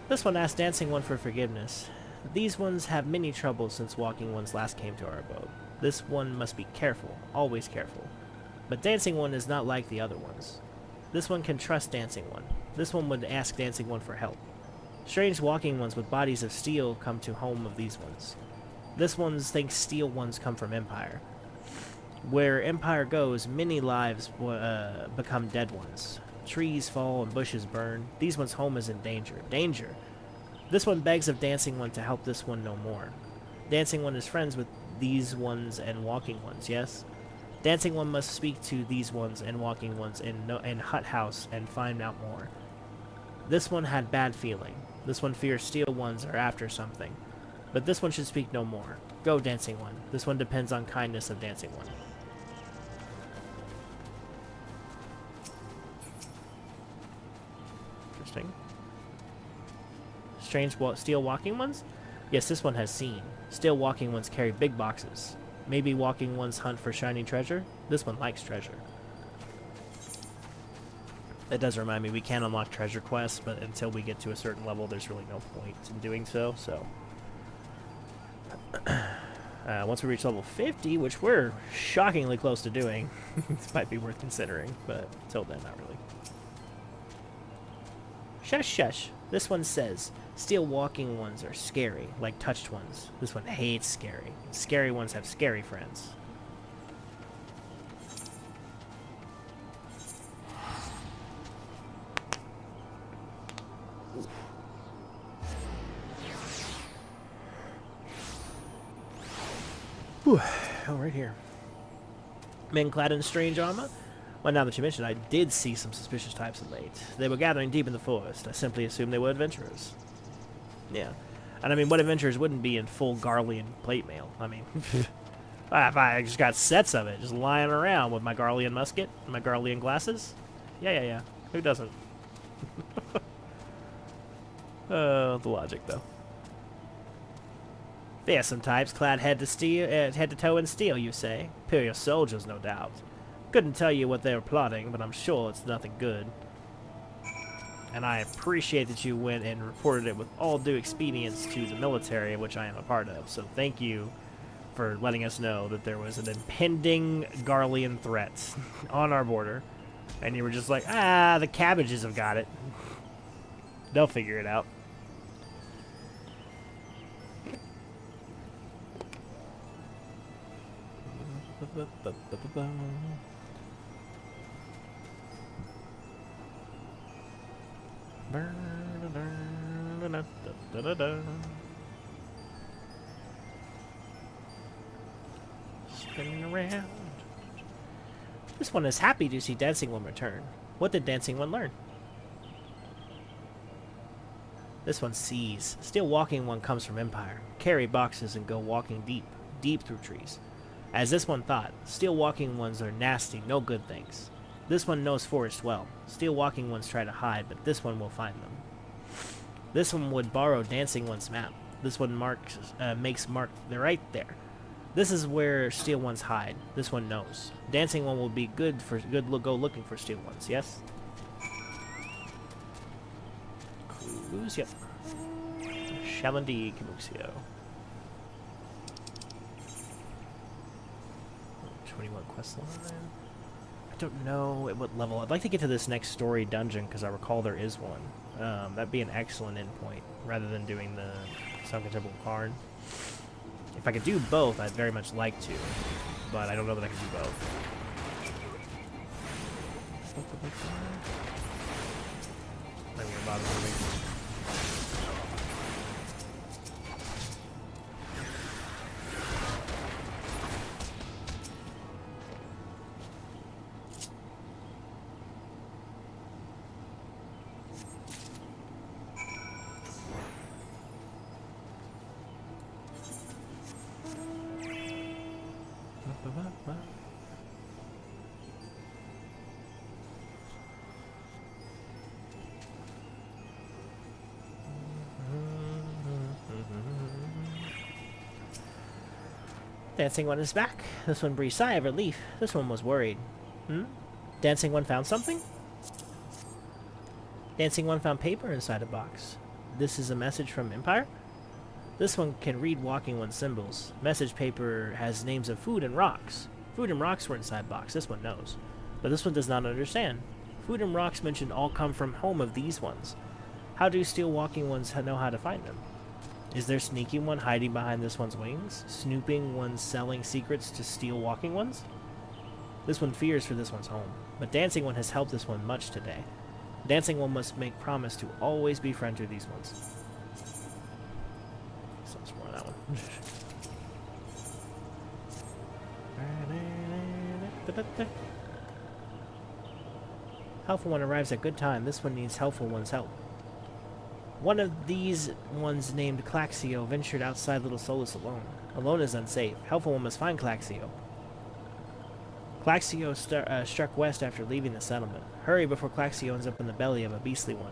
This one asked dancing one for forgiveness. These ones have many troubles since walking ones last came to our abode. This one must be careful, always careful. But dancing one is not like the other ones. This one can trust dancing one. This one would ask dancing one for help. Strange walking ones with bodies of steel come to home of these ones. This ones thinks steel ones come from Empire. Where Empire goes, many lives become dead ones. Trees fall and bushes burn. These ones' home is in danger. Danger! This one begs of dancing one to help this one no more. Dancing one is friends with these ones and walking ones, yes? Dancing one must speak to these ones and walking ones in hut house and find out more. This one had bad feeling. This one fears steel ones are after something. But this one should speak no more. Go, dancing one. This one depends on kindness of dancing one. Interesting. Strange steel walking ones? Yes, this one has seen. Steel walking ones carry big boxes. Maybe walking ones hunt for shiny treasure? This one likes treasure. That does remind me, we can unlock treasure quests, but until we get to a certain level, there's really no point in doing so, once we reach level 50, which we're shockingly close to doing, this might be worth considering, but until then, not really. Shush, shush. This one says, steel walking ones are scary, like touched ones. This one hates scary. Scary ones have scary friends. Whew. Oh, right here. Men clad in strange armor? Well, now that you mention it, I did see some suspicious types of late. They were gathering deep in the forest. I simply assumed they were adventurers. Yeah. And I mean, what adventurers wouldn't be in full Garlean plate mail? I mean, I just got sets of it, just lying around with my Garlean musket and my Garlean glasses. Yeah. Who doesn't? The logic, though. Fearsome types clad head to toe in steel, you say? Imperial soldiers, no doubt. Couldn't tell you what they were plotting, but I'm sure it's nothing good. And I appreciate that you went and reported it with all due expedience to the military, which I am a part of. So thank you for letting us know that there was an impending Garlean threat on our border. And you were just like, the cabbages have got it. They'll figure it out. Spinning around. This one is happy to see Dancing One return. What did Dancing One learn? This one sees. Still Walking One comes from Empire. Carry boxes and go walking deep through trees. As this one thought, Steel Walking Ones are nasty, no good things. This one knows forest well. Steel Walking Ones try to hide, but this one will find them. This one would borrow Dancing One's map. This one makes mark right there. This is where steel ones hide. This one knows. Dancing one will be good for go looking for steel ones. Yes. Clues. Yep. Shalandi Kimuxio. 21 quest line. I don't know at what level. I'd like to get to this next story dungeon because I recall there is one. That'd be an excellent endpoint rather than doing the unforgettable card. If I could do both, I'd very much like to, but I don't know that I can do both. Not gonna bother moving. Dancing one is back. This one breathed a sigh of relief. This one was worried. Dancing one found something? Dancing one found paper inside a box. This is a message from Empire? This one can read walking one's symbols. Message paper has names of food and rocks. Food and rocks were inside box. This one knows. But this one does not understand. Food and rocks mentioned all come from home of these ones. How do steel walking ones know how to find them? Is there sneaking one hiding behind this one's wings? Snooping one selling secrets to steel walking ones? This one fears for this one's home. But dancing one has helped this one much today. Dancing one must make promise to always be friends with these ones. So much more on that one. Helpful one arrives at good time. This one needs helpful one's help. One of these ones named Claxio ventured outside Little Solus alone. Alone is unsafe. Helpful one must find Claxio. Claxio struck west after leaving the settlement. Hurry before Claxio ends up in the belly of a beastly one.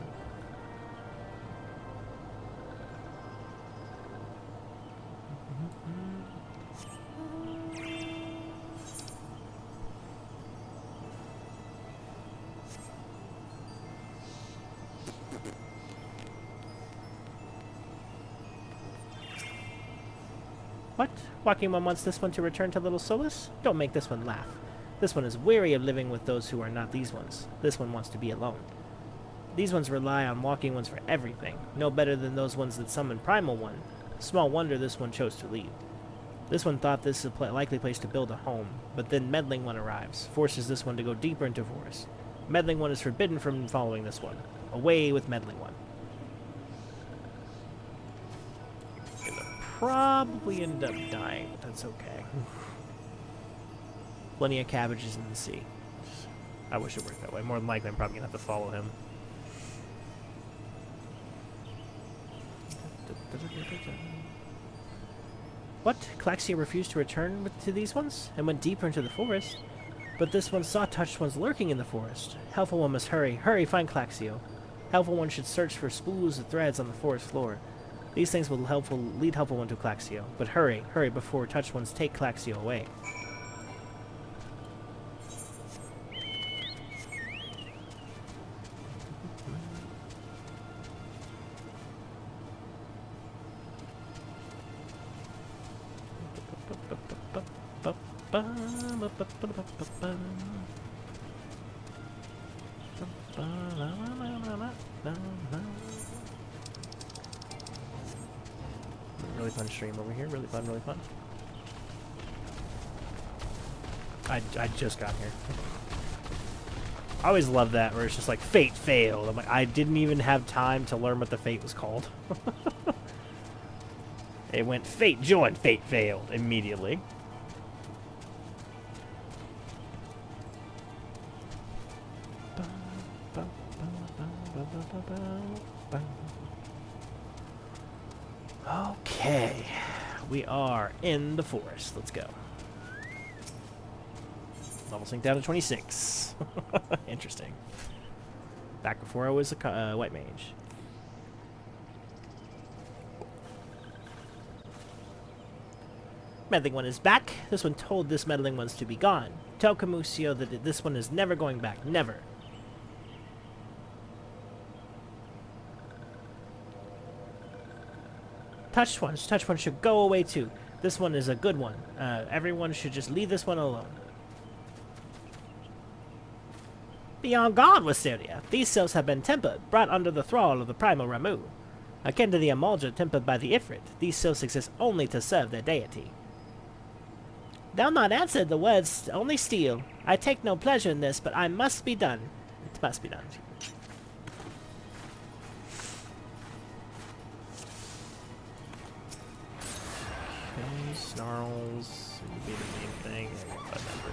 What? Walking one wants this one to return to Little Solus? Don't make this one laugh. This one is weary of living with those who are not these ones. This one wants to be alone. These ones rely on walking ones for everything, no better than those ones that summon Primal One. Small wonder this one chose to leave. This one thought this is a likely place to build a home, but then Meddling One arrives, forces this one to go deeper into forest. Meddling One is forbidden from following this one. Away with Meddling One. Probably end up dying, but that's okay. Plenty of cabbages in the sea. I wish it worked that way. More than likely, I'm probably going to have to follow him. What? Claxia refused to return to these ones, and went deeper into the forest? But this one saw touched ones lurking in the forest. Helpful one must hurry. Hurry, find Claxio. Helpful one should search for spools of threads on the forest floor. These things will lead helpful one to Claxio. But hurry, hurry before touched ones take Claxio away. Really fun stream over here. Really fun, really fun. I just got here. I always love that where it's just like fate failed. I'm like, I didn't even have time to learn what the fate was called. It went fate joined, fate failed immediately. Okay, we are in the forest. Let's go. Level sync down to 26. Interesting. Back before I was a white mage. meddling one is back. This one told this meddling one's to be gone. Tell Camusio that this one is never going back. Never. Touched ones. Touched one should go away too. This one is a good one. Everyone should just leave this one alone. Be on guard, Wisteria. These cells have been tempered, brought under the thrall of the primal Ramu. Akin to the emulger tempered by the Ifrit, these cells exist only to serve their deity. Thou not answer the words, only steal. I take no pleasure in this, but I must be done. It must be done. Okay, snarls would be the main thing. Whatever.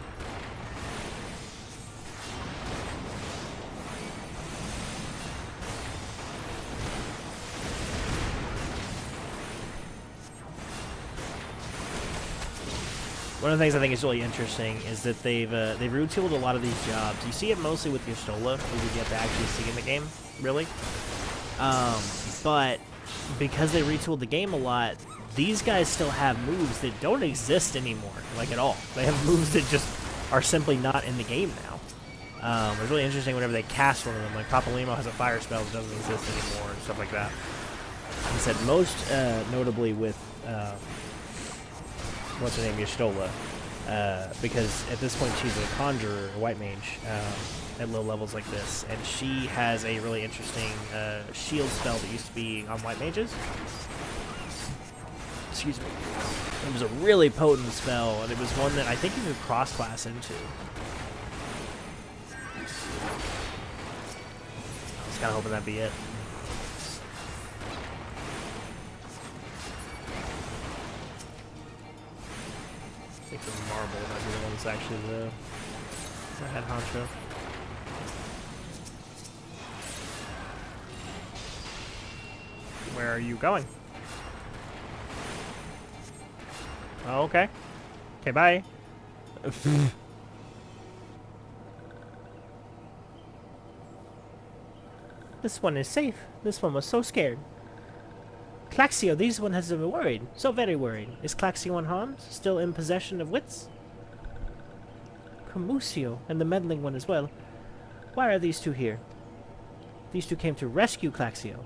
One of the things I think is really interesting is that they've retooled a lot of these jobs. You see it mostly with your Stola, who you get to actually see in the game, really. But because they retooled the game a lot, these guys still have moves that don't exist anymore, like at all. They have moves that just are simply not in the game now. It's really interesting whenever they cast one of them. Like Papalimo has a fire spell that doesn't exist anymore and stuff like that. Like I said, most notably with what's her name, Y'shtola, because at this point she's a conjurer, a white mage, at low levels like this, and she has a really interesting shield spell that used to be on white mages. Excuse me. It was a really potent spell, and it was one that I think you could cross-class into. I was kind of hoping that'd be it. I think the marble might be the one that's actually the head honcho. Where are you going? Oh, okay. Okay, bye. This one is safe. This one was so scared. Claxio, these one has been worried. So very worried. Is Claxio unharmed? Still in possession of wits? Camusio, and the meddling one as well. Why are these two here? These two came to rescue Claxio.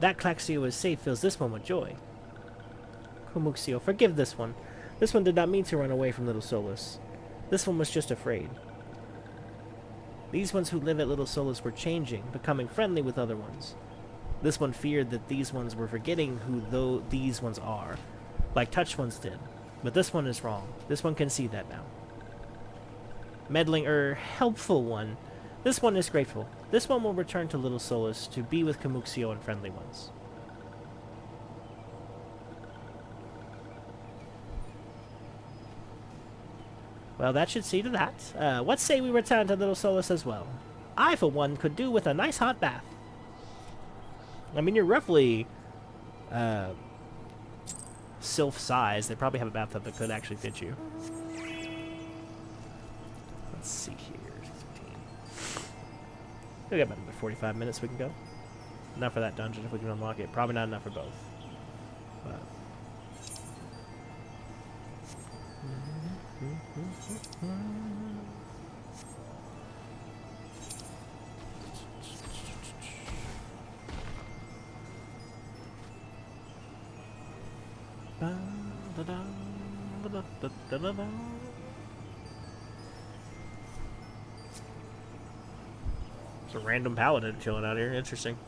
That Claxio is safe fills this one with joy. Camusio, forgive this one. This one did not mean to run away from Little Solus. This one was just afraid. These ones who live at Little Solus were changing, becoming friendly with other ones. This one feared that these ones were forgetting who these ones are, like Touch ones did. But this one is wrong. This one can see that now. Meddling helpful one. This one is grateful. This one will return to Little Solus to be with Camusio and friendly ones. Well, that should see to that. What say we return to Little Solus as well? I, for one, could do with a nice hot bath. I mean, you're roughly sylph size. They probably have a bathtub that could actually fit you. Let's see here. 16. We got about another 45 minutes we can go. Enough for that dungeon if we can unlock it. Probably not enough for both. But it's a random paladin chilling out here. Interesting.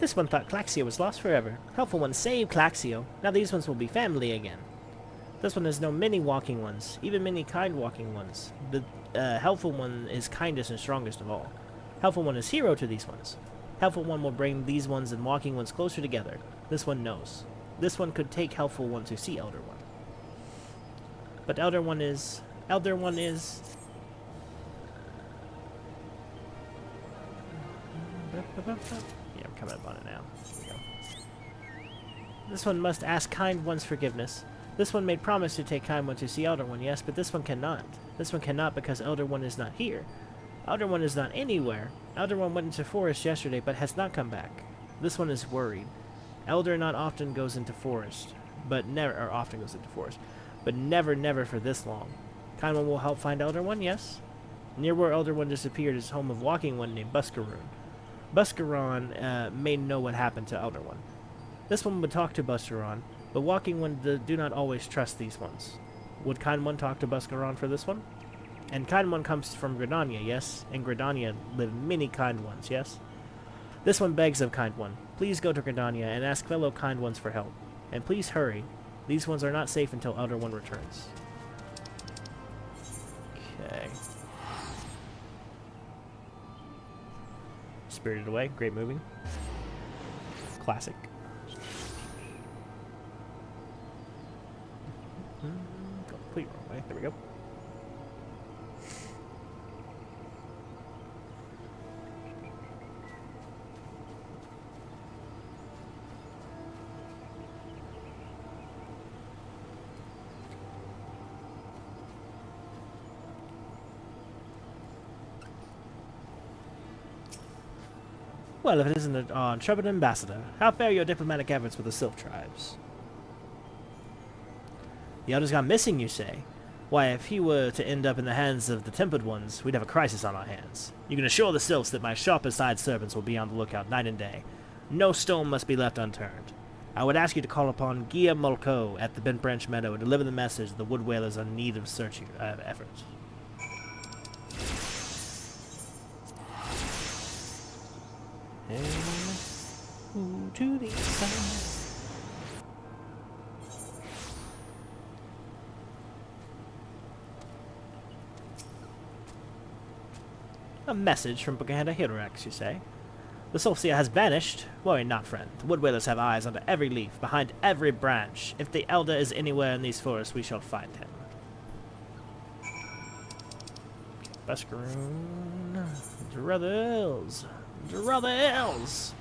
This one thought Claxio was lost forever. Helpful one saved Claxio. Now these ones will be family again. This one has known many walking ones, even many kind walking ones. The helpful one is kindest and strongest of all. Helpful one is hero to these ones. Helpful one will bring these ones and walking ones closer together. This one knows. This one could take helpful one to see elder one. But elder one is... Yeah, coming up on it now. Here we go. This one must ask Kind One's forgiveness. This one made promise to take Kind One to see Elder One, yes, but this one cannot. This one cannot because Elder One is not here. Elder One is not anywhere. Elder One went into forest yesterday, but has not come back. This one is worried. Elder not often goes into forest, but never, or often goes into forest, but never for this long. Kind One will help find Elder One, yes? Near where Elder One disappeared is home of Walking One named Buscaroon. Buscaron may know what happened to Elder One. This one would talk to Buscaron, but Walking One do not always trust these ones. Would Kind One talk to Buscaron for this one? And Kind One comes from Gridania, yes? In Gridania live many Kind Ones, yes? This one begs of Kind One, please go to Gridania and ask fellow Kind Ones for help. And please hurry. These ones are not safe until Elder One returns. Okay. Spirited Away, great movie. Classic. Complete wrong way. There we go. Well, if it isn't an intrepid ambassador, how fare your diplomatic efforts with the Sylph tribes? The Elder's gone missing, you say? Why, if he were to end up in the hands of the Tempered Ones, we'd have a crisis on our hands. You can assure the Sylphs that my sharpest-eyed servants will be on the lookout night and day. No stone must be left unturned. I would ask you to call upon Gia Mulco at the Bent Branch Meadow and deliver the message the Wood Whalers are in need of searching efforts. And to the side. A message from Boganda Hirorax, you say? The Eorzea has vanished? Worry not, friend. The Wood Whalers have eyes under every leaf, behind every branch. If the Elder is anywhere in these forests, we shall find him. Buscaroon. Druthers. Druthers!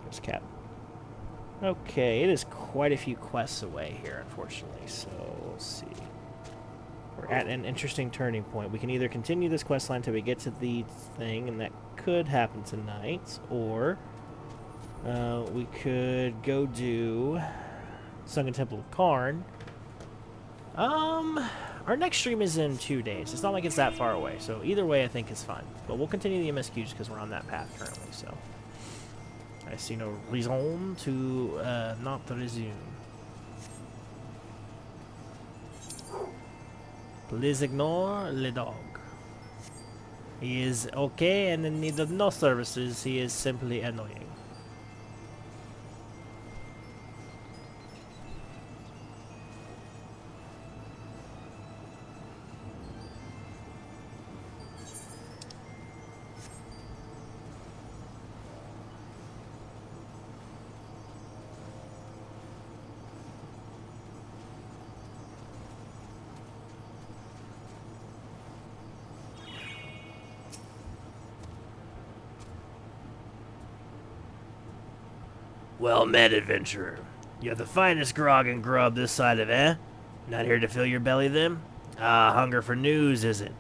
There's Cap. Okay, it is quite a few quests away here, unfortunately, so we'll see. We're at an interesting turning point. We can either continue this quest line till we get to the thing, and that could happen tonight, or we could go do Sunken Temple of Karn. Our next stream is in 2 days. It's not like it's that far away, so either way I think is fine. But we'll continue the MSQ just because we're on that path currently, so I see no reason to not resume. Please ignore le dog. He is okay and in need of no services. He is simply annoying. Well met, adventurer. You're the finest grog and grub this side of, eh? Not here to fill your belly, then? Ah, hunger for news, is it?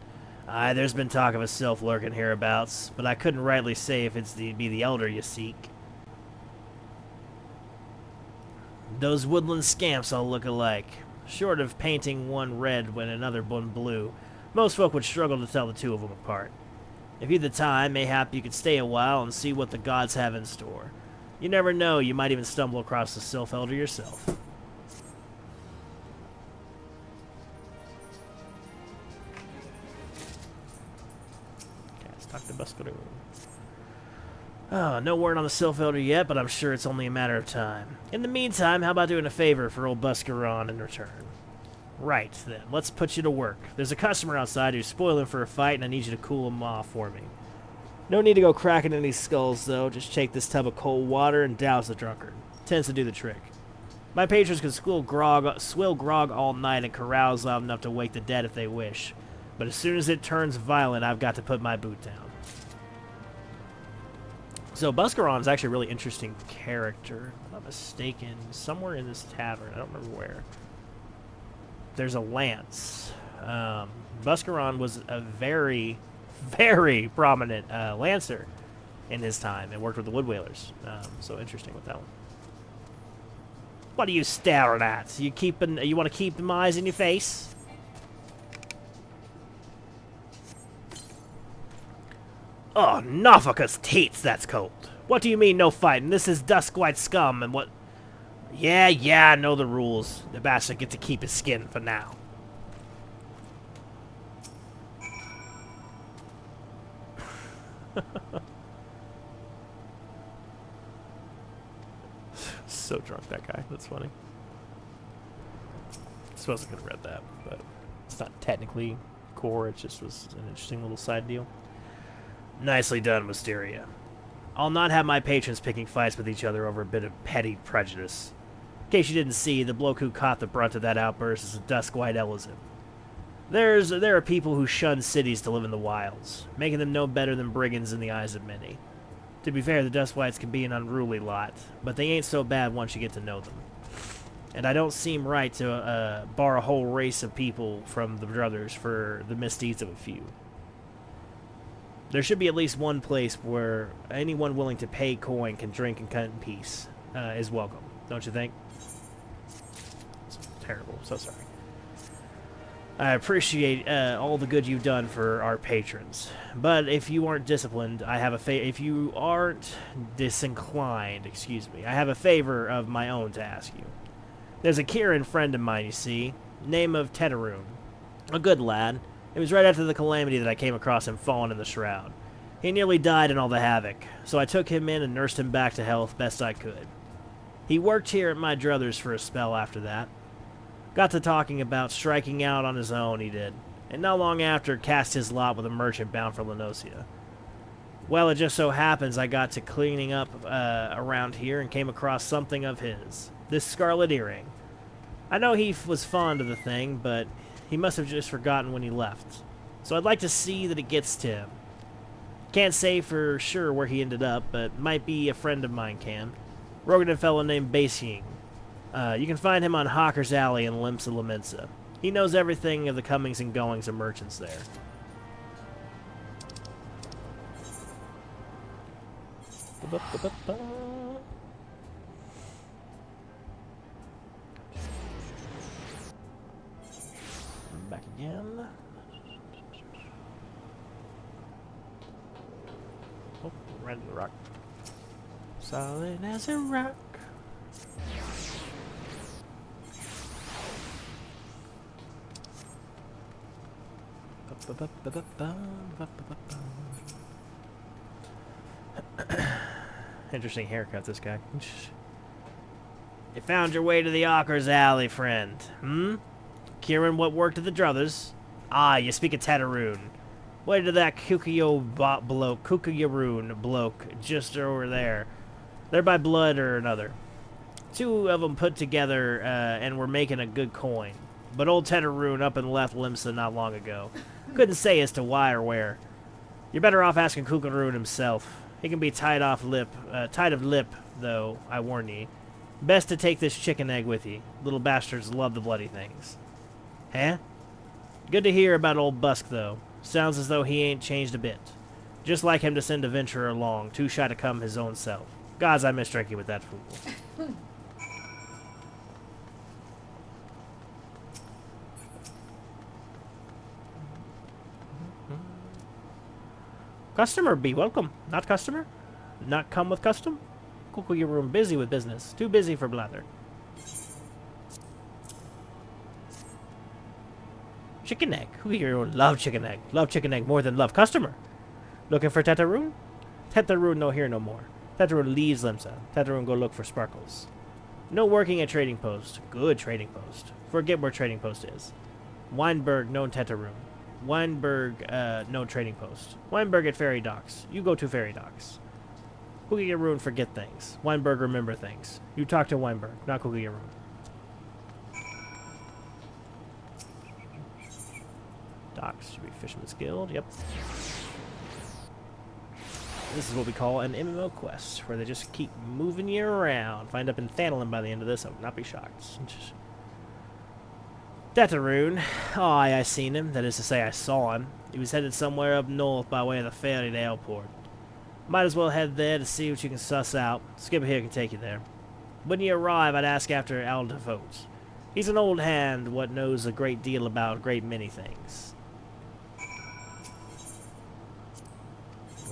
Aye, there's been talk of a sylph lurking hereabouts, but I couldn't rightly say if it's be the Elder you seek. Those woodland scamps all look alike. Short of painting one red when another one blue, most folk would struggle to tell the two of them apart. If you'd the time, mayhap you could stay a while and see what the gods have in store. You never know, you might even stumble across the Sylph Elder yourself. Okay, let's talk to Buscaroon. Oh, no word on the Sylph Elder yet, but I'm sure it's only a matter of time. In the meantime, how about doing a favor for old Buscaron in return? Right, then, let's put you to work. There's a customer outside who's spoiling for a fight, and I need you to cool him off for me. No need to go cracking any skulls, though. Just take this tub of cold water and douse the drunkard. Tends to do the trick. My patrons can swill grog all night and carouse loud enough to wake the dead if they wish. But as soon as it turns violent, I've got to put my boot down. So Buscaron's actually a really interesting character. If I'm not mistaken, somewhere in this tavern, I don't remember where, there's a lance. Buscaron was a very, very prominent lancer in his time and worked with the Woodwhalers. So interesting with that one. What are you staring at? You want to keep them eyes in your face? Oh, Norfolk's teats, that's cold. What do you mean, no fighting? This is Duskwhite scum, and what... Yeah, I know the rules. The bastard gets to keep his skin for now. So drunk, that guy. That's funny. I wasn't gonna read that, but it's not technically core. It just was an interesting little side deal. Nicely done, Wisteria. I'll not have my patrons picking fights with each other over a bit of petty prejudice. In case you didn't see, the bloke who caught the brunt of that outburst is a Duskwhite Ellison. There are people who shun cities to live in the wilds, making them no better than brigands in the eyes of many. To be fair, the Duskwhites can be an unruly lot, but they ain't so bad once you get to know them. And I don't seem right to bar a whole race of people from the brothers for the misdeeds of a few. There should be at least one place where anyone willing to pay coin can drink and cut in peace is welcome, don't you think? It's terrible, so sorry. I appreciate all the good you've done for our patrons, but if you aren't disciplined, if you aren't disinclined, excuse me, I have a favor of my own to ask you. There's a Kieran friend of mine, you see, name of Tetaroon. A good lad. It was right after the calamity that I came across him fallen in the shroud. He nearly died in all the havoc, so I took him in and nursed him back to health best I could. He worked here at my druthers for a spell after that. Got to talking about striking out on his own, he did, and not long after cast his lot with a merchant bound for Lenosia. Well, it just so happens I got to cleaning up around here and came across something of his, this scarlet earring. I know he was fond of the thing, but he must have just forgotten when he left. So I'd like to see that it gets to him. Can't say for sure where he ended up, but might be a friend of mine can. Rogan fellow named Basing. You can find him on Hawker's Alley in Limsa Lamensa. He knows everything of the comings and goings of merchants there. Back again. Oh, right into the rock. Solid as a rock. Interesting haircut, this guy. You found your way to the Hawker's Alley, friend. Kieran, what worked at the druthers? Ah, you speak of Tetaroon. What did that Kukuyaroon bloke just over there? They're by blood or another. Two of them put together and were making a good coin. But old Tetaroon up and left Limsa not long ago. Couldn't say as to why or where. You're better off asking Kukuyaroon himself. He can be tight of lip, though, I warn ye. Best to take this chicken egg with ye. Little bastards love the bloody things. Huh? Good to hear about old Busk, though. Sounds as though he ain't changed a bit. Just like him to send a venturer along, too shy to come his own self. Gods, I miss drinking with that fool. Customer, be welcome. Not customer? Not come with custom? Kukuyaroon busy with business. Too busy for blather. Chicken egg. Kukuyaroon love chicken egg. Love chicken egg more than love customer. Looking for Tetaroon? Tetaroon no here no more. Tetaroon leaves Limsa. Tetaroon go look for sparkles. No working at trading post. Good trading post. Forget where trading post is. Weinberg, no Tetaroon. Weinberg, no trading post. Weinberg at ferry docks. You go to ferry docks. Kukuyaroon forget things. Weinberg remember things. You talk to Weinberg, not Kukuyaroon. Docks should be Fisherman's Guild. Yep. This is what we call an MMO quest, where they just keep moving you around. If I end up in Thanalin by the end of this, I would not be shocked. Dataroon. Oh, I seen him. That is to say, I saw him. He was headed somewhere up north by way of the ferry to Airport. Might as well head there to see what you can suss out. Skipper here can take you there. When you arrive, I'd ask after Alda Votes. He's an old hand, what knows a great deal about a great many things.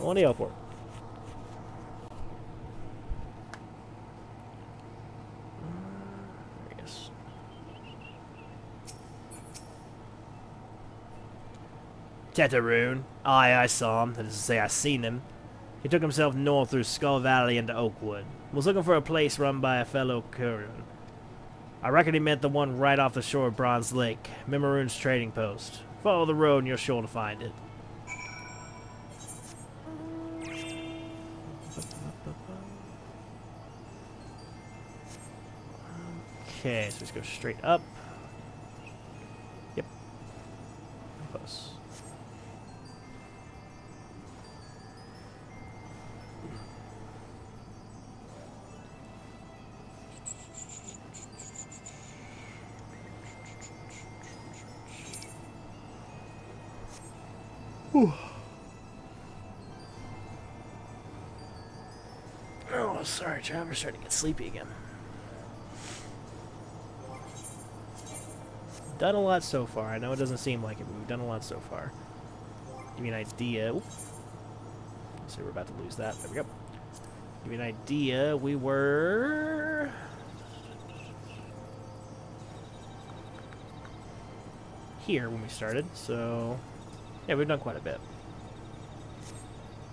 On the Airport. There he is. Tetaroon. Aye, I saw him. That is to say, I seen him. He took himself north through Skull Valley into Oakwood. Was looking for a place run by a fellow Kurion. I reckon he meant the one right off the shore of Bronze Lake, Mimmaroon's trading post. Follow the road and you're sure to find it. Okay, so let's go straight up. Yep. Close. Whew. Oh, sorry, Travis. Starting to get sleepy again. Done a lot so far. I know it doesn't seem like it, but we've done a lot so far. Give you an idea. Oop. Let's see, we're about to lose that. There we go. Give you an idea. We were here when we started, so yeah, we've done quite a bit.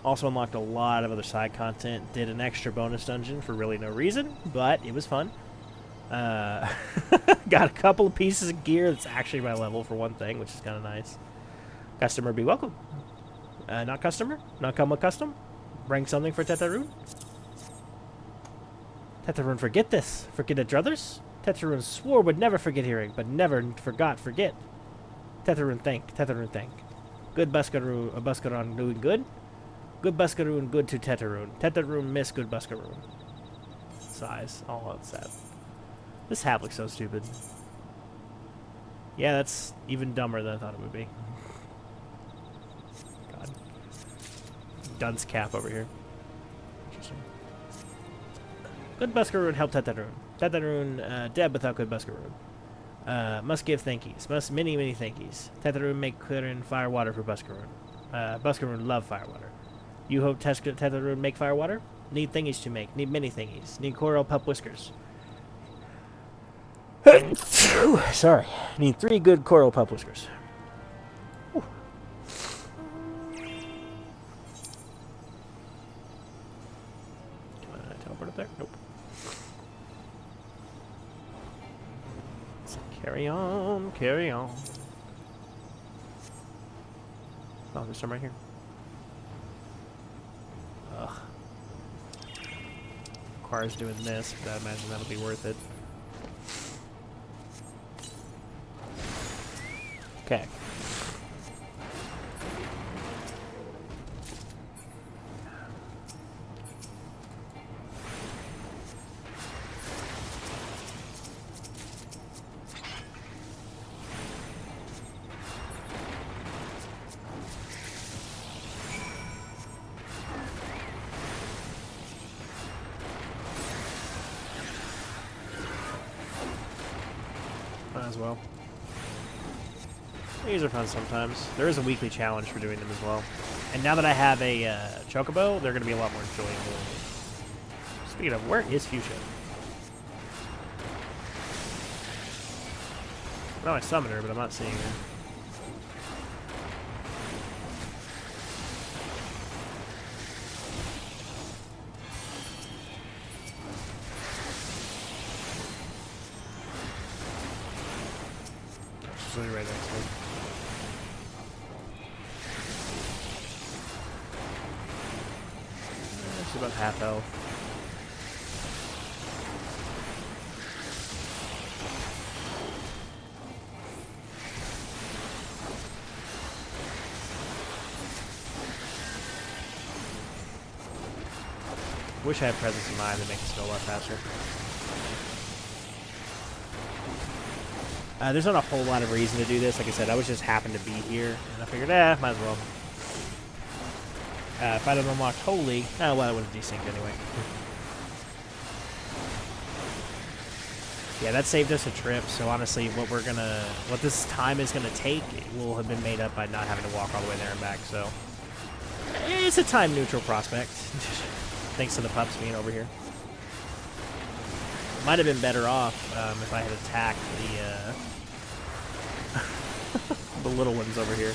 Also unlocked a lot of other side content. Did an extra bonus dungeon for really no reason, but it was fun. Got a couple of pieces of gear that's actually my level for one thing, which is kind of nice. Customer be welcome. Not customer? Not come with custom? Bring something for Tetaroon? Tetaroon forget this. Forget it, druthers? Tetaroon swore would never forget hearing, but never forget. Tetaroon thank. Tetaroon thank. Good Buskaroon doing good? Good Buskaroon good to Tetaroon. Tetaroon miss good Buskaroon. Size. Oh, that's sad. This hat looks so stupid. Yeah, that's even dumber than I thought it would be. God. Dunce cap over here. Interesting. Good Buskaroon help Tetaroon. Tetaroon dead without good Buskaroon. Must give thankies. Must many thankies. Tetaroon make clearing firewater for Buskaroon. Buskaroon love firewater. You hope Tetaroon make firewater? Need thingies to make. Need many thingies. Need coral pup whiskers. Sorry. Need 3 good coral pup whiskers. Whew. Can I teleport up there? Nope. Let's carry on, carry on. Oh, there's some right here. Ugh. Car's doing this, but I imagine that'll be worth it. Okay. Might as well. These are fun sometimes. There is a weekly challenge for doing them as well. And now that I have a chocobo, they're going to be a lot more enjoyable. Speaking of, where is Fuchsia? Well, I summoned her, but I'm not seeing her. She's really right next to me. She's about half health. Wish I had presence of mind to make this go a lot faster. There's not a whole lot of reason to do this. Like I said, I was just happened to be here, and I figured, might as well. If I'd have unlocked Holy, well, I would have desynced anyway. Yeah, that saved us a trip, so honestly, what this time is gonna take will have been made up by not having to walk all the way there and back, so. It's a time-neutral prospect, thanks to the pups being over here. Might have been better off if I had attacked the little ones over here.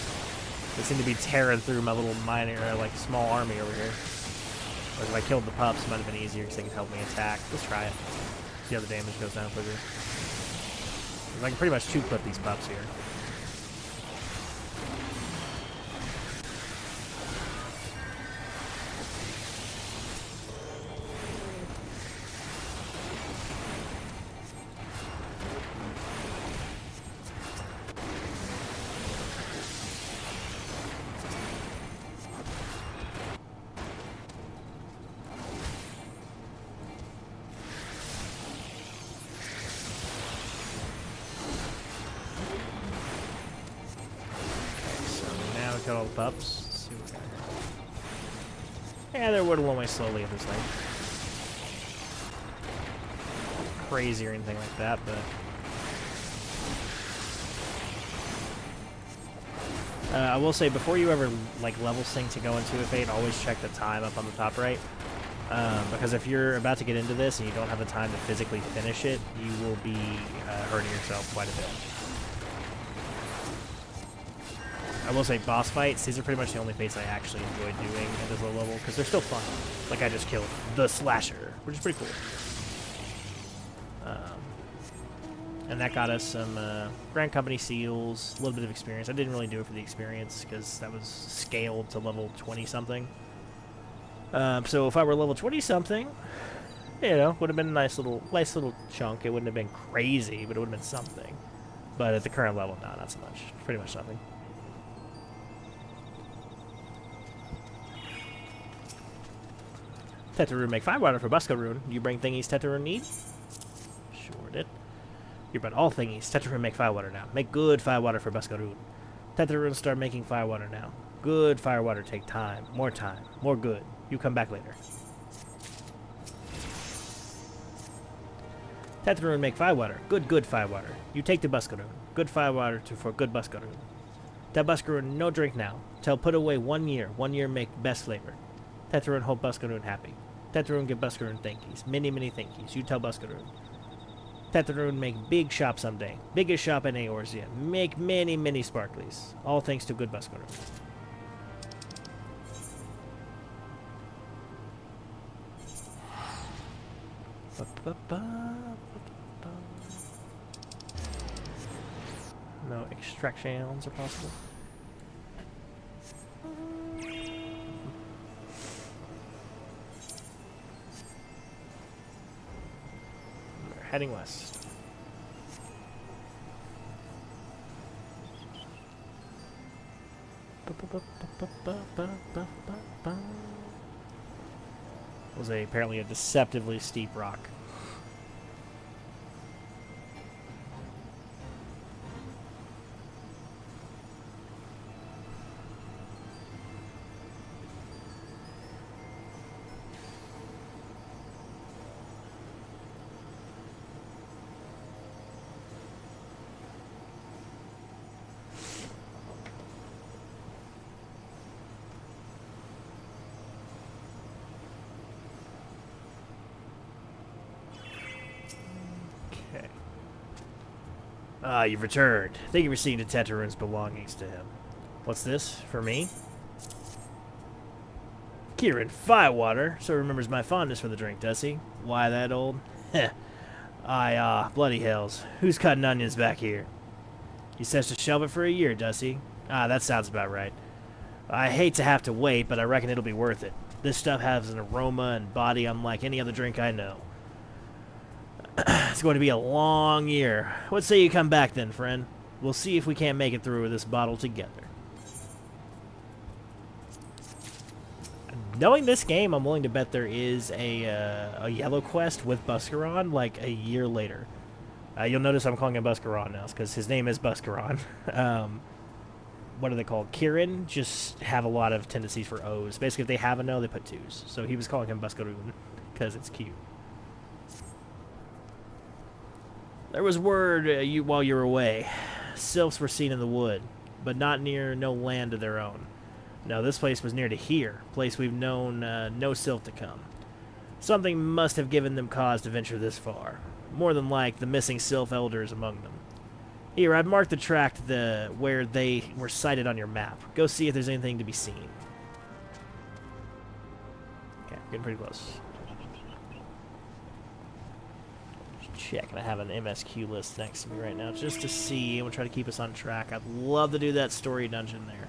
They seem to be tearing through my little small army over here. Whereas if I killed the pups, it might have been easier because they could help me attack. Let's try it. See how the damage goes down quicker. I can pretty much two-clip these pups here. Got all the pups. Let's see what we got here. Yeah, they're whittling away slowly at this thing. Crazy or anything like that, but I will say before you ever level sync to go into a fate, always check the time up on the top right. Because if you're about to get into this and you don't have the time to physically finish it, you will be hurting yourself quite a bit. I will say boss fights, these are pretty much the only fates I actually enjoy doing at this low level, because they're still fun. Like I just killed the Slasher, which is pretty cool. And that got us some Grand Company seals, a little bit of experience. I didn't really do it for the experience, because that was scaled to level 20-something. So if I were level 20-something, you know, would have been a nice little chunk. It wouldn't have been crazy, but it would have been something. But at the current level, no, not so much. Pretty much nothing. Tetraroon make Firewater for Buscaroon. You bring thingies Tetraroon need? Sure did. You brought all thingies. Tetraroon make Firewater now. Make good Firewater for Buscaroon. Tetraroon start making Firewater now. Good Firewater take time. More good. You come back later. Tetraroon make Firewater. Good Firewater. You take the Buscaroon. Good Firewater for good Buscaroon. Tell Buscaroon no drink now. Tell put away 1 year. 1 year make best flavor. Tetraroon hope Buscaroon happy. Tetraroon give Buscaroon thankies. Many thankies. You tell Buscaroon. Tetraroon make big shop someday. Biggest shop in Eorzea. Make many sparklies. All thanks to good Buscaroon. No extractions are possible. Heading west. Was apparently a deceptively steep rock. Ah, you've returned. Thank you for seeing the Tetraroon's belongings to him. What's this? For me? Kieran Firewater. So remembers my fondness for the drink, does he? Why that old? Heh. Bloody hells. Who's cutting onions back here? He says to shelve it for a year, does he? Ah, that sounds about right. I hate to have to wait, but I reckon it'll be worth it. This stuff has an aroma and body unlike any other drink I know. It's going to be a long year. What say you come back then, friend? We'll see if we can't make it through with this bottle together. Knowing this game, I'm willing to bet there is a yellow quest with Buscaron like a year later. You'll notice I'm calling him Buscaron now, because his name is Buscaron. What are they called? Kirin just have a lot of tendencies for O's. Basically, if they have an O, they put 2s. So he was calling him Buscaroon because it's cute. There was word while you were away. Sylphs were seen in the wood, but not near no land of their own. No, this place was near to here, place we've known no Sylph to come. Something must have given them cause to venture this far. More than like the missing Sylph elders among them. Here, I've marked the track where they were sighted on your map. Go see if there's anything to be seen. Okay, getting pretty close. Check, and I have an MSQ list next to me right now just to see, and we'll try to keep us on track. I'd love to do that story dungeon there.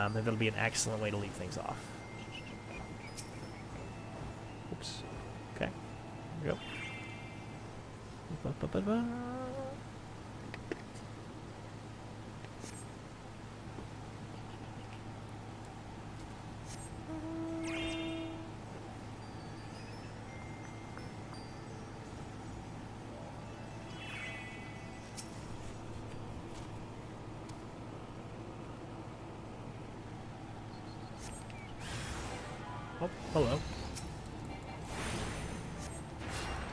Maybe it'll be an excellent way to leave things off. Oops. Okay. Here we go. Oh, hello.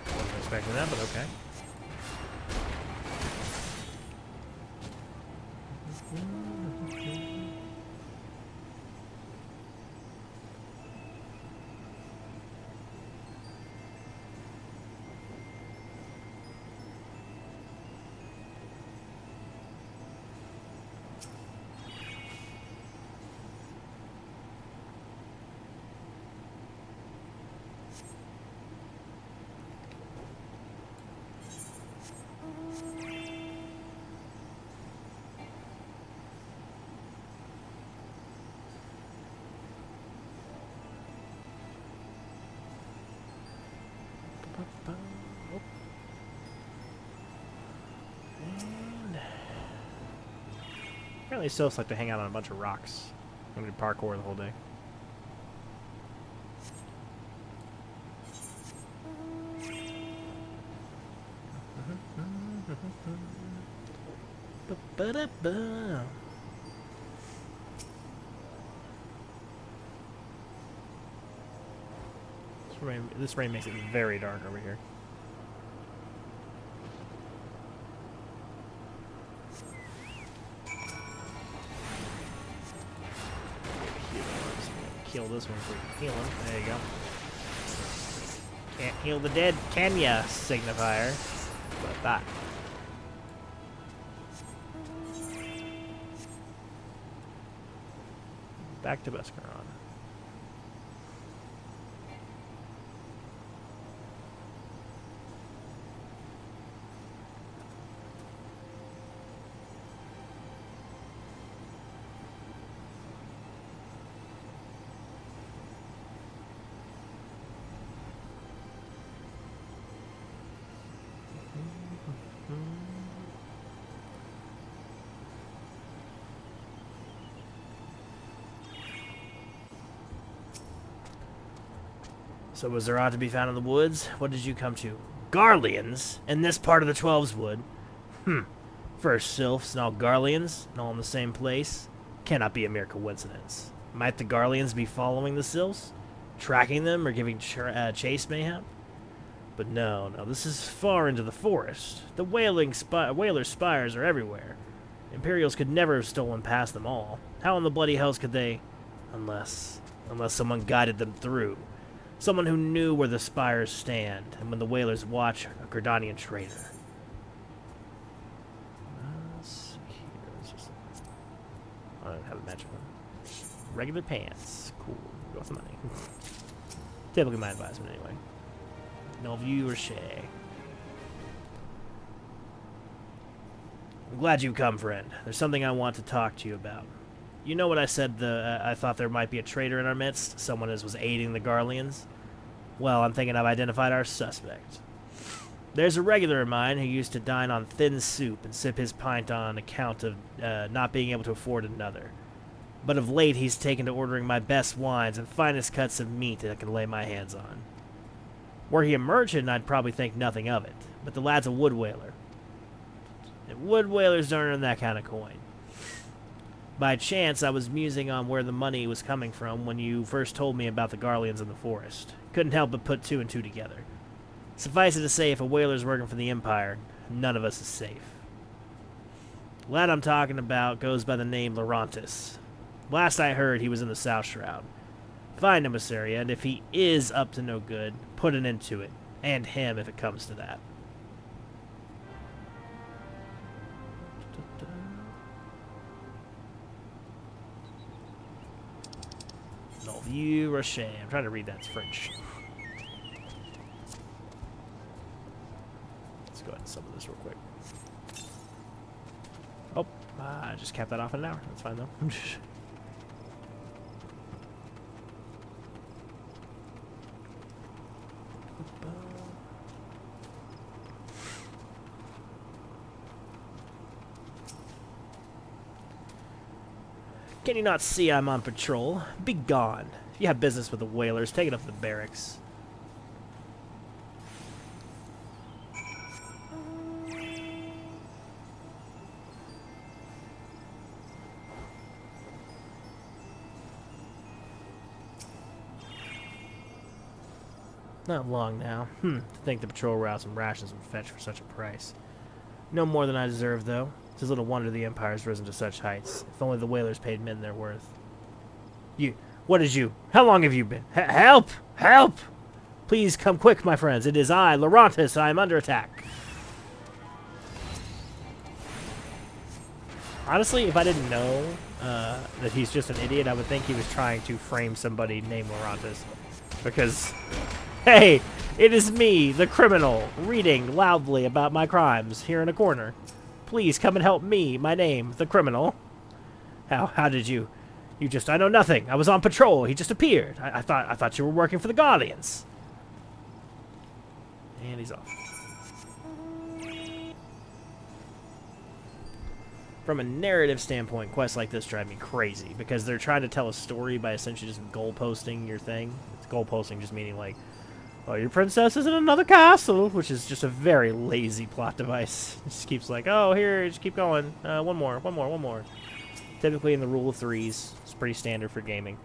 Wasn't expecting that, but okay. And apparently Sylphs like to hang out on a bunch of rocks. I'm going to parkour the whole day. Ba-da-ba. This rain makes it very dark over here. Kill this one before you heal him. There you go. Can't heal the dead, can ya, signifier? What I thought. Back to Buscaron. So was there aught to be found in the woods? What did you come to? Garleans? In this part of the Twelves Wood? First Sylphs, now Garleans, and all in the same place? Cannot be a mere coincidence. Might the Garleans be following the Sylphs? Tracking them, or giving chase, mayhap? But no, this is far into the forest. The Whaler spires are everywhere. Imperials could never have stolen past them all. How in the bloody hells could they... Unless someone guided them through. Someone who knew where the spires stand, and when the Whalers watch a Gridanian traitor. I don't have a magic one. Regular pants. Cool. Go with the money. Typically my advisement anyway. No view or Shay. I'm glad you've come, friend. There's something I want to talk to you about. You know what I said, I thought there might be a traitor in our midst? Someone who was aiding the Garleans? Well, I'm thinking I've identified our suspect. There's a regular of mine who used to dine on thin soup and sip his pint on account of not being able to afford another. But of late he's taken to ordering my best wines and finest cuts of meat that I can lay my hands on. Were he a merchant, I'd probably think nothing of it, but the lad's a wood whaler. And wood whalers don't earn that kind of coin. By chance, I was musing on where the money was coming from when you first told me about the Garleans in the forest. Couldn't help but put two and two together. Suffice it to say, if a whaler's working for the Empire, none of us is safe. The lad I'm talking about goes by the name Laurantis. Last I heard, he was in the South Shroud. Find him, Eorzea, and if he is up to no good, put an end to it. And him, if it comes to that. Eorzea. I'm trying to read that. It's French. Let's go ahead and summon this real quick. Oh, I just capped that off in an hour. That's fine, though. Can you not see I'm on patrol? Be gone. If you have business with the whalers, take it up to the barracks. Not long now. To think the patrol routes and rations would fetch for such a price. No more than I deserve, though. It's little wonder the Empire's risen to such heights. If only the whalers paid men their worth. What is you? How long have you been? Help! Help! Please come quick, my friends. It is I, Laurantis. I am under attack. Honestly, if I didn't know that he's just an idiot, I would think he was trying to frame somebody named Laurantis. Because, hey, it is me, the criminal, reading loudly about my crimes here in a corner. Please come and help me, my name, the criminal. How did you I know nothing. I was on patrol. He just appeared. I thought you were working for the Garleans. And he's off. From a narrative standpoint, quests like this drive me crazy because they're trying to tell a story by essentially just goalposting your thing. It's goalposting just meaning like, oh, your princess is in another castle, which is just a very lazy plot device. It just keeps like, oh, here, just keep going. One more. Typically in the rule of threes. It's pretty standard for gaming.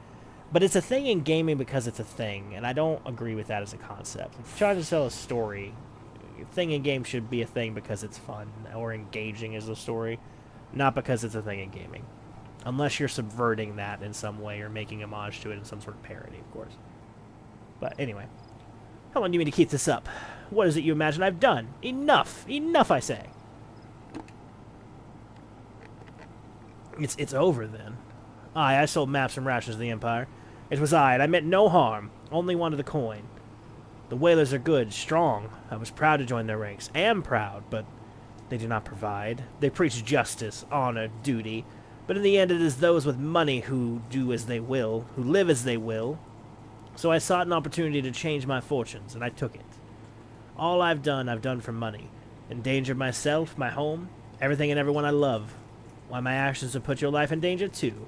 But it's a thing in gaming because it's a thing, and I don't agree with that as a concept. If you're trying to tell a story, a thing in game should be a thing because it's fun or engaging as a story, not because it's a thing in gaming. Unless you're subverting that in some way or making homage to it in some sort of parody, of course. But anyway. How long do you mean to keep this up? What is it you imagine I've done? Enough! Enough, I say! It's over, then. I sold maps and rations to the Empire. It was I, and I meant no harm. Only wanted the coin. The whalers are good, strong. I was proud to join their ranks. Am proud, but they do not provide. They preach justice, honor, duty. But in the end, it is those with money who do as they will, who live as they will. So I sought an opportunity to change my fortunes, and I took it. All I've done for money. Endangered myself, my home, everything and everyone I love. Why, my actions have put your life in danger, too.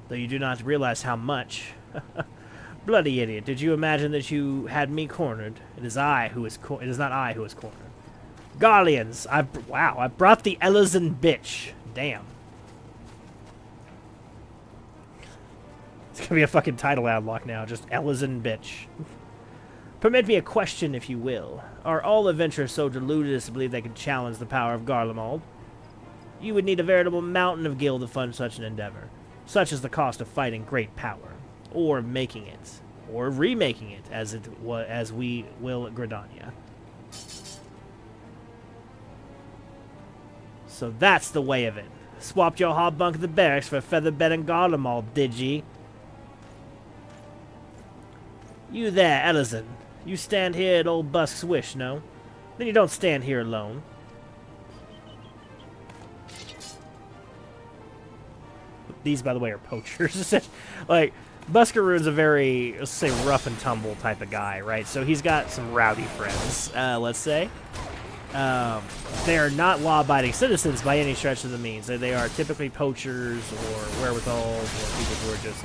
Though you do not realize how much. Bloody idiot, did you imagine that you had me cornered? It is not I who is cornered. Garleans, I brought the Eorzea bitch. Damn. It's gonna be a fucking title unlock now, just Eorzea bitch. Permit me a question, if you will. Are all adventurers so deluded as to believe they can challenge the power of Garlemald? You would need a veritable mountain of gil to fund such an endeavor. Such is the cost of fighting great power, or making it, or remaking it, as we will at Gridania. So that's the way of it. Swapped your hot bunk at the barracks for a feather bed and Garlemald, did ye? You there, Eorzea. You stand here at old Busk's wish, no? Then you don't stand here alone. These, by the way, are poachers. Like, Buscaroon's a very, let's say, rough and tumble type of guy, right? So he's got some rowdy friends, let's say. They're not law-abiding citizens by any stretch of the means. They are typically poachers or wherewithals or people who are just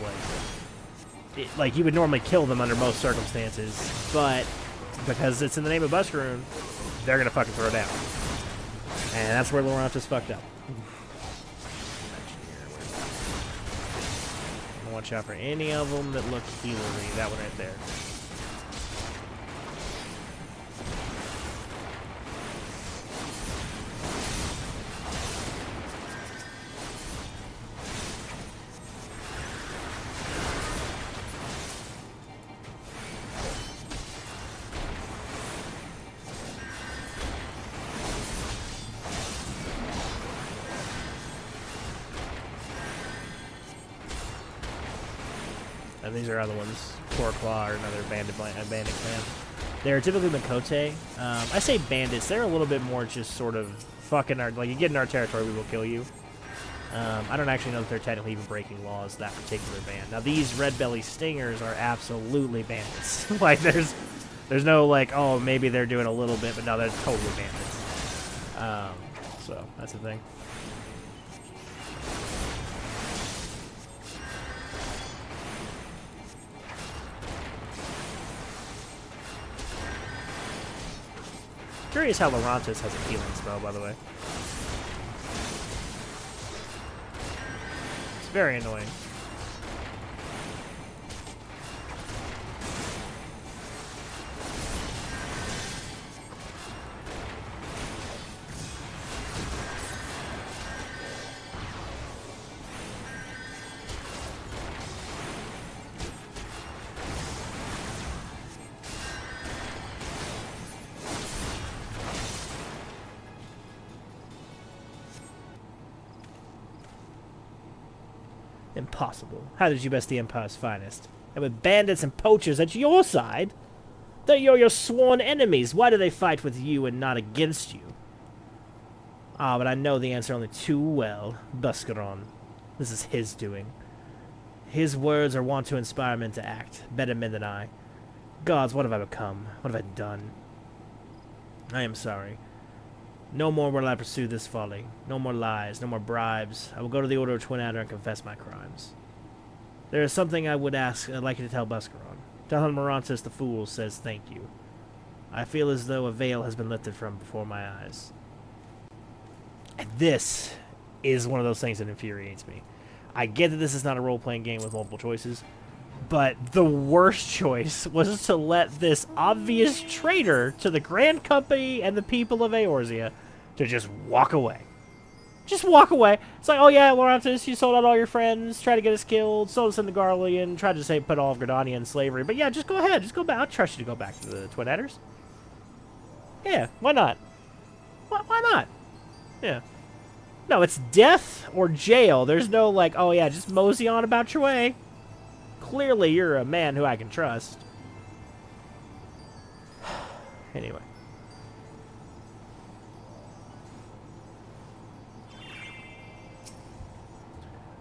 like you would normally kill them under most circumstances, but because it's in the name of Buscaroon, they're gonna fucking throw down. And that's where Laurent just fucked up. Watch out for any of them that look healery. That one right there. And these are other ones. Claw or another bandit clan. They're typically Makote. I say bandits. They're a little bit more just sort of fucking our... Like, you get in our territory, we will kill you. I don't actually know if they're technically even breaking laws, that particular band. Now, these red belly stingers are absolutely bandits. Like, there's no, like, oh, maybe they're doing a little bit, but no, they're totally bandits. So, that's the thing. Curious how Laurentis has a healing spell, by the way. It's very annoying. Impossible. How did you best the Empire's finest? And with bandits and poachers at your side? They're your sworn enemies. Why do they fight with you and not against you? Ah, but I know the answer only too well. Buscaron. This is his doing. His words are wont to inspire men to act. Better men than I. Gods, what have I become? What have I done? I am sorry. No more will I pursue this folly. No more lies, no more bribes. I will go to the Order of Twin Adder and confess my crimes. There is something I'd like you to tell Buscaron. Tell him Morantis the Fool says thank you. I feel as though a veil has been lifted from before my eyes. And this is one of those things that infuriates me. I get that this is not a role-playing game with multiple choices, but the worst choice was to let this obvious traitor to the Grand Company and the people of Eorzea to just walk away. Just walk away. It's like, oh yeah, Laurentis, you sold out all your friends, tried to get us killed, sold us in the Garlean, tried to say put all of Gridania in slavery. But yeah, just go ahead. Just go back. I'll trust you to go back to the Twin Adders. Yeah, why not? Why not? Yeah. No, it's death or jail. There's no like, oh yeah, just mosey on about your way. Clearly, you're a man who I can trust. Anyway.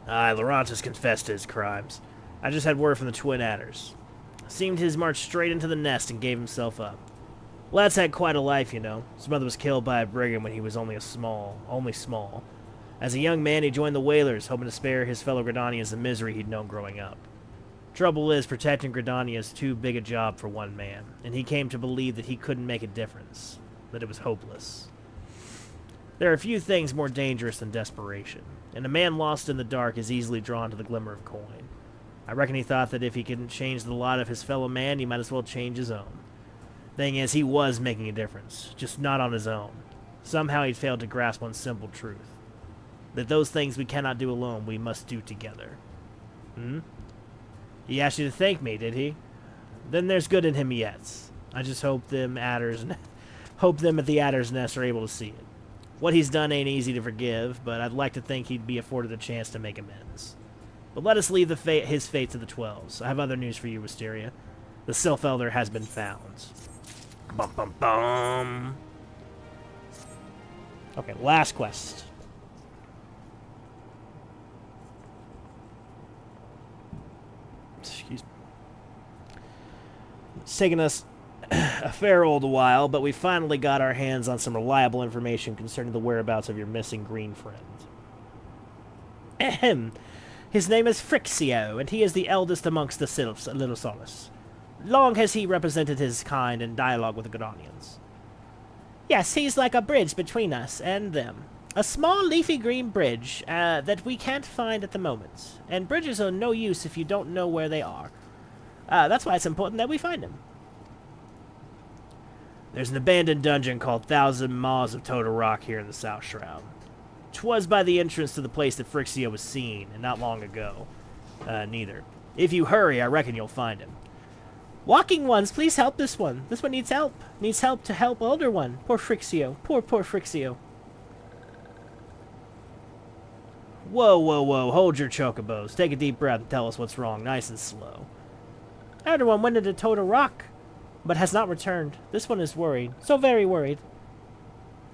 Laurentis confessed to his crimes. I just had word from the Twin Adders. Seemed his march straight into the nest and gave himself up. Lad's had quite a life, you know. His mother was killed by a brigand when he was only small. As a young man, he joined the Whalers, hoping to spare his fellow Gridanians the misery he'd known growing up. Trouble is, protecting Gridania is too big a job for one man, and he came to believe that he couldn't make a difference, that it was hopeless. There are few things more dangerous than desperation, and a man lost in the dark is easily drawn to the glimmer of coin. I reckon he thought that if he couldn't change the lot of his fellow man, he might as well change his own. Thing is, he was making a difference, just not on his own. Somehow he'd failed to grasp one simple truth. That those things we cannot do alone, we must do together. He asked you to thank me, did he? Then there's good in him yet. I just hope them at the Adder's Nest are able to see it. What he's done ain't easy to forgive, but I'd like to think he'd be afforded a chance to make amends. But let us leave his fate to the 12s. I have other news for you, Wisteria. The Sylph Elder has been found. Bum bum bum. Okay, last quest. Excuse me. It's taken us a fair old while, but we finally got our hands on some reliable information concerning the whereabouts of your missing green friend. Ahem. His name is Frixio, and he is the eldest amongst the sylphs, Little Solace. Long has he represented his kind in dialogue with the Godonians. Yes, he's like a bridge between us and them. A small leafy green bridge that we can't find at the moment. And bridges are no use if you don't know where they are. That's why it's important that we find him. There's an abandoned dungeon called Thousand Maws of Total Rock here in the South Shroud. 'Twas by the entrance to the place that Frixio was seen, and not long ago. Neither. If you hurry, I reckon you'll find him. Walking ones, please help this one. This one needs help. Needs help to help older one. Poor Frixio. Poor Frixio. Whoa, whoa, whoa. Hold your chocobos. Take a deep breath and tell us what's wrong, nice and slow. Elder one went into Total Rock, but has not returned. This one is worried. So very worried.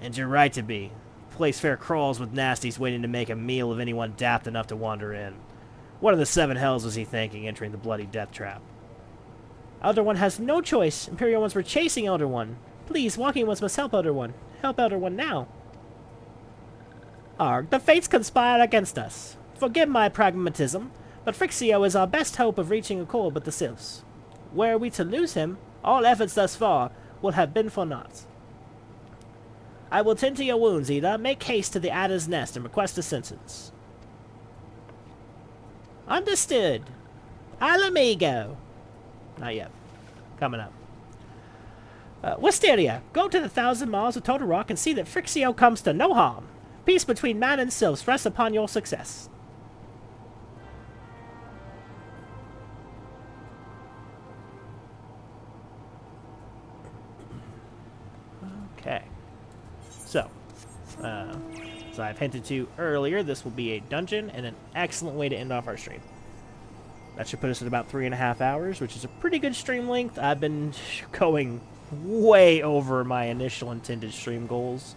And you're right to be. The place fair crawls with nasties waiting to make a meal of anyone daft enough to wander in. What of the seven hells was he thinking entering the bloody death trap? Elder One has no choice. Imperial Ones were chasing Elder One. Please, Walking Ones must help Elder One. Help Elder One now. Arg, the fates conspire against us. Forgive my pragmatism, but Frixio is our best hope of reaching a accord with the sylphs. Were we to lose him, all efforts thus far will have been for naught. I will tend to your wounds, Ida. Make haste to the Adder's Nest and request assistance. Understood. Al amigo. Not yet. Coming up. Wisteria, go to the 1,000 Miles of Total Rock and see that Frixio comes to no harm. Peace between man and sylphs rests upon your success. Okay. So, as I've hinted to earlier, this will be a dungeon and an excellent way to end off our stream. That should put us at about 3.5 hours, which is a pretty good stream length. I've been going way over my initial intended stream goals.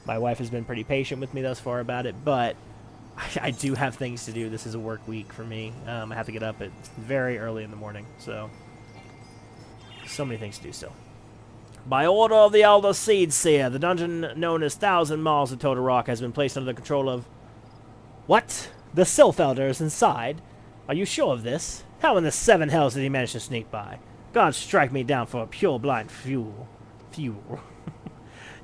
My wife has been pretty patient with me thus far about it, but I do have things to do. This is a work week for me. I have to get up at very early in the morning, so many things to do still. By order of the Elder Seedseer, the dungeon known as 1,000 Miles of Total Rock has been placed under the control of... What? The Sylph Elder is inside? Are you sure of this? How in the seven hells did he manage to sneak by? God strike me down for a pure blind fuel.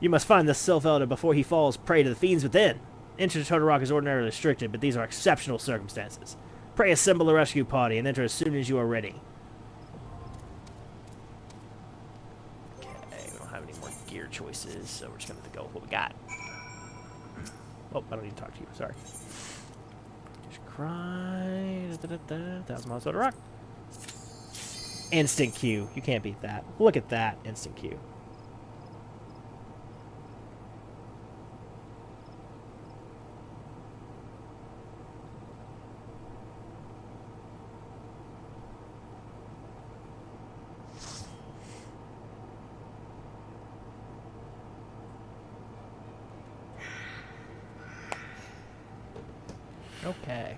You must find the Sylph Elder before he falls prey to the fiends within. Entry to Total Rock is ordinarily restricted, but these are exceptional circumstances. Pray assemble a rescue party and enter as soon as you are ready. Okay, we don't have any more gear choices, so we're just going to have to go with what we got. Oh, I don't need to talk to you. Sorry. Cry. 1,000 Miles Total Rock. Instant Q. You can't beat that. Look at that. Instant Q. Okay.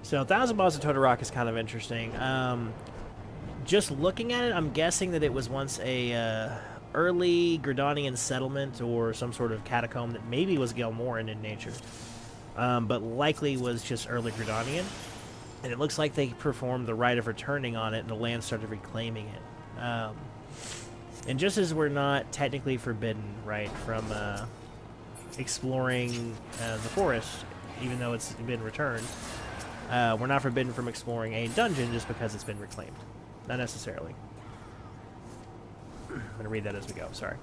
So 1,000 Miles of Total Rock is kind of interesting. Just looking at it, I'm guessing that it was once a early Gridanian settlement or some sort of catacomb that maybe was Gelmoran in nature, but likely was just early Gridanian. And it looks like they performed the rite of returning on it, and the land started reclaiming it. And just as we're not technically forbidden, right, from exploring the forest, even though it's been returned, we're not forbidden from exploring a dungeon just because it's been reclaimed. Not necessarily. I'm going to read that as we go, sorry.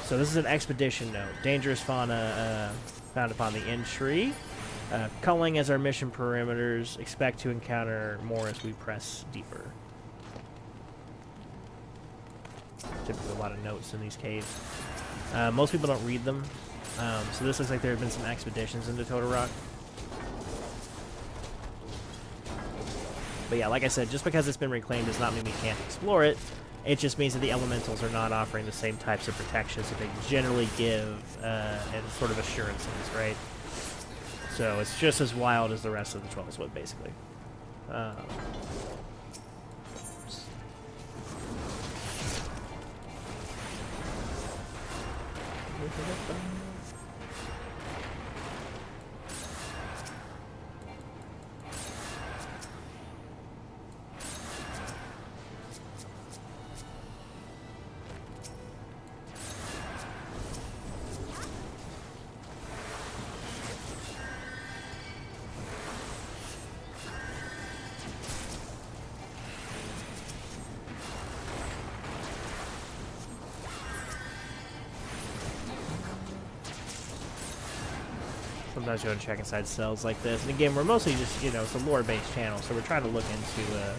So this is an expedition note. Dangerous fauna found upon the entry. Culling as our mission perimeters. Expect to encounter more as we press deeper. Typically a lot of notes in these caves. Most people don't read them. So this looks like there have been some expeditions into Total Rock. But yeah, like I said, just because it's been reclaimed does not mean we can't explore it. It just means that the elementals are not offering the same types of protections that they generally give and sort of assurances, right? So it's just as wild as the rest of the 12's wood, basically. Sometimes you go to check inside cells like this. And again, we're mostly just, you know, it's a lore-based channel, so we're trying to look into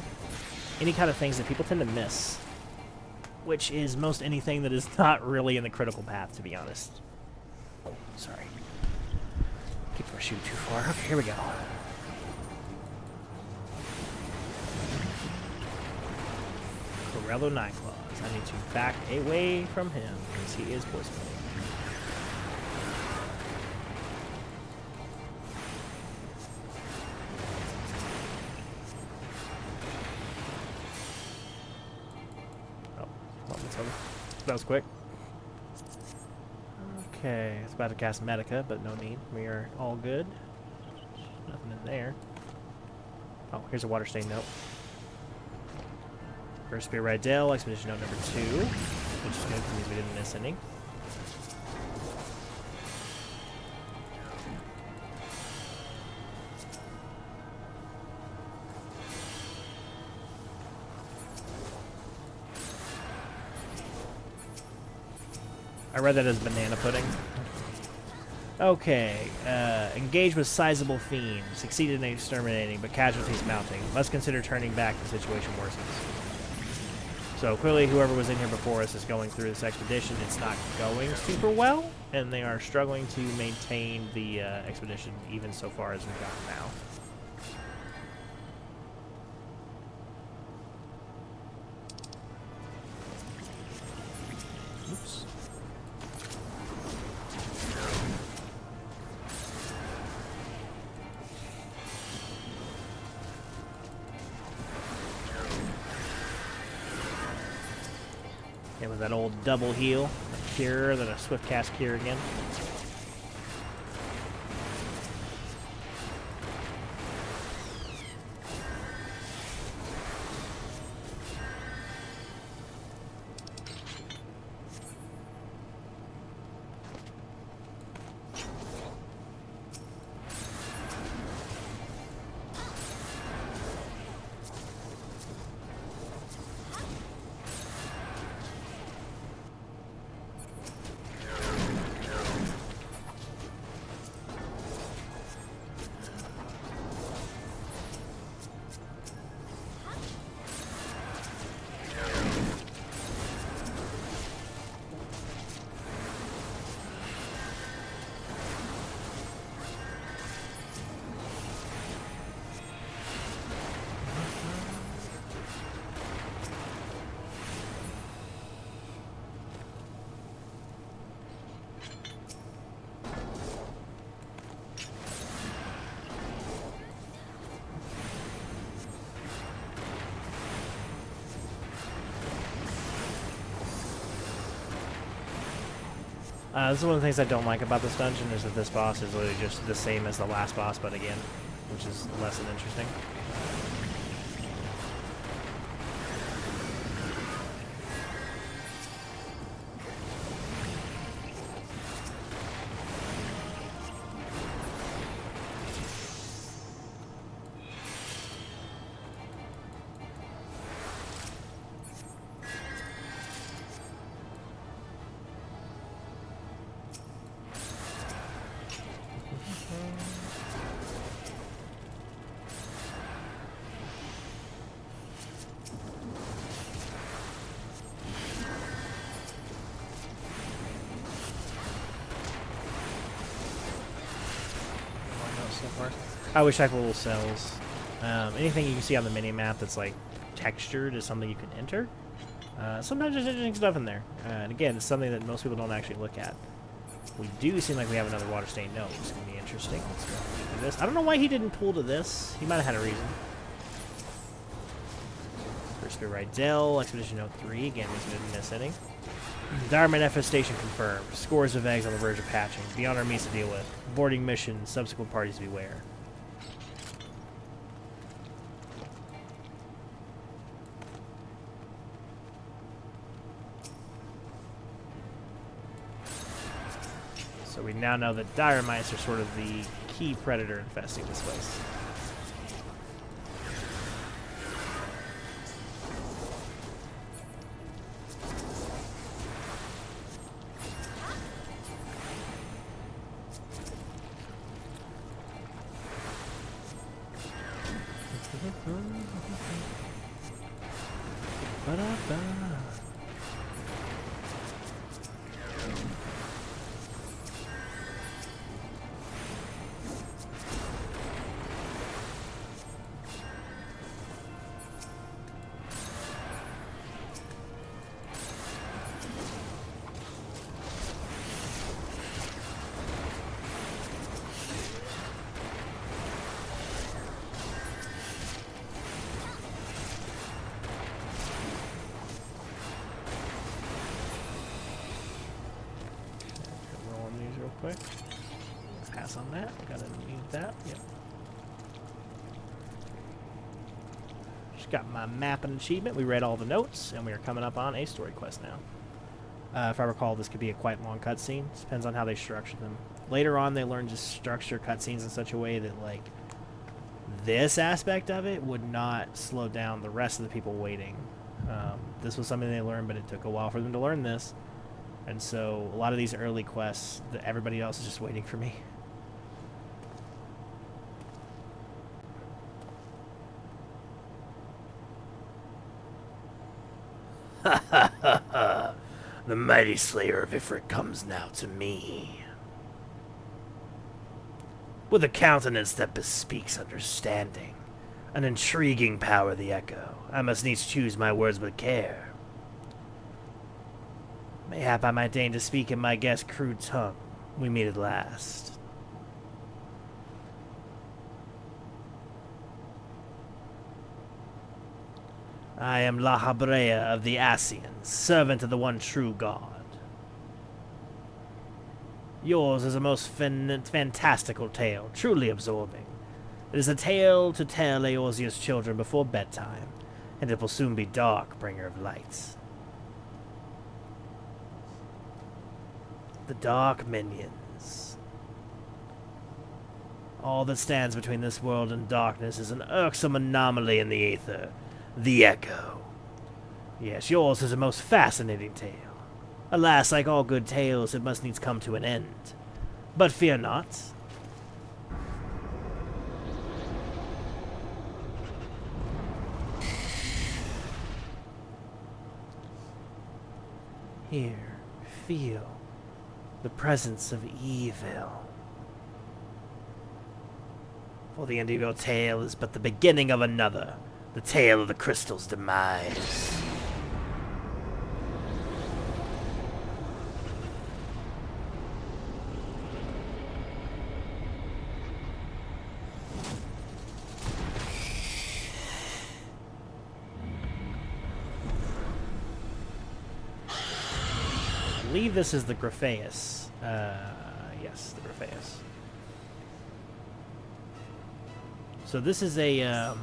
any kind of things that people tend to miss. Which is most anything that is not really in the critical path, to be honest. Oh, sorry. Keep our shoot too far. Okay, here we go. Corello Nightclaws. I need to back away from him, because he is poisonous. That was quick. Okay, it's about to cast Medica, but no need. We are all good. Nothing in there. Oh, here's a water stain note. First Spear Rydell, Expedition Note number 2, which is good because means we didn't miss any. I read that as banana pudding. Okay, engage with sizable fiend. Succeeded in exterminating, but casualties mounting. Must consider turning back if the situation worsens. So clearly whoever was in here before us is going through this expedition. It's not going super well, and they are struggling to maintain the expedition even so far as we've gotten now. Oops. And with that old double heal, a cure, then a swift cast cure again. This is one of the things I don't like about this dungeon, is that this boss is literally just the same as the last boss, but again, which is less than interesting. I wish I had little cells. Anything you can see on the mini-map that's like textured is something you can enter. Sometimes there's interesting stuff in there. And again, it's something that most people don't actually look at. We do seem like we have another water stain node. It's going to be interesting. Let's go do this. I don't know why he didn't pull to this. He might have had a reason. First Right Dell, Expedition Note 3. Again, we didn't miss any. Dire manifestation confirmed. Scores of eggs on the verge of hatching. Beyond our means to deal with. Boarding mission. Subsequent parties beware. So we now know that dire mice are sort of the key predator infesting this place. Quick. Pass on that. Gotta need that. Yep. Just got my map and achievement. We read all the notes, and we are coming up on a story quest now. If I recall, this could be a quite long cutscene. Depends on how they structure them. Later on, they learn to structure cutscenes in such a way that, like, this aspect of it would not slow down the rest of the people waiting. This was something they learned, but it took a while for them to learn this. And so a lot of these early quests, everybody else is just waiting for me. Ha ha ha ha! The mighty slayer of Ifrit comes now to me. With a countenance that bespeaks understanding, an intriguing power the echo, I must needs choose my words with care. Mayhap I might deign to speak in my guest's crude tongue. We meet at last. I am La Habrea of the Asians, servant of the one true God. Yours is a most fantastical tale, truly absorbing. It is a tale to tell Eorzea's children before bedtime, and it will soon be dark, bringer of lights. The Dark Minions. All that stands between this world and darkness is an irksome anomaly in the aether, the Echo. Yes, yours is a most fascinating tale. Alas, like all good tales, it must needs come to an end. But fear not. Here, feel the presence of evil. For the end of your tale is but the beginning of another, the tale of the crystal's demise. I believe this is the Grapheus. Yes, the Grapheus. So this is a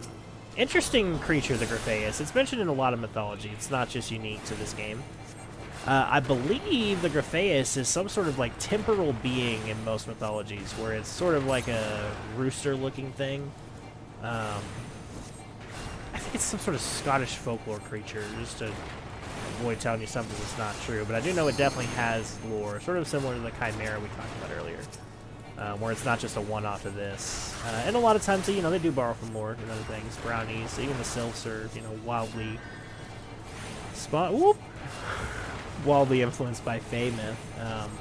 interesting creature, the Grapheus. It's mentioned in a lot of mythology. It's not just unique to this game. I believe the Grapheus is some sort of like temporal being in most mythologies, where it's sort of like a rooster-looking thing. I think it's some sort of Scottish folklore creature, just to avoid telling you something that's not true, but I do know it definitely has lore, sort of similar to the Chimera we talked about earlier, where it's not just a one-off to this. And a lot of times, you know, they do borrow from lore and other things. Brownies, even the sylphs are, you know, wildly wildly influenced by Fae myth.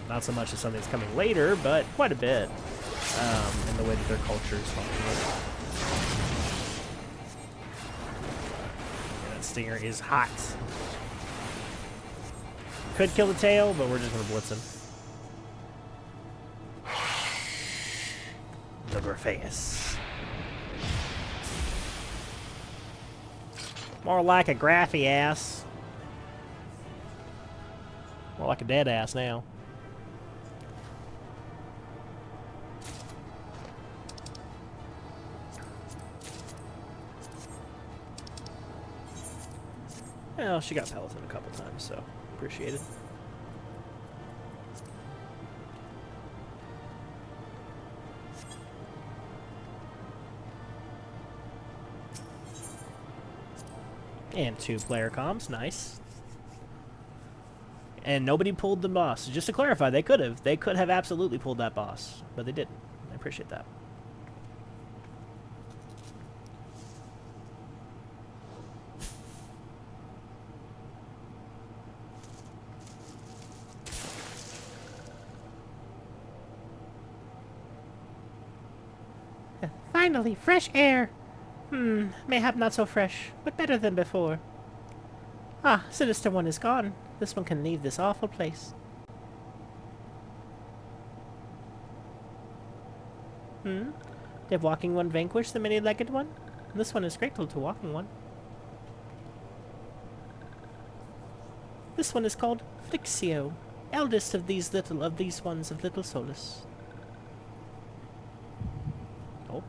Not so much as something that's coming later, but quite a bit in the way that their culture is functioning. Yeah, that stinger is hot. Could kill the tail, but we're just gonna blitz him. The Grapheus. More like a graphy ass. More like a dead ass now. Well, she got Peloton a couple times, so appreciate it. And 2 player comms, nice. And nobody pulled the boss. Just to clarify, they could have. They could have absolutely pulled that boss, but they didn't. I appreciate that. Finally, fresh air. Mayhap not so fresh, but better than before. Ah, Sinister One is gone. This one can leave this awful place. Did Walking One vanquish the many-legged one? This one is grateful to Walking One. This one is called Flixio, eldest of these ones of little solace. Oh.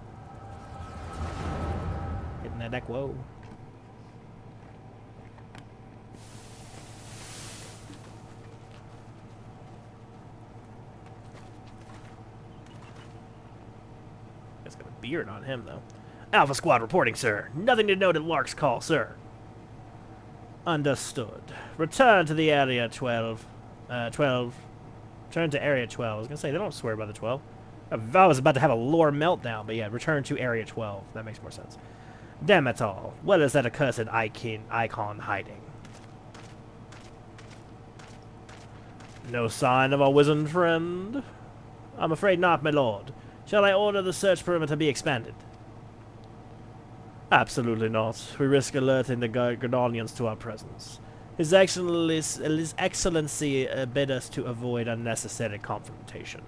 Hitting that deck, whoa. It's got a beard on him, though. Alpha Squad reporting, sir. Nothing to note at Lark's call, sir. Understood. Return to the Area 12. 12. Return to Area 12. I was going to say, they don't swear by the 12. I was about to have a lore meltdown, but yeah, return to Area 12. That makes more sense. Damn it all. What is that accursed icon hiding? No sign of our wizened friend? I'm afraid not, my lord. Shall I order the search perimeter be expanded? Absolutely not. We risk alerting the Dungeonnnnns to our presence. His Excellency bid us to avoid unnecessary confrontation.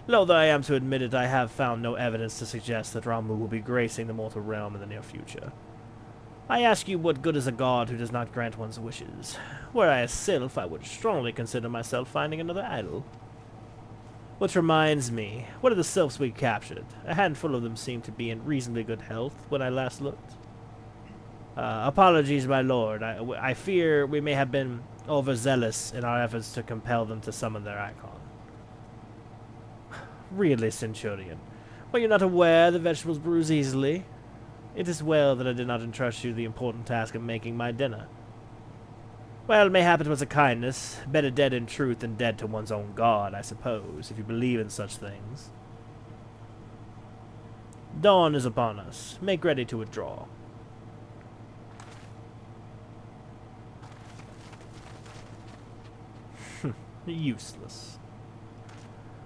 Though I am to admit it, I have found no evidence to suggest that Ramuh will be gracing the mortal realm in the near future. I ask you, what good is a god who does not grant one's wishes? Were I a sylph, I would strongly consider myself finding another idol. Which reminds me, what are the sylphs we captured? A handful of them seem to be in reasonably good health when I last looked. Apologies, my lord. I fear we may have been overzealous in our efforts to compel them to summon their icon. Really, Centurion? Were you not aware the vegetables bruise easily? It is well that I did not entrust you the important task of making my dinner. Well, mayhap it was a kindness. Better dead in truth than dead to one's own god, I suppose, if you believe in such things. Dawn is upon us. Make ready to withdraw. Useless.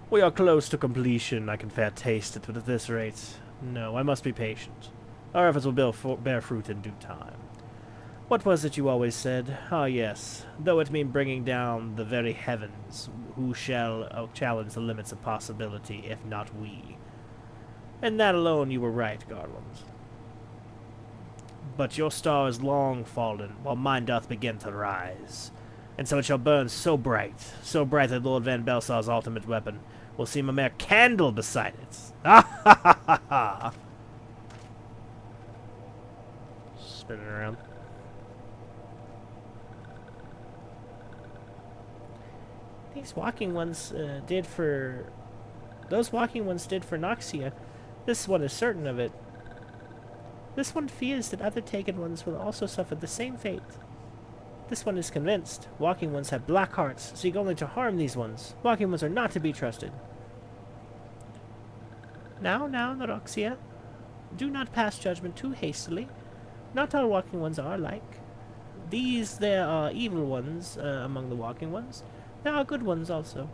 We are close to completion, I can fair taste it, but at this rate, no, I must be patient. Our efforts will bear fruit in due time. What was it you always said? Ah, yes. Though it mean bringing down the very heavens, who shall challenge the limits of possibility, if not we? In that alone you were right, Garland. But your star is long fallen, while mine doth begin to rise. And so it shall burn so bright that Lord Van Belsar's ultimate weapon will seem a mere candle beside it. Ah ha ha ha ha! Spin it around. Those walking ones did for Noxia. This one is certain of it. This one fears that other taken ones will also suffer the same fate. This one is convinced. Walking ones have black hearts, seek only to harm these ones. Walking ones are not to be trusted. Now, Noxia, do not pass judgment too hastily. Not all walking ones are alike. There are evil ones among the walking ones. There are good ones also.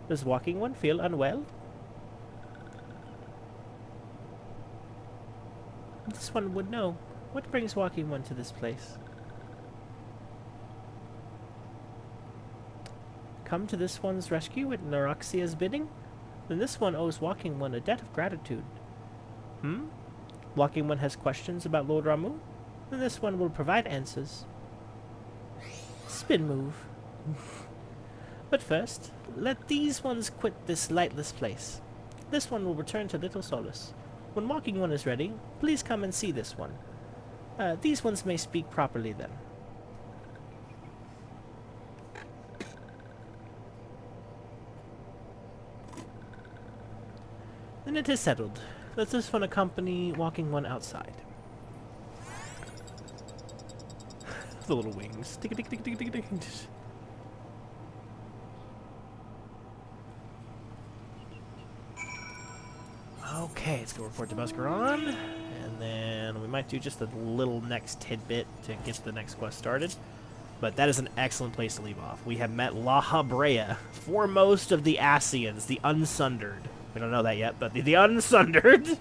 Does walking one feel unwell? This one would know. What brings Walking One to this place? Come to this one's rescue at Eorzea's bidding? Then this one owes Walking One a debt of gratitude. Walking One has questions about Lord Ramuh? Then this one will provide answers. Spin move. But first, let these ones quit this lightless place. This one will return to Little Solace. When Walking One is ready, please come and see this one. These ones may speak properly then. Then it is settled. Let this one accompany Walking One outside. The little wings. Tick, tick, tick, tick, tick, tick. Okay, let's go report to Buscaron, and then we might do just a little next tidbit to get the next quest started. But that is an excellent place to leave off. We have met La Habrea, foremost of the Ascians, the Unsundered. We don't know that yet, but the Unsundered.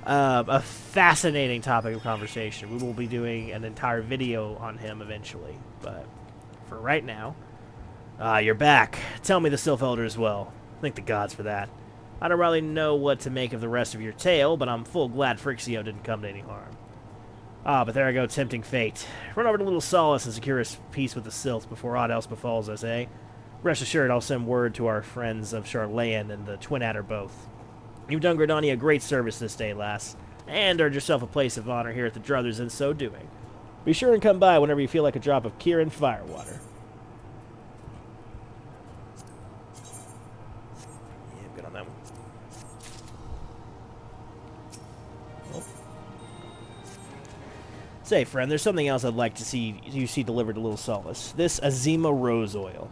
A fascinating topic of conversation. We will be doing an entire video on him eventually, but for right now, you're back. Tell me the Sylph Elder as well. Thank the gods for that. I don't really know what to make of the rest of your tale, but I'm full glad Frixio didn't come to any harm. But there I go, tempting fate. Run over to Little Solace and secure his peace with the Sylphs before aught else befalls us, eh? Rest assured, I'll send word to our friends of Charlayan and the Twin Adder both. You've done Gridania a great service this day, lass, and earned yourself a place of honor here at the Druthers in so doing. Be sure and come by whenever you feel like a drop of Kirin firewater. Yeah, I'm good on that one. Say, friend, there's something else I'd like to see you see delivered to Little Solace. This Azima Rose Oil.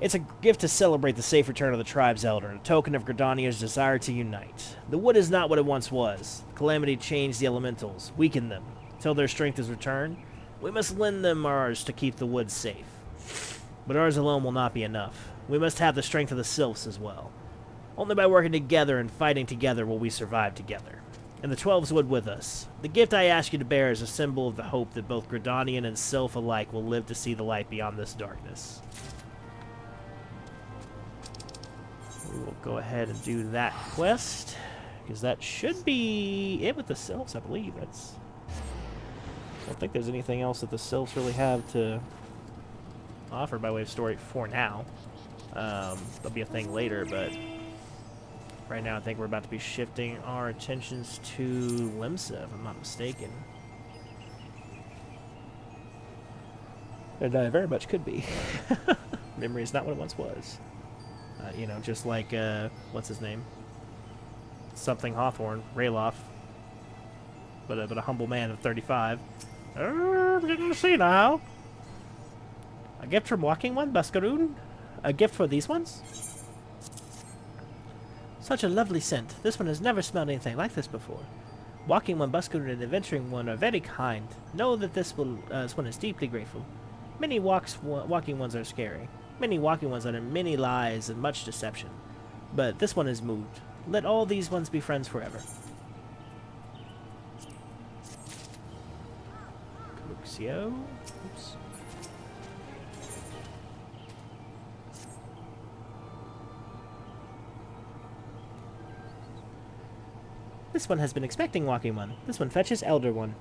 It's a gift to celebrate the safe return of the tribe's elder, a token of Gridania's desire to unite. The wood is not what it once was. Calamity changed the elementals, weakened them. Till their strength is returned, we must lend them ours to keep the wood safe. But ours alone will not be enough. We must have the strength of the Sylphs as well. Only by working together and fighting together will we survive together. And the 12s would with us. The gift I ask you to bear is a symbol of the hope that both Gridanian and Sylph alike will live to see the light beyond this darkness. We will go ahead and do that quest, because that should be it with the Sylphs, I believe. I don't think there's anything else that the Sylphs really have to offer by way of story for now. There'll be a thing later, but right now I think we're about to be shifting our attentions to Limsa, if I'm not mistaken. And very much could be. Memory is not what it once was. You know, just like, what's his name? Something Hawthorne, Rayloff. But a humble man of 35. Didn't see now. A gift from Walking One, Buscaroon? A gift for these ones? Such a lovely scent. This one has never smelled anything like this before. Walking One, Buscaroon, and Adventuring One are very kind. Know that this one is deeply grateful. Many Walking Ones are scary. Many Walking Ones utter many lies and much deception. But this one is moved. Let all these ones be friends forever. Luxio. Oops. This one has been expecting Walking One. This one fetches Elder One.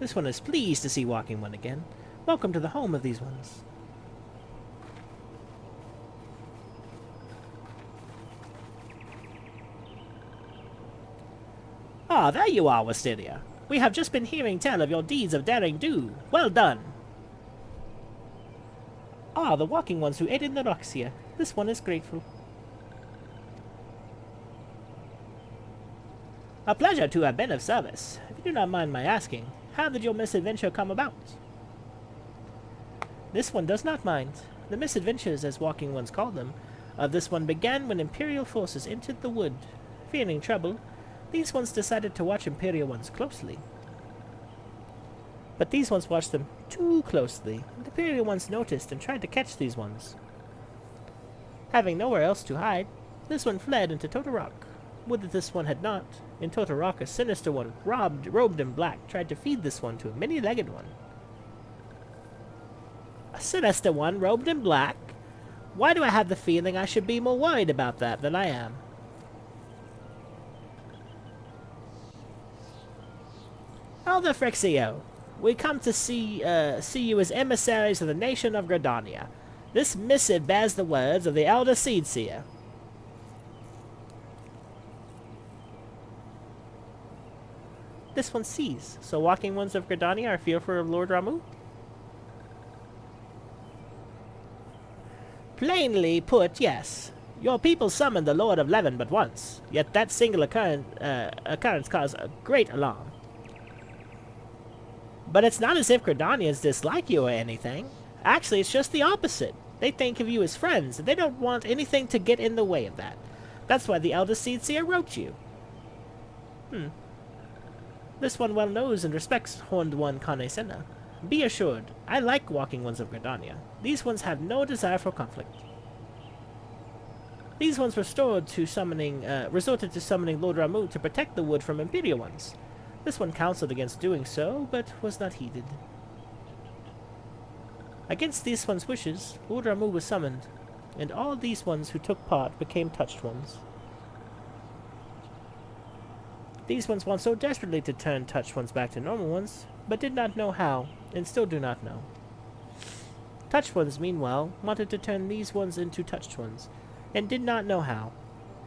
This one is pleased to see Walking One again. Welcome to the home of these ones. Ah, there you are, Wisteria. We have just been hearing tell of your deeds of daring do. Well done. Ah, the Walking Ones who aided Eorzea. This one is grateful. A pleasure to have been of service. If you do not mind my asking, how did your misadventure come about? This one does not mind. The misadventures, as Walking Ones call them, of this one began when Imperial forces entered the wood. Fearing trouble, these ones decided to watch Imperial ones closely. But these ones watched them too closely. The Imperial ones noticed and tried to catch these ones. Having nowhere else to hide, this one fled into Totorok. Would that this one had not. In Totorok, a sinister one, robed in black, tried to feed this one to a many-legged one. A sinister one, robed in black? Why do I have the feeling I should be more worried about that than I am? Elder Frixio, we come to see you as emissaries of the nation of Gridania. This missive bears the words of the Elder Seedseer. This one sees, so walking ones of Gridania are fearful of Lord Ramuh? Plainly put, yes. Your people summoned the Lord of Leven but once, yet that single occurrence caused a great alarm. But it's not as if Gridanians dislike you or anything. Actually, it's just the opposite. They think of you as friends, and they don't want anything to get in the way of that. That's why the Elder Seedseer wrote you. This one well knows and respects Horned One Kanesena. Be assured, I like walking ones of Gridania. These ones have no desire for conflict. These ones resorted to summoning Lord Ramuh to protect the wood from Imperial ones. This one counseled against doing so, but was not heeded. Against these ones' wishes, Lord Ramuh was summoned, and all these ones who took part became touched ones. These ones want so desperately to turn touched ones back to normal ones, but did not know how, and still do not know. Touched ones, meanwhile, wanted to turn these ones into touched ones, and did not know how.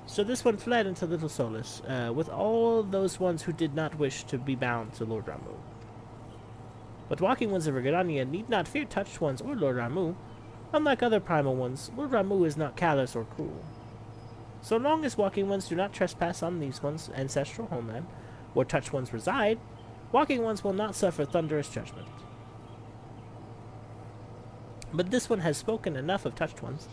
So this one fled into Little Solace, with all those ones who did not wish to be bound to Lord Ramuh. But walking ones of Gridania need not fear touched ones or Lord Ramuh. Unlike other primal ones, Lord Ramuh is not callous or cruel. So long as walking ones do not trespass on these ones' ancestral homeland, where touched ones reside, walking ones will not suffer thunderous judgment. But this one has spoken enough of touched ones.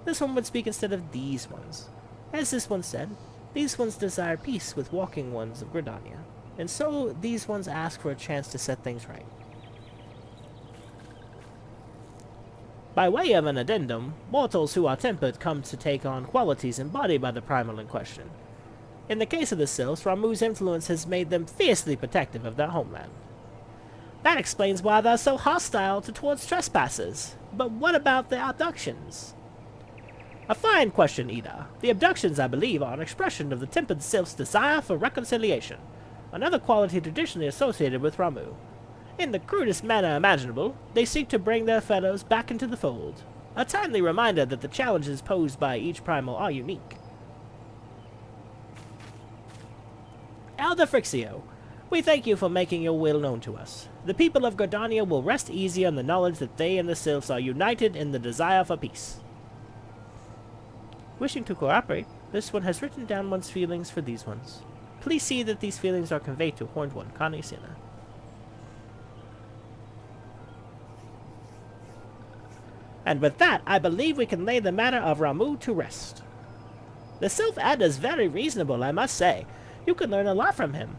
This one would speak instead of these ones. As this one said, these ones desire peace with walking ones of Gridania, and so these ones ask for a chance to set things right. By way of an addendum, mortals who are tempered come to take on qualities embodied by the primal in question. In the case of the Sylphs, Ramuh's influence has made them fiercely protective of their homeland. That explains why they're so hostile towards trespassers. But what about the abductions? A fine question, Ida. The abductions, I believe, are an expression of the tempered Sylph's desire for reconciliation, another quality traditionally associated with Ramuh. In the crudest manner imaginable, they seek to bring their fellows back into the fold, a timely reminder that the challenges posed by each primal are unique. Elder Frixio, we thank you for making your will known to us. The people of Gridania will rest easy on the knowledge that they and the Sylphs are united in the desire for peace. Wishing to cooperate, this one has written down one's feelings for these ones. Please see that these feelings are conveyed to Horned One Kanesena. And with that, I believe we can lay the matter of Ramuh to rest. The Sylph Adder's very reasonable, I must say. You can learn a lot from him.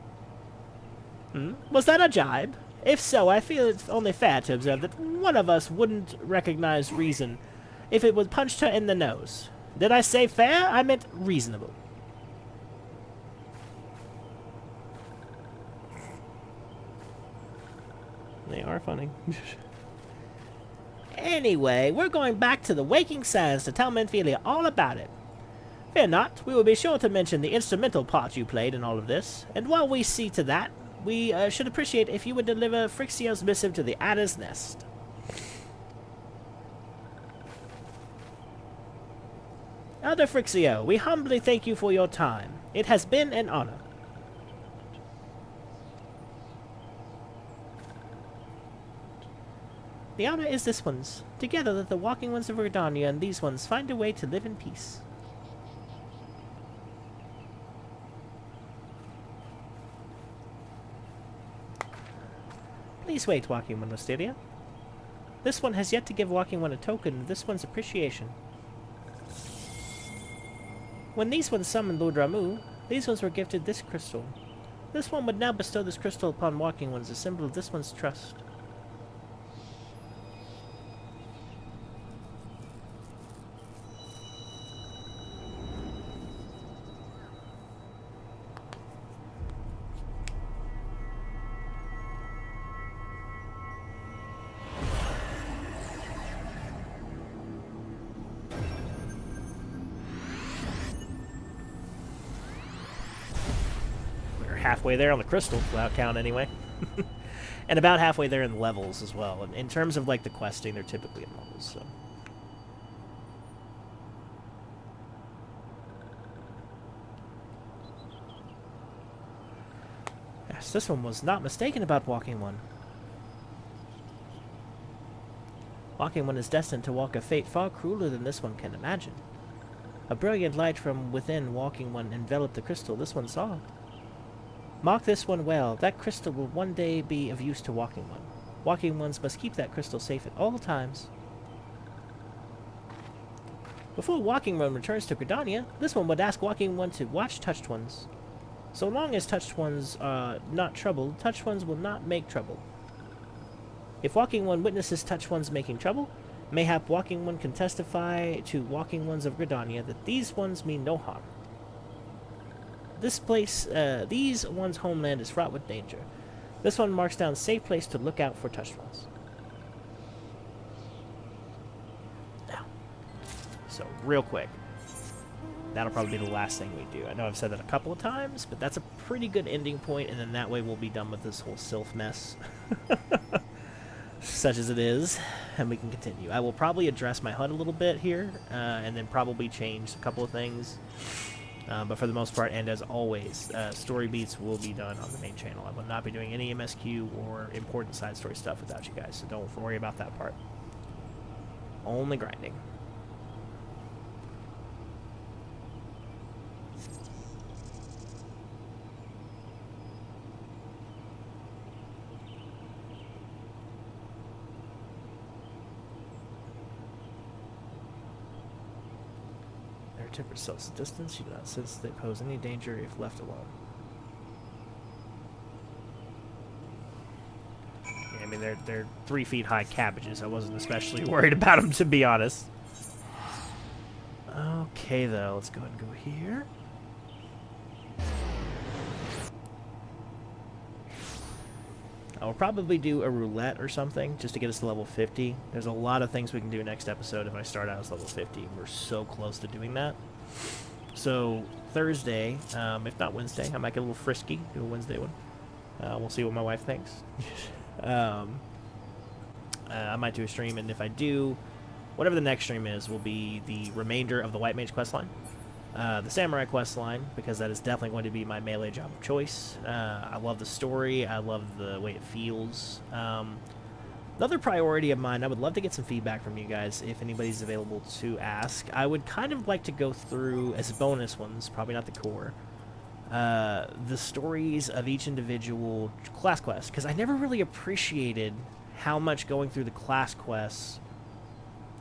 Was that a jibe? If so, I feel it's only fair to observe that one of us wouldn't recognize reason if it would punch her in the nose. Did I say fair? I meant reasonable. They are funny. Anyway, we're going back to the Waking Sands to tell Menphelia all about it. Fear not, we will be sure to mention the instrumental part you played in all of this, and while we see to that, we should appreciate if you would deliver Frixio's missive to the Adder's Nest. Elder Frixio, we humbly thank you for your time. It has been an honor. The honor is this one's. Together let the walking ones of Gridania and these ones find a way to live in peace. Please wait, Walking One Osteria. This one has yet to give Walking One a token of this one's appreciation. When these ones summoned Lord Ramuh, these ones were gifted this crystal. This one would now bestow this crystal upon Walking Ones, a symbol of this one's trust. halfway there on the crystal, without count anyway. And about halfway there in levels as well. And in terms of, like, the questing, they're typically in levels, so... Yes, this one was not mistaken about Walking One. Walking One is destined to walk a fate far crueler than this one can imagine. A brilliant light from within Walking One enveloped the crystal this one saw. Mark this one well. That crystal will one day be of use to Walking One. Walking Ones must keep that crystal safe at all times. Before Walking One returns to Gridania, this one would ask Walking One to watch Touched Ones. So long as Touched Ones are not troubled, Touched Ones will not make trouble. If Walking One witnesses Touched Ones making trouble, mayhap Walking One can testify to Walking Ones of Gridania that these ones mean no harm. This place, these one's homeland is fraught with danger. This one marks down a safe place to look out for Touched Ones. Now, so real quick, that'll probably be the last thing we do. I know I've said that a couple of times, but that's a pretty good ending point, and then that way we'll be done with this whole Sylph mess. Such as it is, and we can continue. I will probably address my HUD a little bit here, and then probably change a couple of things. But for the most part, and as always, story beats will be done on the main channel. I will not be doing any MSQ or important side story stuff without you guys, so don't worry about that part. Only grinding. Tempered self-distance. You do not sense they pose any danger if left alone. Yeah, I mean, they're 3 feet high cabbages. I wasn't especially worried about them, to be honest. Okay, though. Let's go ahead and go here. I'll probably do a roulette or something just to get us to level 50. There's a lot of things we can do next episode if I start out as level 50. We're so close to doing that. So Thursday, if not Wednesday, I might get a little frisky, do a Wednesday one. We'll see what my wife thinks. I might do a stream, and if I do, whatever the next stream is, will be the remainder of the White Mage questline. The Samurai questline, because that is definitely going to be my melee job of choice. I love the story. I love the way it feels. Another priority of mine, I would love to get some feedback from you guys if anybody's available to ask. I would kind of like to go through, as bonus ones, probably not the core, the stories of each individual class quest, because I never really appreciated how much going through the class quests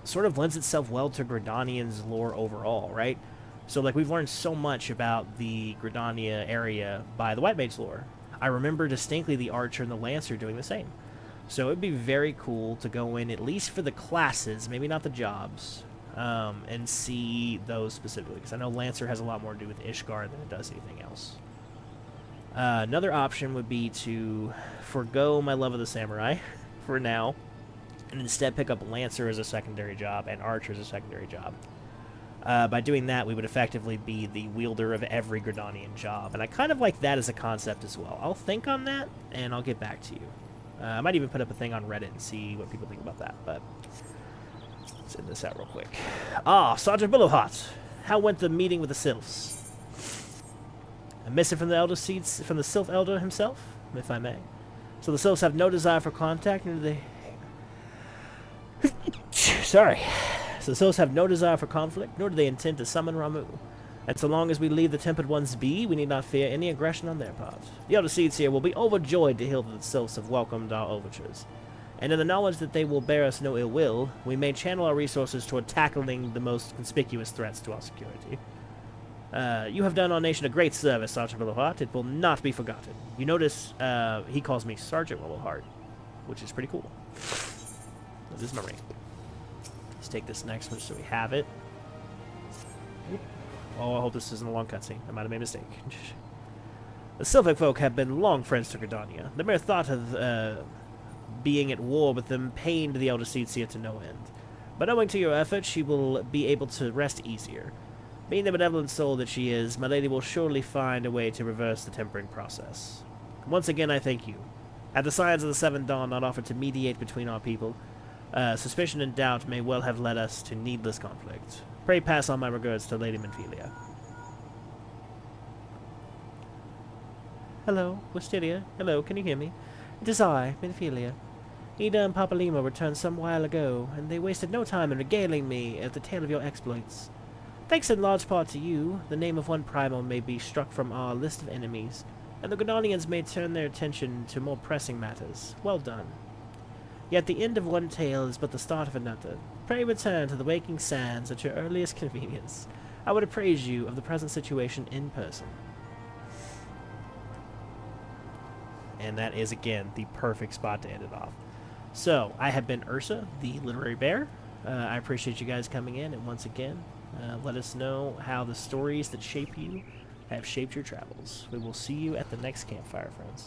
sort of lends itself well to Gridanian's lore overall, right? So, like, we've learned so much about the Gridania area by the White Mage lore. I remember distinctly the Archer and the Lancer doing the same. So it'd be very cool to go in, at least for the classes, maybe not the jobs, and see those specifically. Because I know Lancer has a lot more to do with Ishgard than it does anything else. Another option would be to forego my love of the Samurai for now, and instead pick up Lancer as a secondary job and Archer as a secondary job. By doing that, we would effectively be the wielder of every Gridanian job, and I kind of like that as a concept as well. I'll think on that, and I'll get back to you. I might even put up a thing on Reddit and see what people think about that, but let's end this out real quick. Ah, Sergeant Bullohot! How went the meeting with the Sylphs? A missive from the Elder Seats, from the Sylph Elder himself, if I may. So the Sylphs have no desire for contact, nor do they... Sorry. So the Sylphs have no desire for conflict, nor do they intend to summon Ramuh. And so long as we leave the Tempered Ones be, we need not fear any aggression on their part. The Elder Seeds here will be overjoyed to hear that the Sylphs have welcomed our overtures. And in the knowledge that they will bear us no ill will, we may channel our resources toward tackling the most conspicuous threats to our security. You have done our nation a great service, Sergeant Willowheart. It will not be forgotten. You notice he calls me Sergeant Willowheart, which is pretty cool. This is my ring. Let's take this next one so we have it. Oh, I hope this isn't a long cutscene. I might have made a mistake. The Sylphic folk have been long friends to Gridania. The mere thought of being at war with them pained the Elder Seedseer to no end. But owing to your efforts, she will be able to rest easier. Being the benevolent soul that she is, my lady will surely find a way to reverse the tempering process. Once again, I thank you. Had the Scions of the Seventh Dawn not offered to mediate between our people, suspicion and doubt may well have led us to needless conflict. Pray pass on my regards to Lady Menphelia. Hello, Wisteria. Hello, can you hear me? It is I, Menphelia. Ida and Papalima returned some while ago, and they wasted no time in regaling me at the tale of your exploits. Thanks in large part to you, the name of one primal may be struck from our list of enemies, and the Godonians may turn their attention to more pressing matters. Well done. Yet the end of one tale is but the start of another. Pray return to the waking sands at your earliest convenience. I would appraise you of the present situation in person. And that is, again, the perfect spot to end it off. So, I have been Ursa, the Literary Bear. I appreciate you guys coming in, and once again, let us know how the stories that shape you have shaped your travels. We will see you at the next campfire, friends.